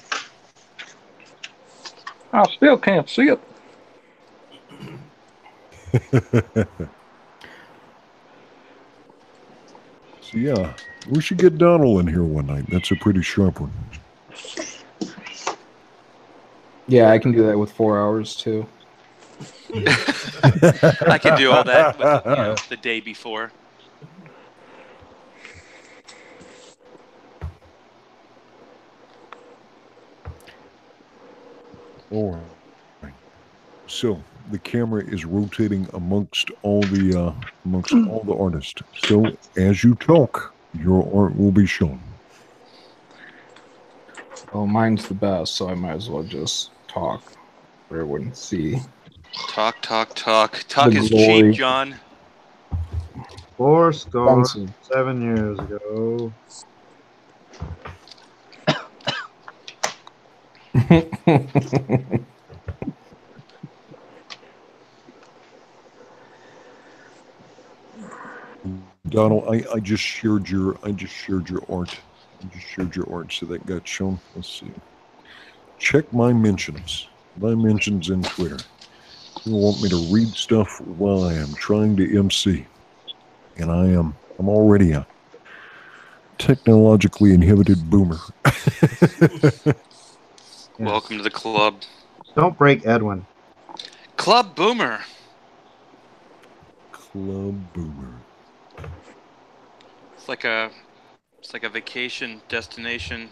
I still can't see it. So yeah, we should get Donald in here one night. That's a pretty sharp one. Yeah, I can do that with 4 hours too. I can do all that with, the day before. All right. So the camera is rotating amongst all the artists. So as you talk, your art will be shown. Well, mine's the best, so I might as well just talk where I wouldn't see. Talk. Talk The is glory. cheap, John. 7 years ago. Donald, I just shared your art. I just shared your art, so that got shown. Let's see. Check my mentions. My mentions in Twitter. You want me to read stuff while I am trying to MC. And I'm already a technologically inhibited boomer. Welcome to the club. Don't break Edwin. Club Boomer. Club boomer. It's like a vacation destination.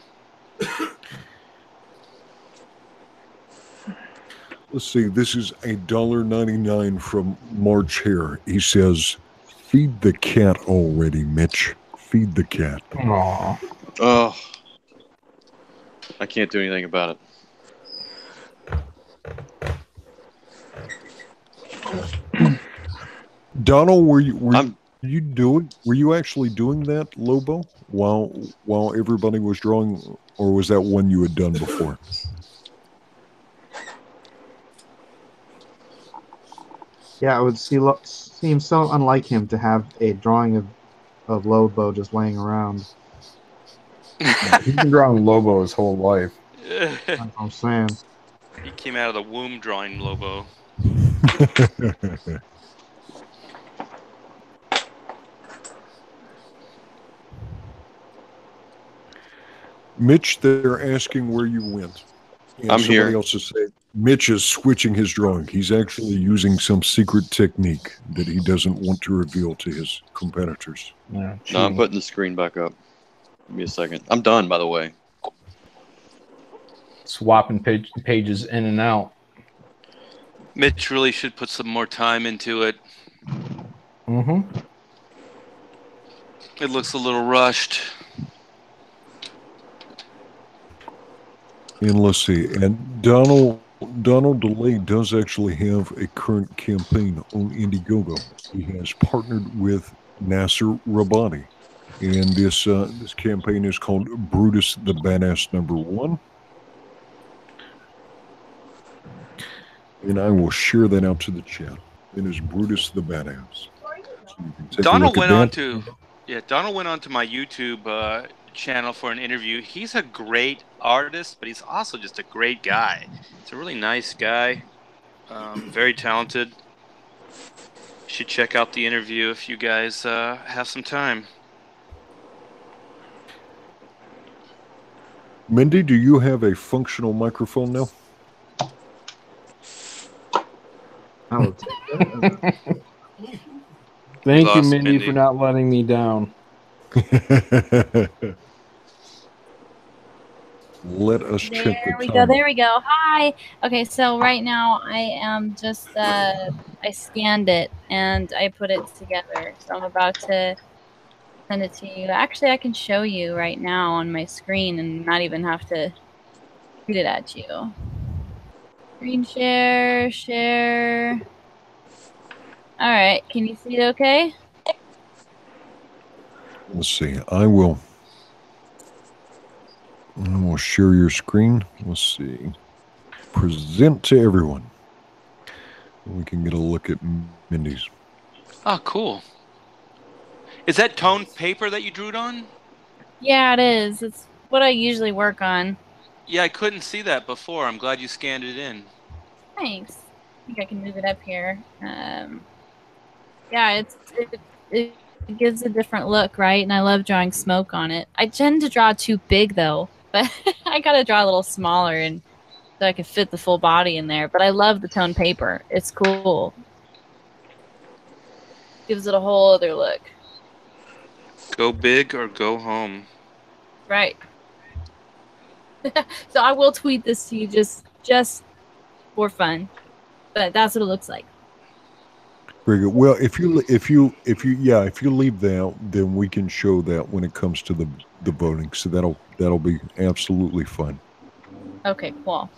Let's see, this is $1.99 from March Hare. He says, "Feed the cat already, Mitch. Feed the cat." Aww. Oh, I can't do anything about it. Donald, were you actually doing that, Lobo, while everybody was drawing, or was that one you had done before? Yeah, it would seem so unlike him to have a drawing of Lobo just laying around. He's been drawing Lobo his whole life. That's what I'm saying. He came out of the womb drawing Lobo. Mitch, they're asking where you went. And I'm somebody here. else is saying Mitch is switching his drawing. He's actually using some secret technique that he doesn't want to reveal to his competitors. Yeah, No, I'm putting the screen back up. Give me a second. I'm done, by the way. swapping pages in and out. Mitch really should put some more time into it. Mm-hmm. It looks a little rushed. And let's see. And Donald DeLay does actually have a current campaign on Indiegogo. He has partnered with Nasser Rabani. And this campaign is called Brutus the Badass #1. And I will share that out to the chat. It is Brutus the Badass. So Donald went on to my YouTube channel for an interview. He's a great artist, but he's also just a great guy. He's a really nice guy, very talented. You should check out the interview if you guys have some time. Mindy, do you have a functional microphone now? Oh, Thank you, lost Mindy, Mindy. for not letting me down. Let us check the There we time. go. There we go. Hi. Okay, so right now I am just I scanned it and I put it together. So I'm about to send it to you. Actually, I can show you right now on my screen and not even have to shoot it at you. Screen share. All right. Can you see it okay? Let's see. I will share your screen. Let's see. present to everyone. We can get a look at Mindy's. Oh, cool. Is that toned paper that you drew it on? Yeah, it is. It's what I usually work on. Yeah, I couldn't see that before. I'm glad you scanned it in. Thanks. I think I can move it up here. Yeah, it gives a different look, right? And I love drawing smoke on it. I tend to draw too big though, but I gotta draw a little smaller and so I can fit the full body in there. But I love the toned paper. It's cool. Gives it a whole other look. Go big or go home. Right. So I will tweet this to you just for fun. But that's what it looks like. Very good. Well, if you leave that, then we can show that when it comes to the voting. So that'll be absolutely fun. Okay, cool.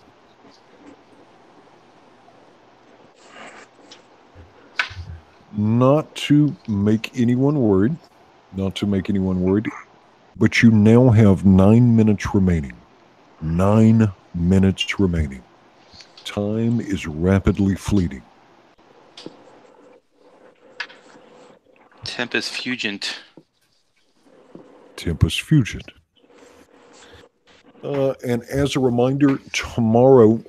Not to make anyone worried, but you now have 9 minutes remaining. 9 minutes remaining. Time is rapidly fleeting. Tempest Fugent. And as a reminder, tomorrow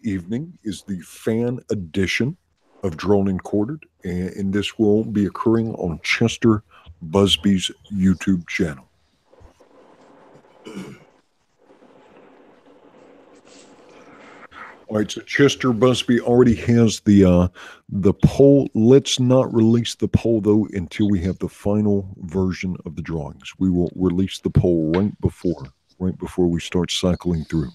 evening is the fan edition of Drawn and Quartered, and this will be occurring on Chester Busby's YouTube channel. All right, so Chester Busby already has the poll. Let's not release the poll though until we have the final version of the drawings. We will release the poll right before we start cycling through.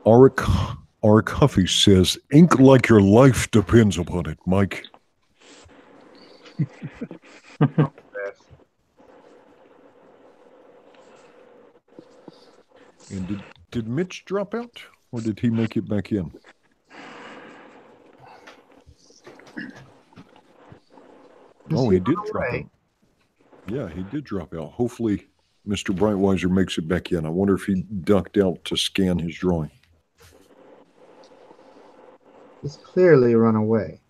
Arik Huffy says, "Ink like your life depends upon it, Mike." And did Mitch drop out, or did he make it back in? Oh, he did drop out. Yeah, he did drop out. Hopefully, Mr. Brightweiser makes it back in. I wonder if he ducked out to scan his drawing. He's clearly run away.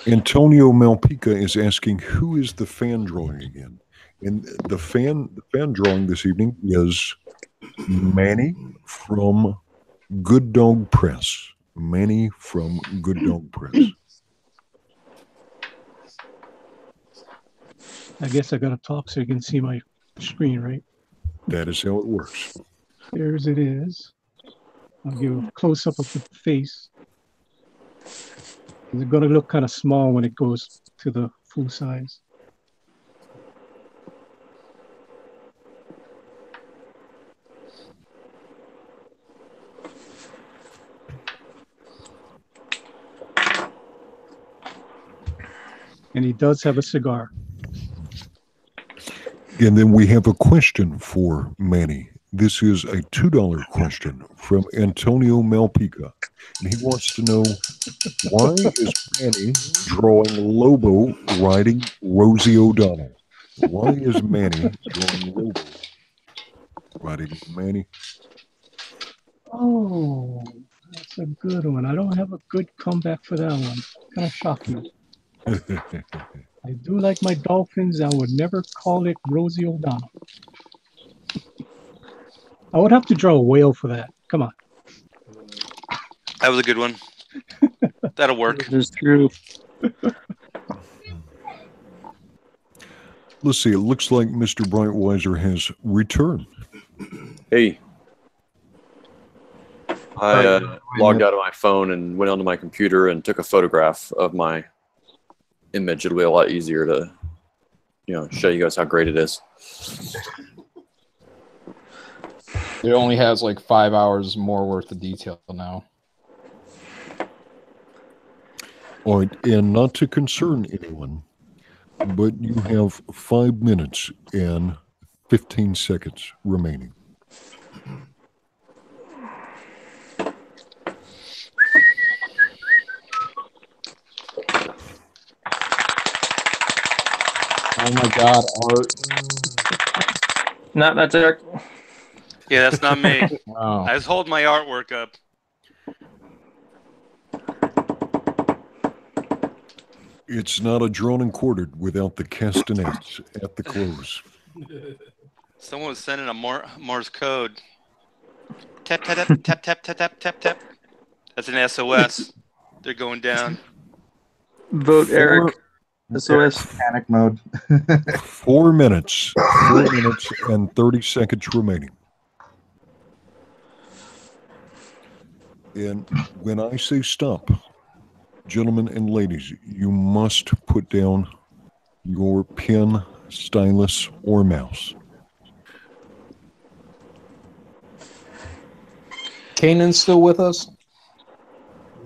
Antonio Malpica is asking, who is the fan drawing again? And the fan drawing this evening is Manny from Good Dog Press. Manny from Good Dog Press. I guess I gotta talk so you can see my screen, right? That is how it works. There's it is. I'll give a close up of the face. It's gonna look kind of small when it goes to the full size. And he does have a cigar. And then we have a question for Manny. This is a $2 question from Antonio Malpica. And he wants to know, why is Manny drawing Lobo riding Rosie O'Donnell? Why is Manny drawing Lobo riding Manny? Oh, that's a good one. I don't have a good comeback for that one. Kind of shocking. I do like my Dolphins. I would never call it Rosie O'Donnell. I would have to draw a whale for that. Come on. That was a good one. That'll work. It's true. Let's see. It looks like Mr. Brightweiser has returned. Hey. I logged out of my phone and went onto my computer and took a photograph of my image. It'll be a lot easier to, show you guys how great it is. It only has like 5 hours more worth of detail now. All right, and not to concern anyone, but you have 5 minutes and 15 seconds remaining. Oh my God, Art. No, that's Eric. Yeah, that's not me. Wow. I was holding my artwork up. It's not a drawn and quartered without the castanets at the close. Someone was sending a Morse code. Tap, tap, tap, tap, tap, tap, tap, tap, tap. That's an SOS. They're going down. Vote Eric. SOS. Panic mode. 4 minutes. 4 minutes and 30 seconds remaining. And when I say stop, gentlemen and ladies, you must put down your pen, stylus, or mouse. Kanan's still with us?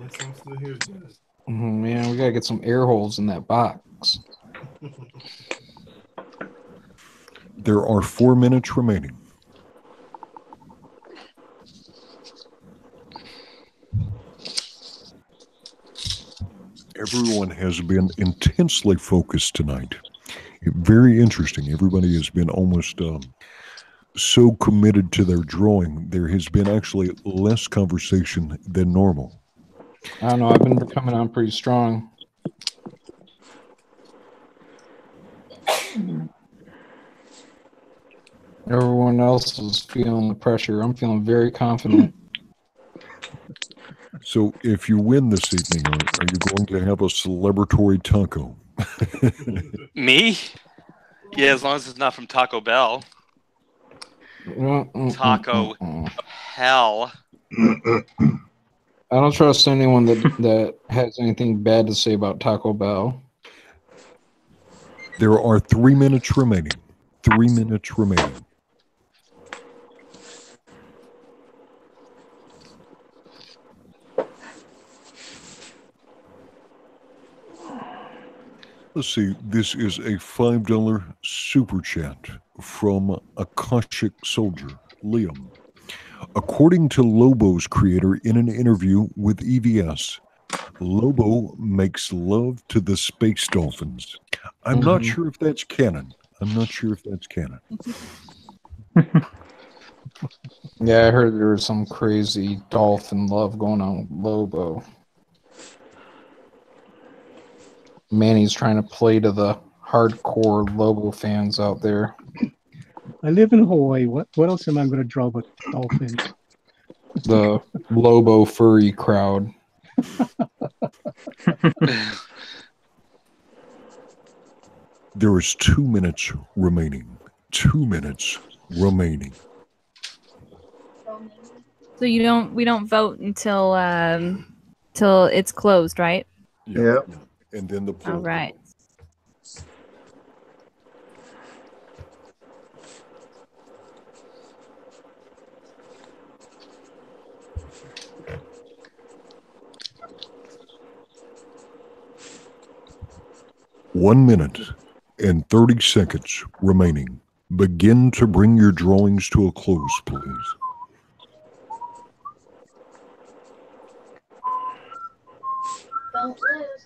Yes, I'm still here, John. Man, we gotta get some air holes in that box. There are 4 minutes remaining. Everyone has been intensely focused tonight. Very interesting. Everybody has been almost so committed to their drawing. There has been actually less conversation than normal. I don't know. I've been coming on pretty strong. Everyone else is feeling the pressure. I'm feeling very confident. So if you win this evening, are you going to have a celebratory taco? Me? Yeah, as long as it's not from Taco Bell. Taco hell. I don't trust anyone that has anything bad to say about Taco Bell. There are 3 minutes remaining. 3 minutes remaining. Let's see, this is a $5 super chat from Akashic Soldier, Liam. According to Lobo's creator in an interview with EVS, Lobo makes love to the space dolphins. I'm not sure if that's canon. Yeah, I heard there was some crazy dolphin love going on with Lobo. Manny's trying to play to the hardcore Lobo fans out there. I live in Hawaii. What else am I going to draw but dolphins? The Lobo furry crowd. There is 2 minutes remaining. 2 minutes remaining. So we don't vote until till it's closed, right? Yeah. And then the poll. All right. One minute and 30 seconds remaining. Begin to bring your drawings to a close, please. Don't lose.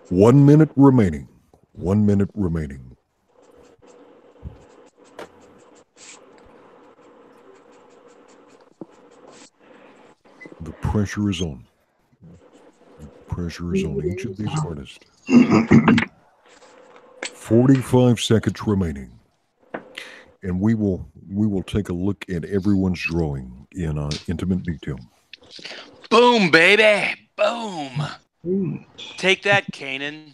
One minute remaining. 1 minute remaining. The pressure is on. The pressure is on each of these artists. 45 seconds remaining. And we will take a look at everyone's drawing in intimate detail. Boom, baby. Boom. Take that, Kanan.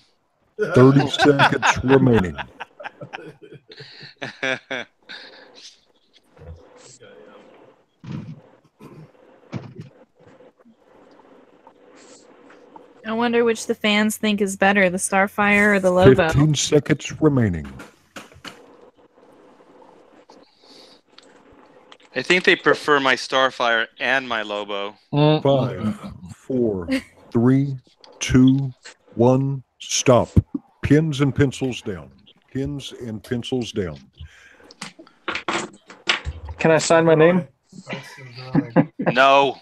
30 seconds remaining. I wonder which the fans think is better, the Starfire or the Lobo. 15 seconds remaining. I think they prefer my Starfire and my Lobo. 5, 4, 3, 2, 1, Stop. Pens and pencils down. Pens and pencils down. Can I sign my name? No.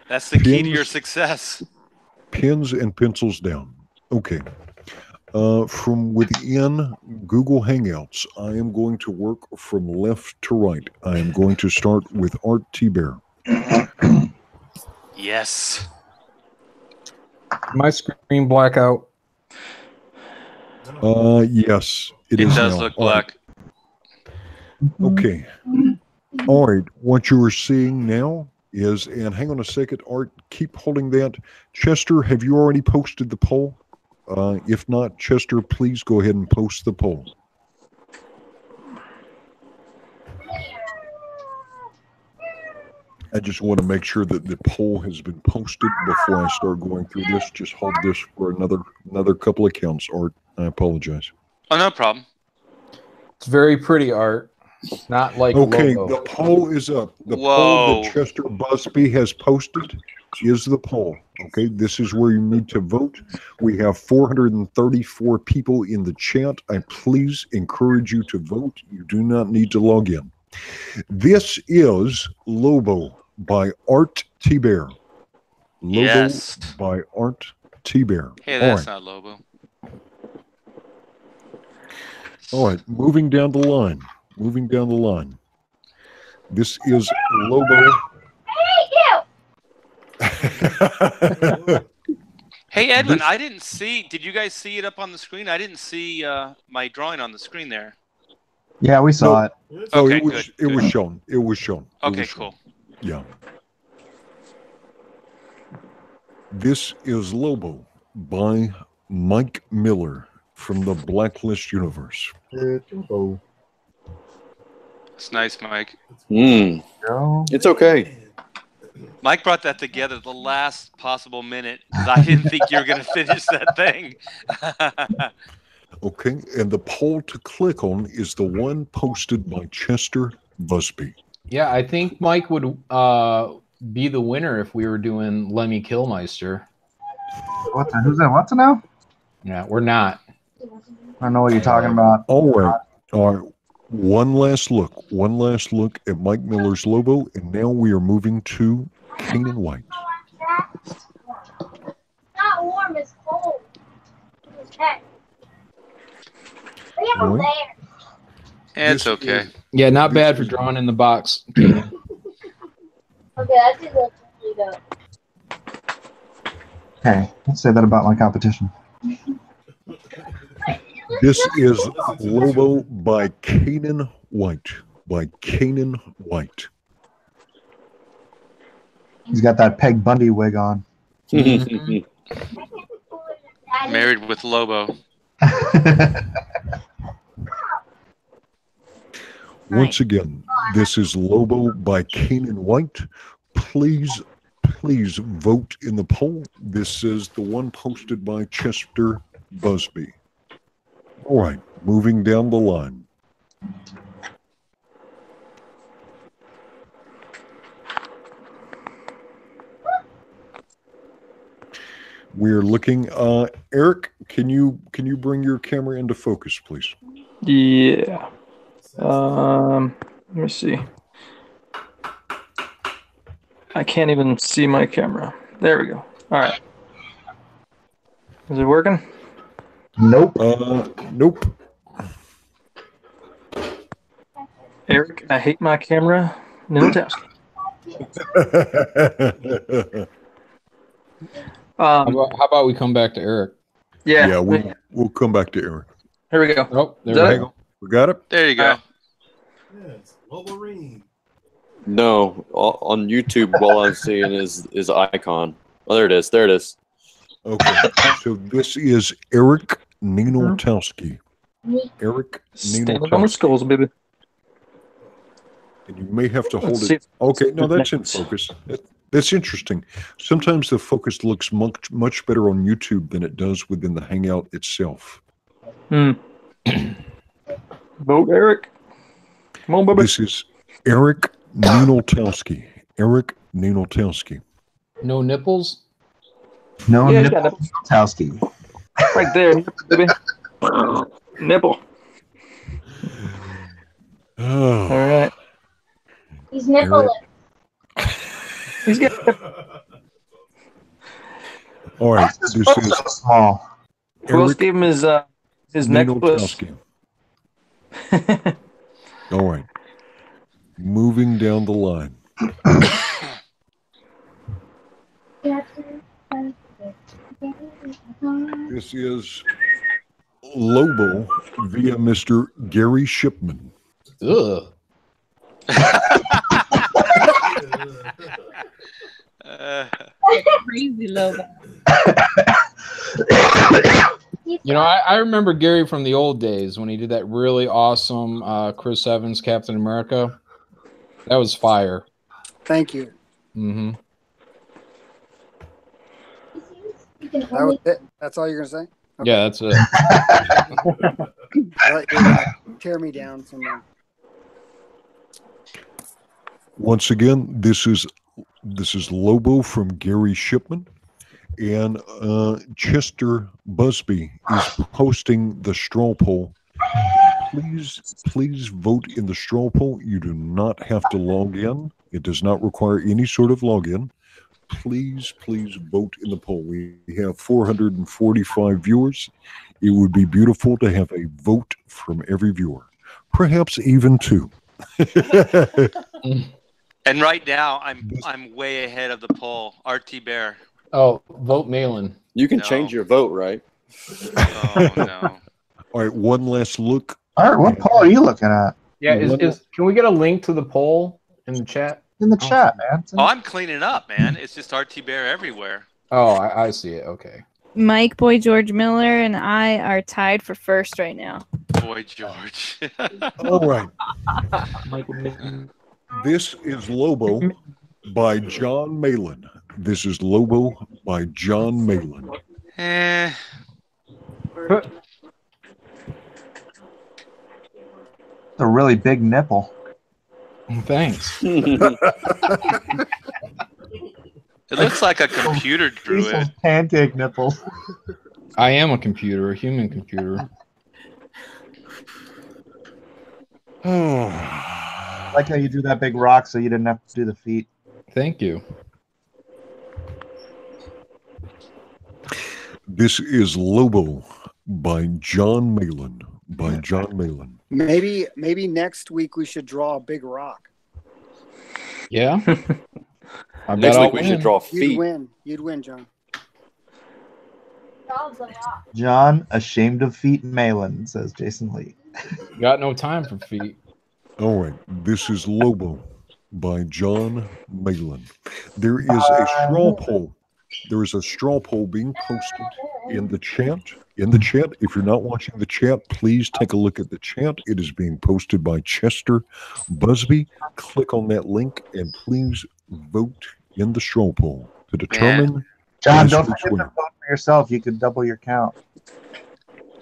That's the key to your success. Pens and pencils down. Okay. From within Google Hangouts, I am going to work from left to right. I am going to start with Art T. Bear. Yes. My screen blackout. Yes, it It is does now. look All right. black. Okay. All right. What you are seeing now is, and hang on a second, Art, keep holding that. Chester, have you already posted the poll? If not, Chester, please go ahead and post the poll. I just want to make sure that the poll has been posted before I start going through this. Just hold this for another couple of counts, Art. I apologize. Oh, no problem. It's very pretty art. Not like Okay, Lobo. the poll is up. The Whoa. poll that Chester Busby has posted is the poll. Okay, this is where you need to vote. We have 434 people in the chat. I please encourage you to vote. You do not need to log in. This is Lobo by Art T. Bear. Lobo Yes. by Art T. Bear. Hey, All that's right. not Lobo. All right, moving down the line. Moving down the line. This is Lobo. Hey, Edwin, I didn't see. Did you guys see it up on the screen? I didn't see my drawing on the screen there. Yeah, we saw it. Oh, Okay, it was good, it was good. shown. It was shown. It Okay, was shown. cool. Yeah. This is Lobo by Mike Miller from the Blacklist universe. It's nice, Mike. It's okay. Mike brought that together the last possible minute because I didn't think you were going to finish that thing. Okay, and the poll to click on is the one posted by Chester Busby. Yeah, I think Mike would be the winner if we were doing Lemmy Killmeister. Who's that? What's it now? Yeah, we're not. I don't know what you're talking about. All right. All right. One last look at Mike Miller's Lobo, and now we are moving to Canaan White. Not warm, it's cold. Okay. We have a All right. layer. It's okay. Yeah, not bad for drawing in the box. Okay, that's a good go. Hey, don't say that about my competition. This is Lobo by Canaan White. By Canaan White. He's got that Peg Bundy wig on. Married with Lobo. Once again, this is Lobo by Canaan White. Please vote in the poll. This is the one posted by Chester Busby. All right, moving down the line. We're looking. Eric, can you bring your camera into focus, please? Yeah. Let me see. I can't even see my camera. There we go. All right. Is it working? Nope. Nope. Eric, I hate my camera. No task. How about we come back to Eric? Yeah. Yeah, we'll come back to Eric. Here we go. Oh, there Hang we go. We got it? There you go. Yes, Wolverine. No, on YouTube, all I'm seeing is icon. Oh, there it is. There it is. Okay. So this is Eric Ninotowski. Eric Stand on the Ninotowski. skulls, baby. And you may have to hold Let's it. see. Okay, no, that's in Next. focus. That's interesting. Sometimes the focus looks much better on YouTube than it does within the Hangout itself. Vote Eric. Come on, baby. This is Eric Ninotowski. Eric Ninotowski. No nipples? No Yeah, you nipple got it. Towski. Right there, baby. Nipple. Oh, All right. He's nipple. He's got. all right. This This book's is so small. Who else Eric gave him his necklace? Ninotowski. All right. Moving down the line. This is Lobo via Mr. Gary Shipman. Ugh. Crazy Lobo. You know, I remember Gary from the old days when he did that really awesome Chris Evans Captain America. That was fire. Thank you. Mm-hmm. That was it. That's all you're gonna say? Okay. Yeah, that's it. I thought you were gonna tear me down somewhere. Once again, this is Lobo from Gary Shipman, and Chester Busby is posting the straw poll. Please vote in the straw poll. You do not have to log in. It does not require any sort of login. Please vote in the poll. We have 445 viewers. It would be beautiful to have a vote from every viewer, perhaps even two. And right now, I'm way ahead of the poll. RT Bear. Oh, vote Malin. You can No. change your vote, right? Oh no. All right, one last look. All right, what poll are you looking at? Yeah, can we get a link to the poll in the chat? In the chat, man. Oh, I'm cleaning up, man. It's just RT Bear everywhere. Oh, I see it. Okay. Mike Boy George Miller and I are tied for first right now. Boy George. All right. This is Lobo by John Malin. This is Lobo by John Malin. It's a really big nipple. Thanks. It looks like a computer drew it. Pancake nipples. I am a computer, a human computer. I like how you drew that big rock so you didn't have to do the feet. Thank you. This is Lobo by John Malin. By John Malin. Maybe next week we should draw a big rock. Yeah. Next week we should draw feet. You'd win, John. John, ashamed of feet Malin, says Jason Lee. Got no time for feet. All right. This is Lobo by John Malin. There is a straw poll. There is a straw poll being posted in the chat. In the chat, if you're not watching the chat, please take a look at the chat. It is being posted by Chester Busby. Click on that link and please vote in the straw poll to determine. John, don't forget to vote for yourself. You could double your count.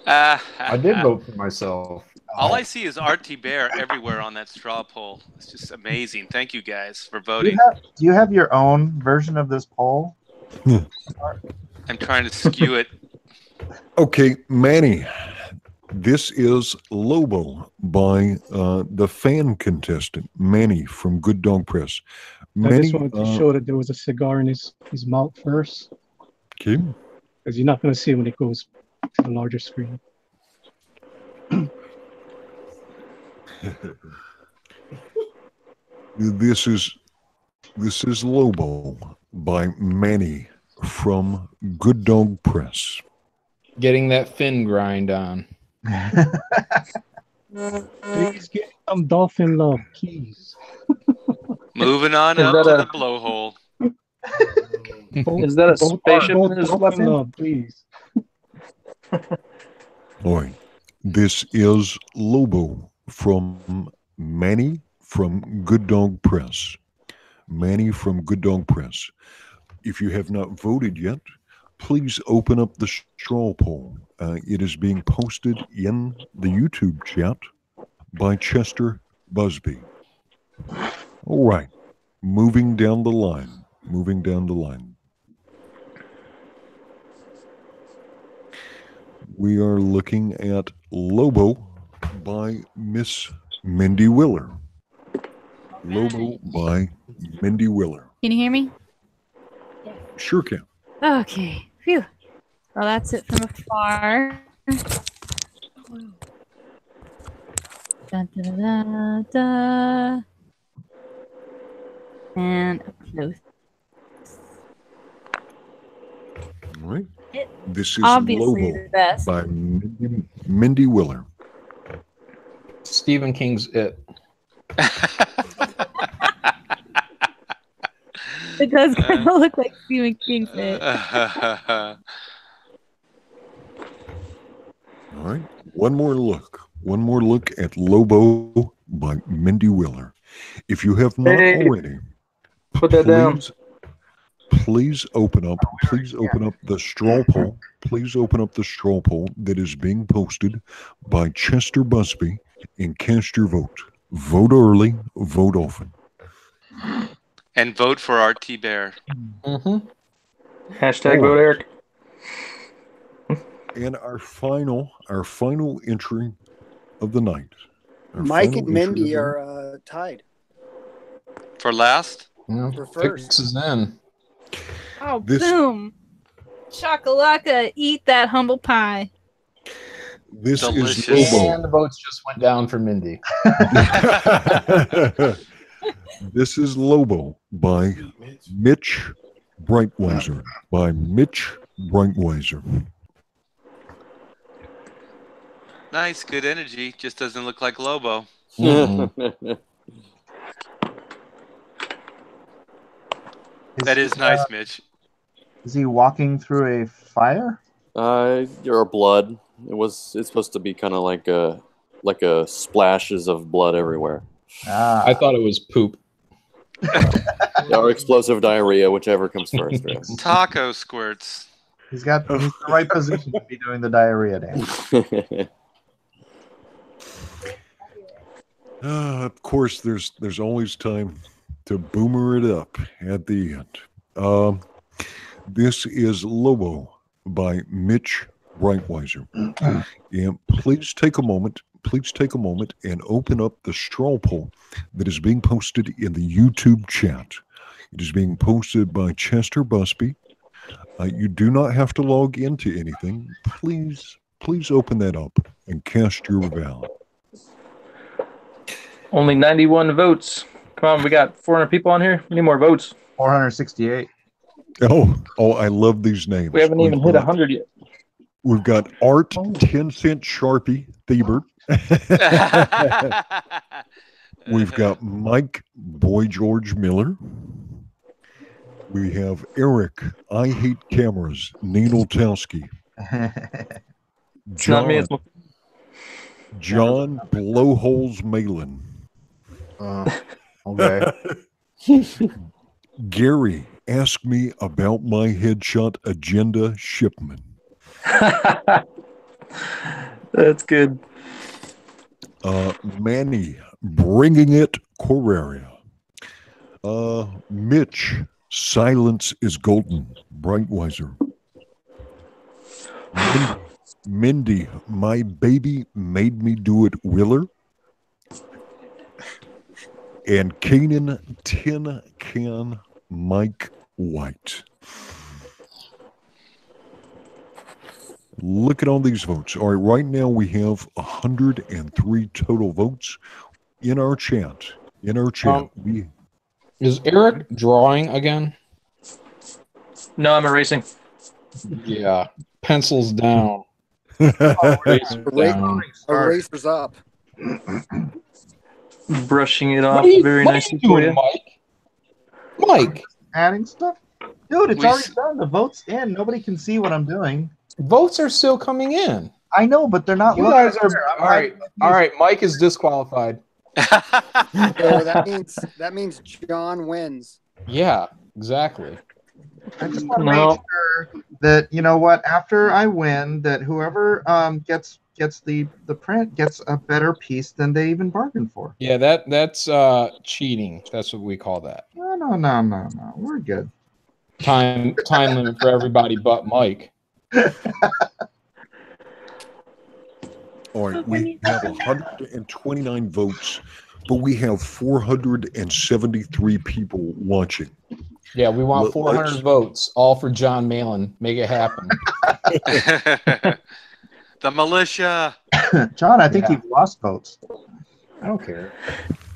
I did vote for myself. All I see is RT Bear everywhere on that straw poll. It's just amazing. Thank you guys for voting. Do you have your own version of this poll? I'm trying to skew it. Okay, Manny, this is Lobo by the fan contestant, Manny from Good Dog Press. I just wanted to show that there was a cigar in his mouth first. Okay. Because you're not going to see it when it goes to the larger screen. This is Lobo by Manny from Good Dog Press. Getting that fin grind on. Please get some dolphin love, please. Moving on Is up that to a- the blowhole. Is that a spaceship in his Dolphin weapon? love, please. All right. This is Lobo from Manny from Good Dog Press. Manny from Good Dog Press. If you have not voted yet, please open up the straw poll. It is being posted in the YouTube chat by Chester Busby. All right. Moving down the line. we are looking at Lobo by Miss Mindy Willer. Lobo by Mindy Willer. Can you hear me? Sure can. Okay. Phew. Well, that's it from afar. Da, da, da, da. And up close. All right. This is Obviously Lobo the best. by Mindy Willer. Stephen King's It. It does kind of look like Stephen King's It. All right. One more look at Lobo by Mindy Willer. If you have not already, put that down. Please open up the straw poll. Please open up the straw poll that is being posted by Chester Busby and cast your vote. Vote early, vote often. And vote for RT Bear. Mm-hmm. Hashtag vote Eric. And our final entry of the night. Mike and Mindy are tied. For last? Yeah, for first. Fix is in. Oh, boom. Shakalaka, eat that humble pie. This Delicious. is Lobo. And the votes just went down for Mindy. This is Lobo by Mitch Breitweiser. By Mitch Breitweiser. Nice, good energy. Just doesn't look like Lobo. That is nice, Mitch. Is he walking through a fire? Or blood. It's supposed to be kind of like a splashes of blood everywhere. Ah. I thought it was poop. Or explosive diarrhea, whichever comes first. Yes. Taco squirts. He's the right position to be doing the diarrhea dance. Of course, there's always time to boomer it up at the end. This is Lobo by Mitch Breitweiser. And please take a moment and open up the straw poll that is being posted in the YouTube chat. It is being posted by Chester Busby. You do not have to log into anything. Please open that up and cast your ballot. Only 91 votes. Come on, we got 400 people on here. We need more votes. 468. Oh, I love these names. We haven't even hit 100 yet. We've got Art 10-cent Sharpie Thiebert. We've got Mike Boy George Miller. We have Eric I Hate Cameras Ninoltowski. It's not me. It's John Blowholes Malin. Okay. Gary, ask me about my headshot agenda shipment. That's good. Manny, bringing it Corraria. Mitch, silence is golden. Breitweiser. Mindy, my baby made me do it. Willer. And Kanan Tin Can Mike White. Look at all these votes. All right, right now we have 103 total votes in our chat. Is Eric drawing again? No, I'm erasing. Yeah. Pencils down. Erasers up. Brushing it off very nicely for you, Mike. Adding stuff? Dude, it's already done. The vote's in. Nobody can see what I'm doing. Votes are still coming in. I know, but they're not. You guys are all right. All right, Mike is disqualified. So that means John wins. Yeah, exactly. I just want to make sure that, you know what, after I win, that whoever gets the print gets a better piece than they even bargained for. Yeah, that's cheating. That's what we call that. No. We're good. Time limit for everybody but Mike. All right, we have 129 votes, but we have 473 people watching. Yeah, we want 400 votes, all for John Malin. Make it happen. The militia. John, I think you've lost votes. I don't care.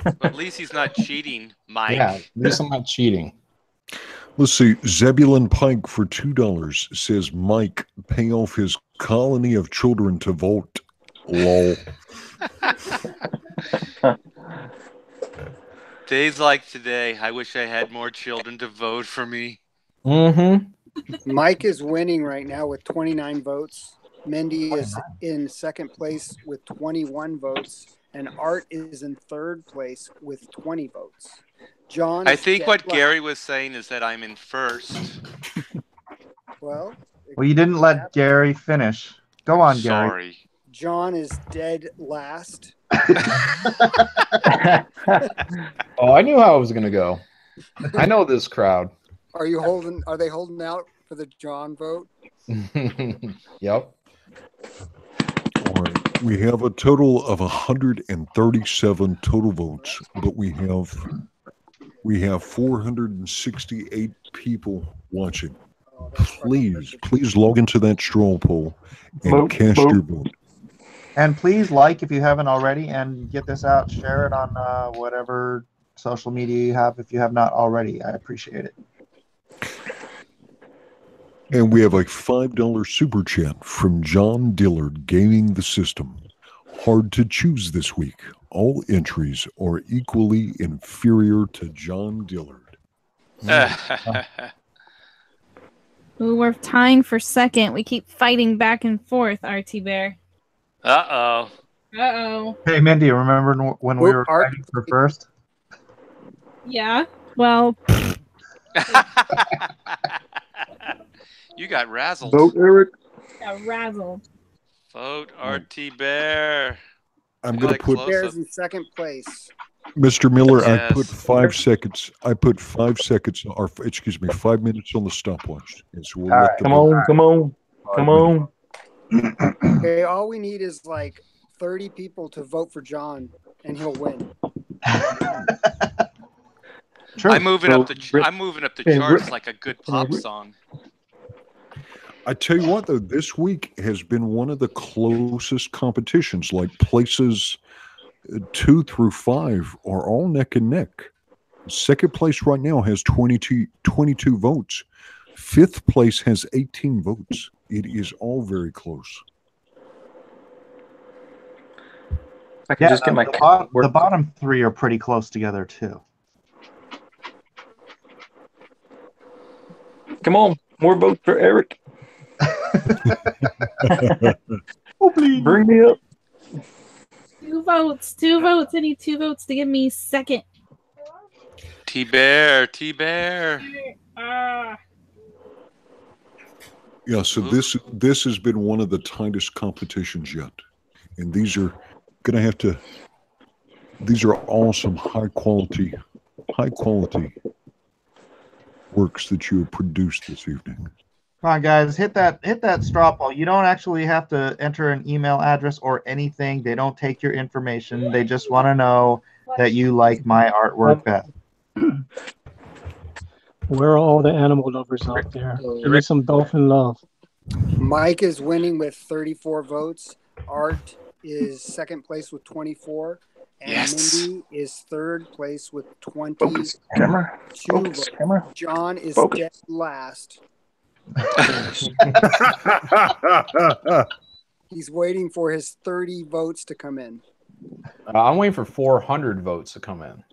But at least he's not cheating, Mike. Yeah, at least I'm not cheating. Let's see. Zebulon Pike for $2 says, Mike, pay off his colony of children to vote. Lol. Days like today, I wish I had more children to vote for me. Mike is winning right now with 29 votes. Mindy is in second place with 21 votes. And Art is in third place with 20 votes. John, I think what Gary was saying is that I'm in first. Well, you didn't let Gary finish. Go on, Gary. Sorry. John is dead last. Oh, I knew how it was going to go. I know this crowd. Are they holding out for the John vote? Yep. All right. We have a total of 137 total votes, but we have 468 people watching. Please log into that straw poll and cast your vote. And please like if you haven't already, and get this out. Share it on whatever social media you have if you have not already. I appreciate it. And we have a $5 super chat from John Dillard, gaming the system. Hard to choose this week. All entries are equally inferior to John Dillard. Ooh, we're tying for second. We keep fighting back and forth, RT Bear. Uh-oh. Uh-oh. Hey, Mindy, remember when we were fighting for first? Yeah. Well. You got razzled. Vote, Eric. Got razzled. Vote RT Bear. I'm going to put Bears in second place. Mr. Miller, Yes. I put 5 seconds. I put 5 seconds, or excuse me, 5 minutes on the stopwatch. And so we'll let the Come on. Okay, all we need is like 30 people to vote for John, and he'll win. True. I'm moving up the charts like a good pop song. I tell you what, though, this week has been one of the closest competitions. Like places 2 through 5 are all neck and neck. Second place right now has 22 votes. Fifth place has 18 votes. It is all very close. I can just get my the bottom 3 are pretty close together too. Come on, more votes for Eric. Oh, please. Bring me up. 2 votes. 2 votes. I need 2 votes to give me second. T-Bear. Yeah, so this has been one of the tightest competitions yet. And these are all some high quality works that you have produced this evening. Come on, guys, hit that straw poll. You don't actually have to enter an email address or anything. They don't take your information. They just want to know that you like my artwork best. Where are all the animal lovers out there? Give me some dolphin love. Mike is winning with 34 votes. Art is second place with 24. And Mindy is third place with 22 votes. John is dead last. He's waiting for his 30 votes to come in. I'm waiting for 400 votes to come in.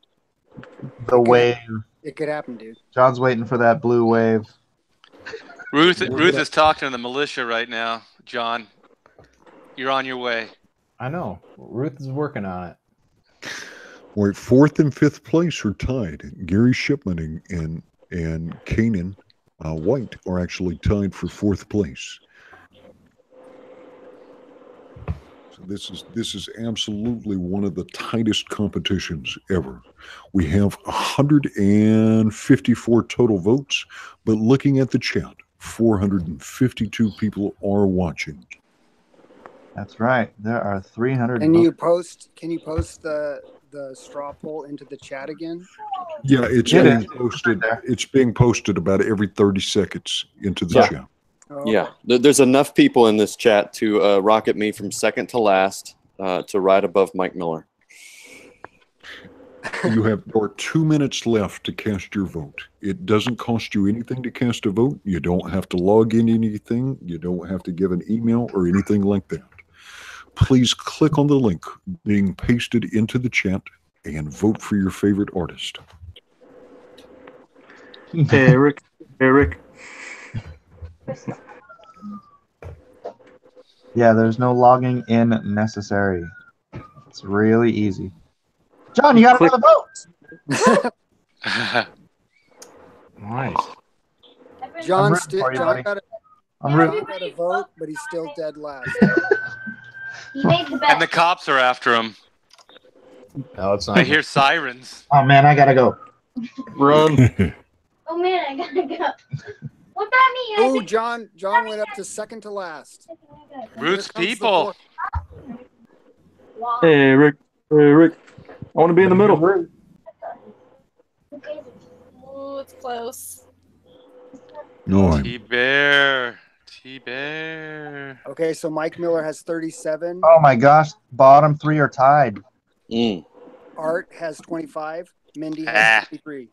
The wave. It could happen, dude. John's waiting for that blue wave. Ruth is talking to the militia right now. John, you're on your way. I know. Ruth is working on it. All right, 4th and 5th place are tied. Gary Shipman and Kanan White are actually tied for 4th place. So this is absolutely one of the tightest competitions ever. We have 154 total votes, but looking at the chat, 452 people are watching. That's right. There are 300. Can you post the straw poll into the chat again? Yeah, it's Yeah, being it is. posted. Right there. It's being posted about every 30 seconds into the Yeah. chat. Oh, Yeah, there's enough people in this chat to rocket me from second to last to right above Mike Miller. There are 2 minutes left to cast your vote. It doesn't cost you anything to cast a vote. You don't have to log in anything. You don't have to give an email or anything like that. Please click on the link being pasted into the chat and vote for your favorite artist. Eric. Yeah, there's no logging in necessary. It's really easy. John, you got another vote. Nice. John rooting for you, buddy. got a vote, but he's still dead last. He made the bet. And the cops are after him. No, it's not. I hear sirens. Oh man, I gotta go. Run. Oh man, I gotta go. What that mean? Oh, John went up to second to last. Roots Here comes the people. fourth. Wow. Eric. I want to be in the middle. Oh, it's close. No, T-Bear. Okay, so Mike Miller has 37. Oh my gosh, bottom three are tied. Art has 25. Mindy has 23.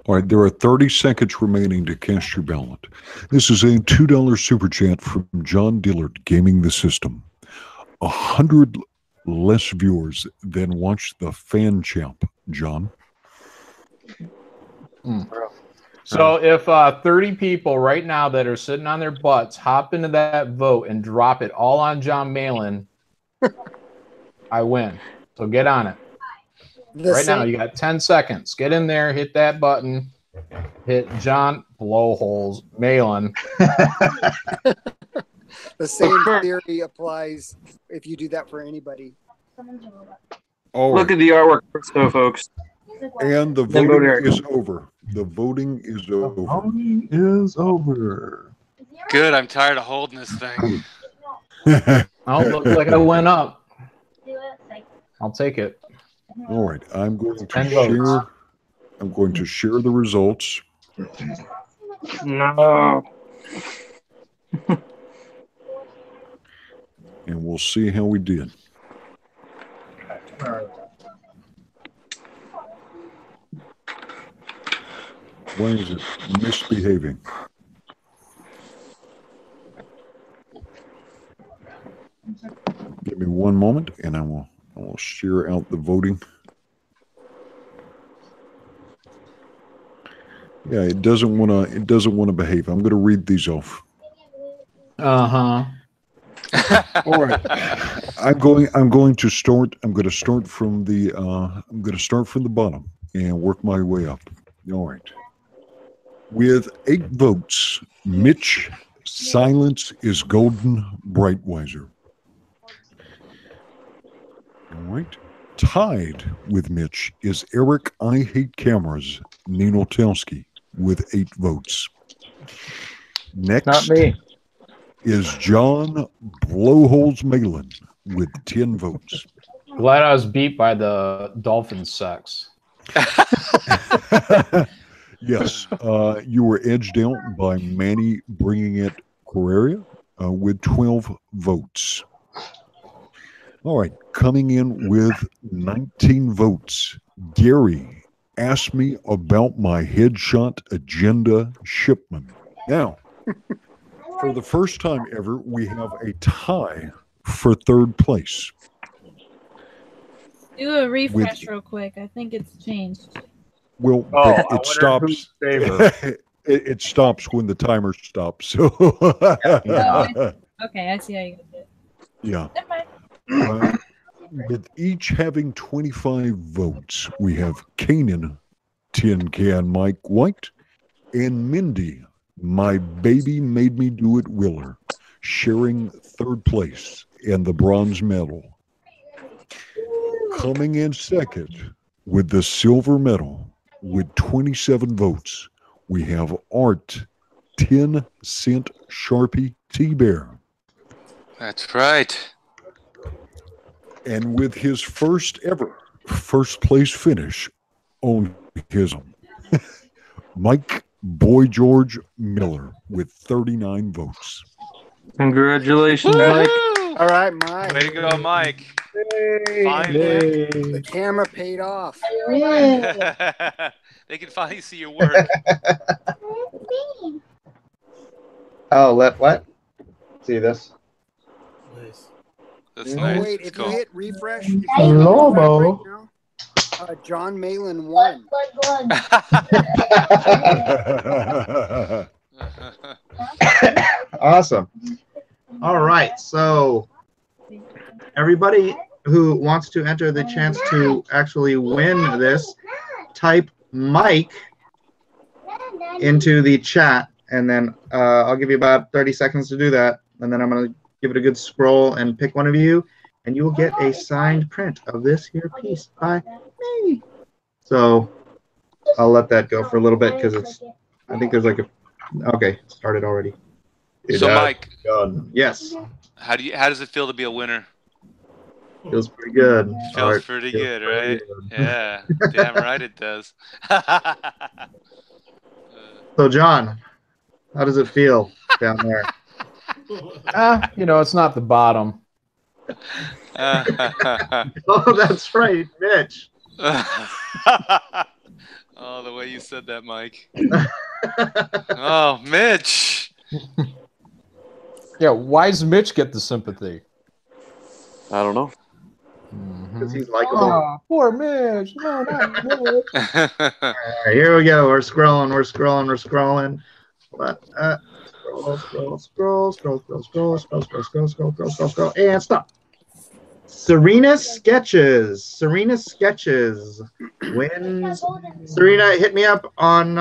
All right, there are 30 seconds remaining to cast your ballot. This is a $2 super chat from John Dillard, Gaming the System. 100 less viewers than watch the fan champ, John. So if 30 people right now that are sitting on their butts hop into that vote and drop it all on John Malin, I win. So get on it. Right now, you got 10 seconds. Get in there, hit that button, hit John Blowholes Malin. The same theory applies if you do that for anybody. All Look right. at the artwork first, though, folks. And the Then vote voting Eric. is over. The voting is over. Voting is over. Good, I'm tired of holding this thing. Oh, looks like I went up. I'll take it. All right, I'm going to 10 share. votes. I'm going to share the results. No. And we'll see how we did. Why is it misbehaving? Give me one moment, and I will share out the voting. Yeah, it doesn't want to. It doesn't want to behave. I'm going to read these off. Uh-huh. All right. I'm going to start from the bottom and work my way up. All right. With 8 votes, Mitch Silence is Golden Brightweiser. All right. Tied with Mitch is Eric I Hate Cameras Ninotowski with 8 votes. Next Not me. is John Blowholes Malin with 10 votes. Glad I was beat by the dolphin sex. Yes, you were edged out by Manny Bringing It Correria with 12 votes. All right, coming in with 19 votes, Gary asked me about my headshot agenda shipment. Now, for the first time ever, we have a tie for 3rd place. Do a refresh real quick. I think it's changed. Well, Oh, it stops. It stops when the timer stops. So, Okay, I see how you did it. yeah. Never mind. With each having 25 votes, we have Kanan, Tin Can Mike White, and Mindy, My Baby Made Me Do It Willer, sharing 3rd place and the bronze medal. Coming in second with the silver medal with 27 votes, we have Art 10 Cent Sharpie T-Bear. That's right. And with his first ever first place finish on his own, Mike Boy George Miller with 39 votes. Congratulations, Mike. All right, Mike. Way to go, Mike. Yay. Finally. The camera paid off. They can finally see your work. Oh, what? See this? Nice. That's Oh, nice. wait, It's if cool. you hit refresh, LOBO. right now, John Malin won. Awesome. All right, so everybody who wants to enter the chance to actually win this, type Mike into the chat, and then I'll give you about 30 seconds to do that, and then I'm going to give it a good scroll and pick one of you, and you will get a signed print of this here piece by me. So I'll let that go for a little bit because it's, I think there's like a, okay, it started already. So Mike, yes. How does it feel to be a winner? Feels pretty good. Feels pretty good, right? Yeah, damn right it does. So John, how does it feel down there? You know, it's not the bottom. Oh, that's right, Mitch. Oh, the way you said that, Mike. Oh, Mitch. Yeah, why does Mitch get the sympathy? I don't know. Because he's likable. Oh, poor Mitch. No, not Mitch. All right, here we go. We're scrolling. But, scroll, and stop. Serena Sketches wins. Serena, hit me up on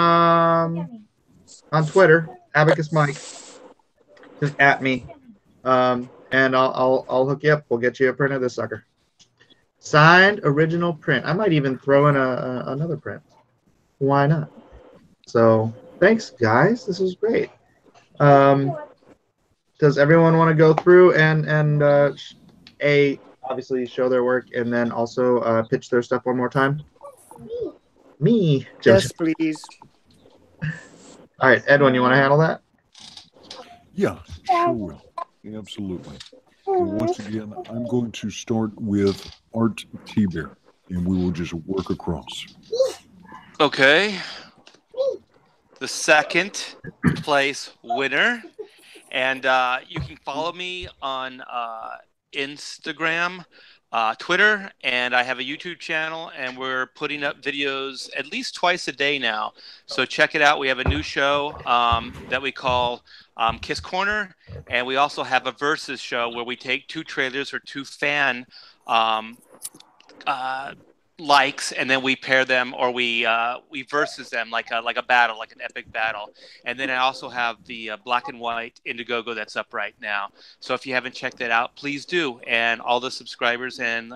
Twitter, Abacus Mike. Just at me, and I'll hook you up. We'll get you a print of this sucker. Signed original print. I might even throw in another print. Why not? So thanks, guys. This was great. Does everyone want to go through and obviously show their work and then also pitch their stuff one more time? Me. Yes, please. All right, Edwin, you want to handle that? Yeah, sure will. Absolutely. And once again, I'm going to start with Art T-Bear, and we will just work across. Okay. The second place winner. And you can follow me on Instagram, Twitter, and I have a YouTube channel, and we're putting up videos at least twice a day now. So check it out. We have a new show that we call Kiss Corner, and we also have a versus show where we take two trailers or two fan likes, and then we pair them, or we versus them like a battle, like an epic battle. And then I also have the black and white Indiegogo that's up right now. So if you haven't checked that out, please do. And all the subscribers and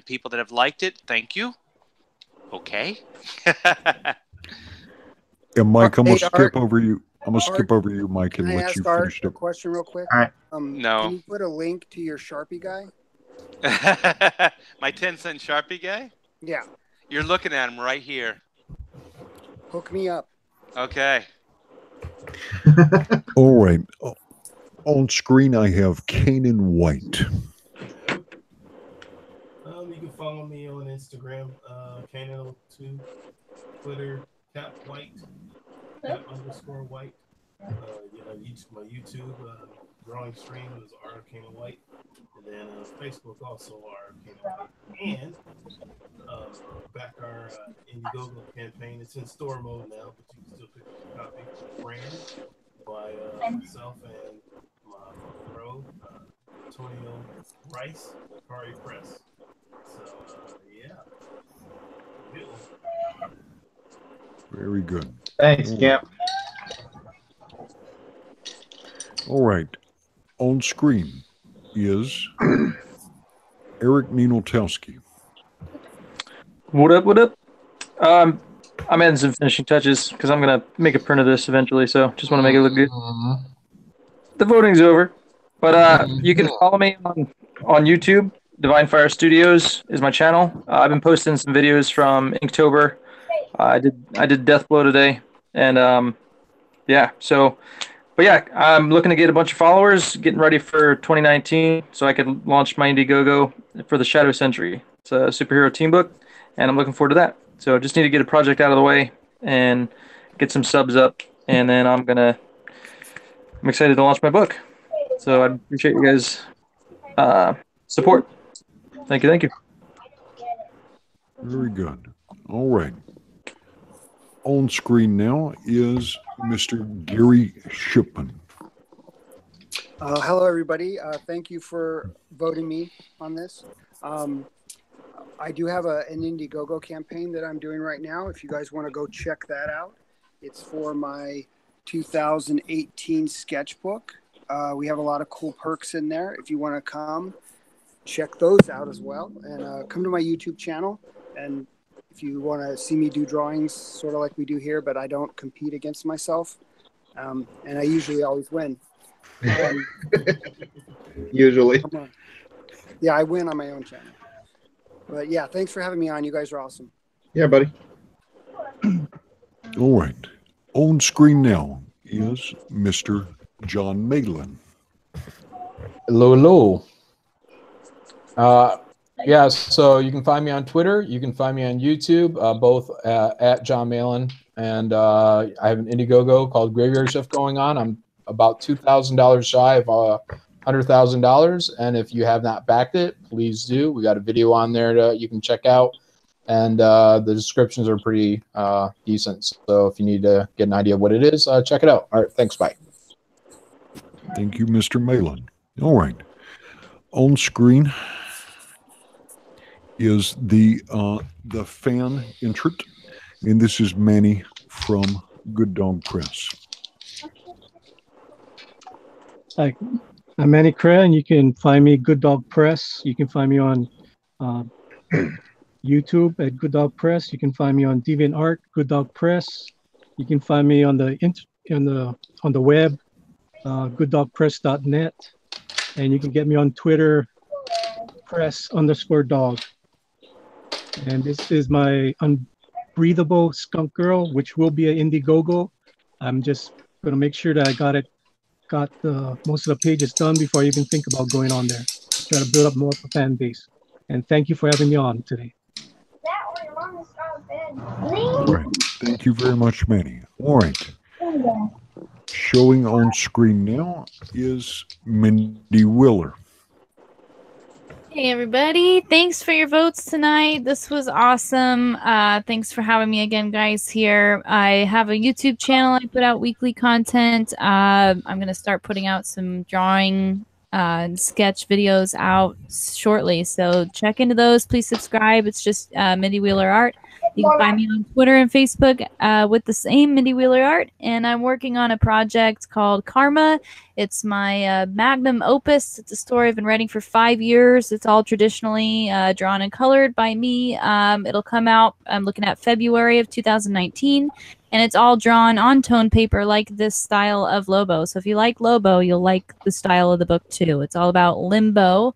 people that have liked it, thank you. Okay. And Mike, I'm gonna skip over you. I'm gonna skip over you, Mike, and Can I let you ask finish a it. question real quick? All right. No. Can you put a link to your Sharpie guy? My 10-cent Sharpie guy? Yeah. You're looking at him right here. Hook me up. Okay. All right. On screen, I have Kanan White. You can follow me on Instagram, Kanan02, Twitter, @White, @_White. My YouTube drawing stream is Kanan White, and then Facebook also Kanan White, and back our Indiegogo campaign. It's in store mode now, but you can still pick up a copy for brand by myself and my bro Antonio Rice, Kari Press. So yeah, good one. Very good. Thanks, Camp. All right. On screen is Eric Ninotowski. What up? What up? I'm adding some finishing touches because I'm gonna make a print of this eventually. So just want to make it look good. The voting's over. But you can follow me on YouTube. Divine Fire Studios is my channel. I've been posting some videos from Inktober. I did Deathblow today, and yeah. So, but yeah, I'm looking to get a bunch of followers, getting ready for 2019, so I can launch my Indiegogo for the Shadow Century. It's a superhero team book, and I'm looking forward to that. So, just need to get a project out of the way and get some subs up, and then I'm excited to launch my book. So, I appreciate you guys' support. Thank you. Thank you. Very good. All right. On screen now is Mr. Gary Shipman. Hello, everybody. Thank you for voting me on this. I do have an Indiegogo campaign that I'm doing right now. If you guys want to go check that out, it's for my 2018 sketchbook. We have a lot of cool perks in there. If you want to come, check those out as well. And come to my YouTube channel. And if you want to see me do drawings, sort of like we do here, but I don't compete against myself. And I usually always win. Usually. Yeah, I win on my own channel. But yeah, thanks for having me on. You guys are awesome. Yeah, buddy. All right. On screen now is Mr. John Malin. Hello. Yeah, so you can find me on Twitter. You can find me on YouTube, both at John Malin. And I have an Indiegogo called Graveyard Shift going on. I'm about $2,000 shy of $100,000. And if you have not backed it, please do. We got a video on there that you can check out. And the descriptions are pretty decent. So if you need to get an idea of what it is, check it out. All right, thanks. Bye. Thank you, Mr. Malin. All right. On screen is the fan entrant, and this is Manny from Good Dog Press. Hi, I'm Manny Cray, and you can find me Good Dog Press. You can find me on YouTube at Good Dog Press. You can find me on DeviantArt, Good Dog Press. You can find me on the web, gooddogpress.net, and you can get me on Twitter, press_dog. And this is my Unbreathable Skunk Girl, which will be an Indiegogo. I'm just going to make sure that I got most of the pages done before I even think about going on there. Try to build up more of a fan base. And thank you for having me on today. All right. Thank you very much, Manny. All right. Showing on screen now is Mindy Willer. Hey everybody, thanks for your votes tonight. This was awesome. Thanks for having me again, guys, here. I have a YouTube channel. I put out weekly content. I'm going to start putting out some drawing and sketch videos out shortly. So check into those. Please subscribe. It's just Mindy Wheeler Art. You can find me on Twitter and Facebook with the same Mindy Wheeler Art. And I'm working on a project called Karma. It's my magnum opus. It's a story I've been writing for 5 years. It's all traditionally drawn and colored by me. It'll come out, I'm looking at February of 2019. And it's all drawn on tone paper like this style of Lobo. So if you like Lobo, you'll like the style of the book too. It's all about limbo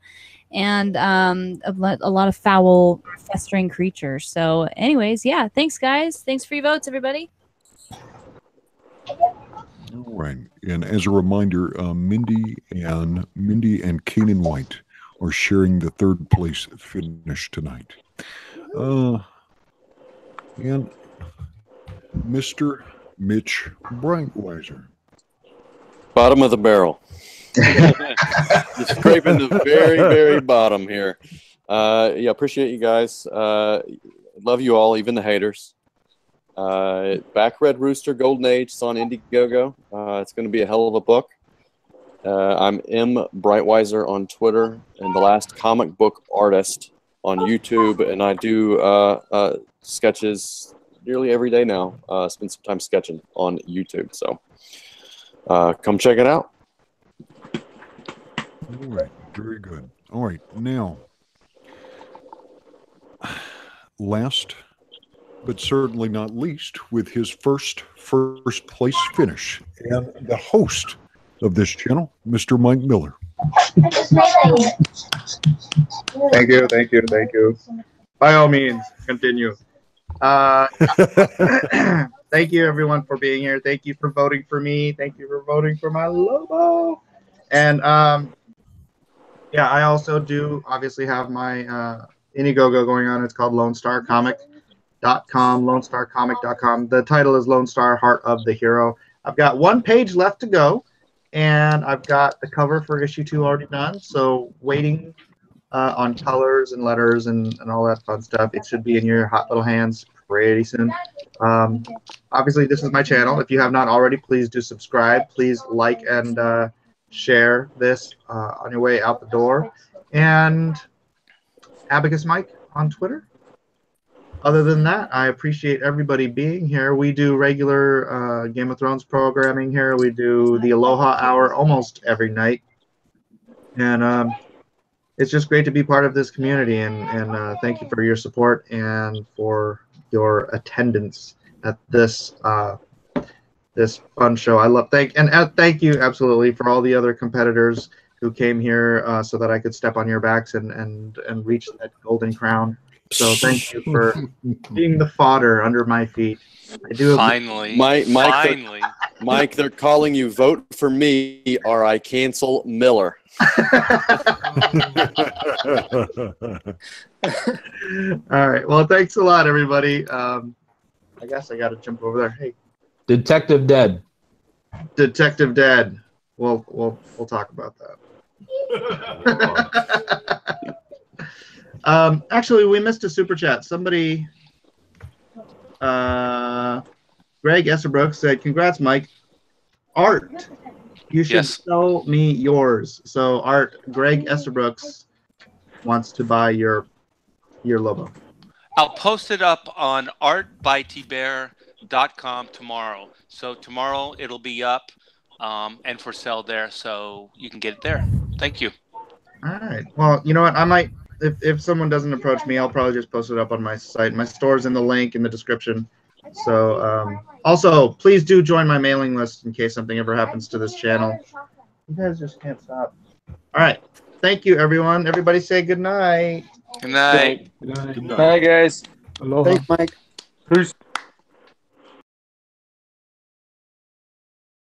and a lot of foul, festering creatures. So anyways, yeah, thanks, guys. Thanks for your votes, everybody. All right. And as a reminder, Mindy and Kanan White are sharing the third place finish tonight. And Mr. Mitch Brightweiser. Bottom of the barrel. Just scraping the very, very bottom here. Yeah, appreciate you guys. Love you all, even the haters. Back Red Rooster, Golden Age, it's on Indiegogo. It's going to be a hell of a book. I'm M. Brightweiser on Twitter and the Last Comic Book Artist on YouTube, and I do sketches nearly every day now. Spend some time sketching on YouTube, so come check it out. All right, very good. All right, now, last but certainly not least, with his first place finish, and the host of this channel, Mr. Mike Miller. Thank you, thank you, thank you. By all means, continue. Thank you, everyone, for being here. Thank you for voting for me. Thank you for voting for my Lobo. And yeah, I also do obviously have my Indiegogo going on. It's called LoneStarComic.com, LoneStarComic.com. The title is Lone Star Heart of the Hero. I've got one page left to go, and I've got the cover for issue 2 already done. So waiting on colors and letters and all that fun stuff. It should be in your hot little hands pretty soon. Obviously, this is my channel. If you have not already, please do subscribe. Please like and share this on your way out the door. And Abacus Mike on Twitter. Other than that, I appreciate everybody being here. We do regular Game of Thrones programming here. We do the Aloha Hour almost every night. And it's just great to be part of this community. And thank you for your support and for your attendance at this this fun show. Thank you absolutely for all the other competitors who came here so that I could step on your backs and reach that golden crown. So thank you for being the fodder under my feet. I do finally, Mike, Mike, they're calling you vote for me or I cancel Miller. All right. Well, thanks a lot, everybody. I guess I got to jump over there. Hey, Detective Dead. Detective Dead. We'll talk about that. Actually, we missed a super chat. Somebody, Greg Esserbrook said, "Congrats, Mike. Art, you should sell me yours." So, Art, Greg Esserbrooks wants to buy your Lobo. I'll post it up on artbytbear.com tomorrow. So tomorrow it'll be up and for sale there, so you can get it there. Thank you. All right. Well, you know what? I might, if someone doesn't approach me, I'll probably just post it up on my site. My store's in the link in the description. So also, please do join my mailing list in case something ever happens to this channel. You guys just can't stop. All right. Thank you, everyone. Everybody say good night. Good night. Good night, guys. Aloha. Thanks, Mike. Peace.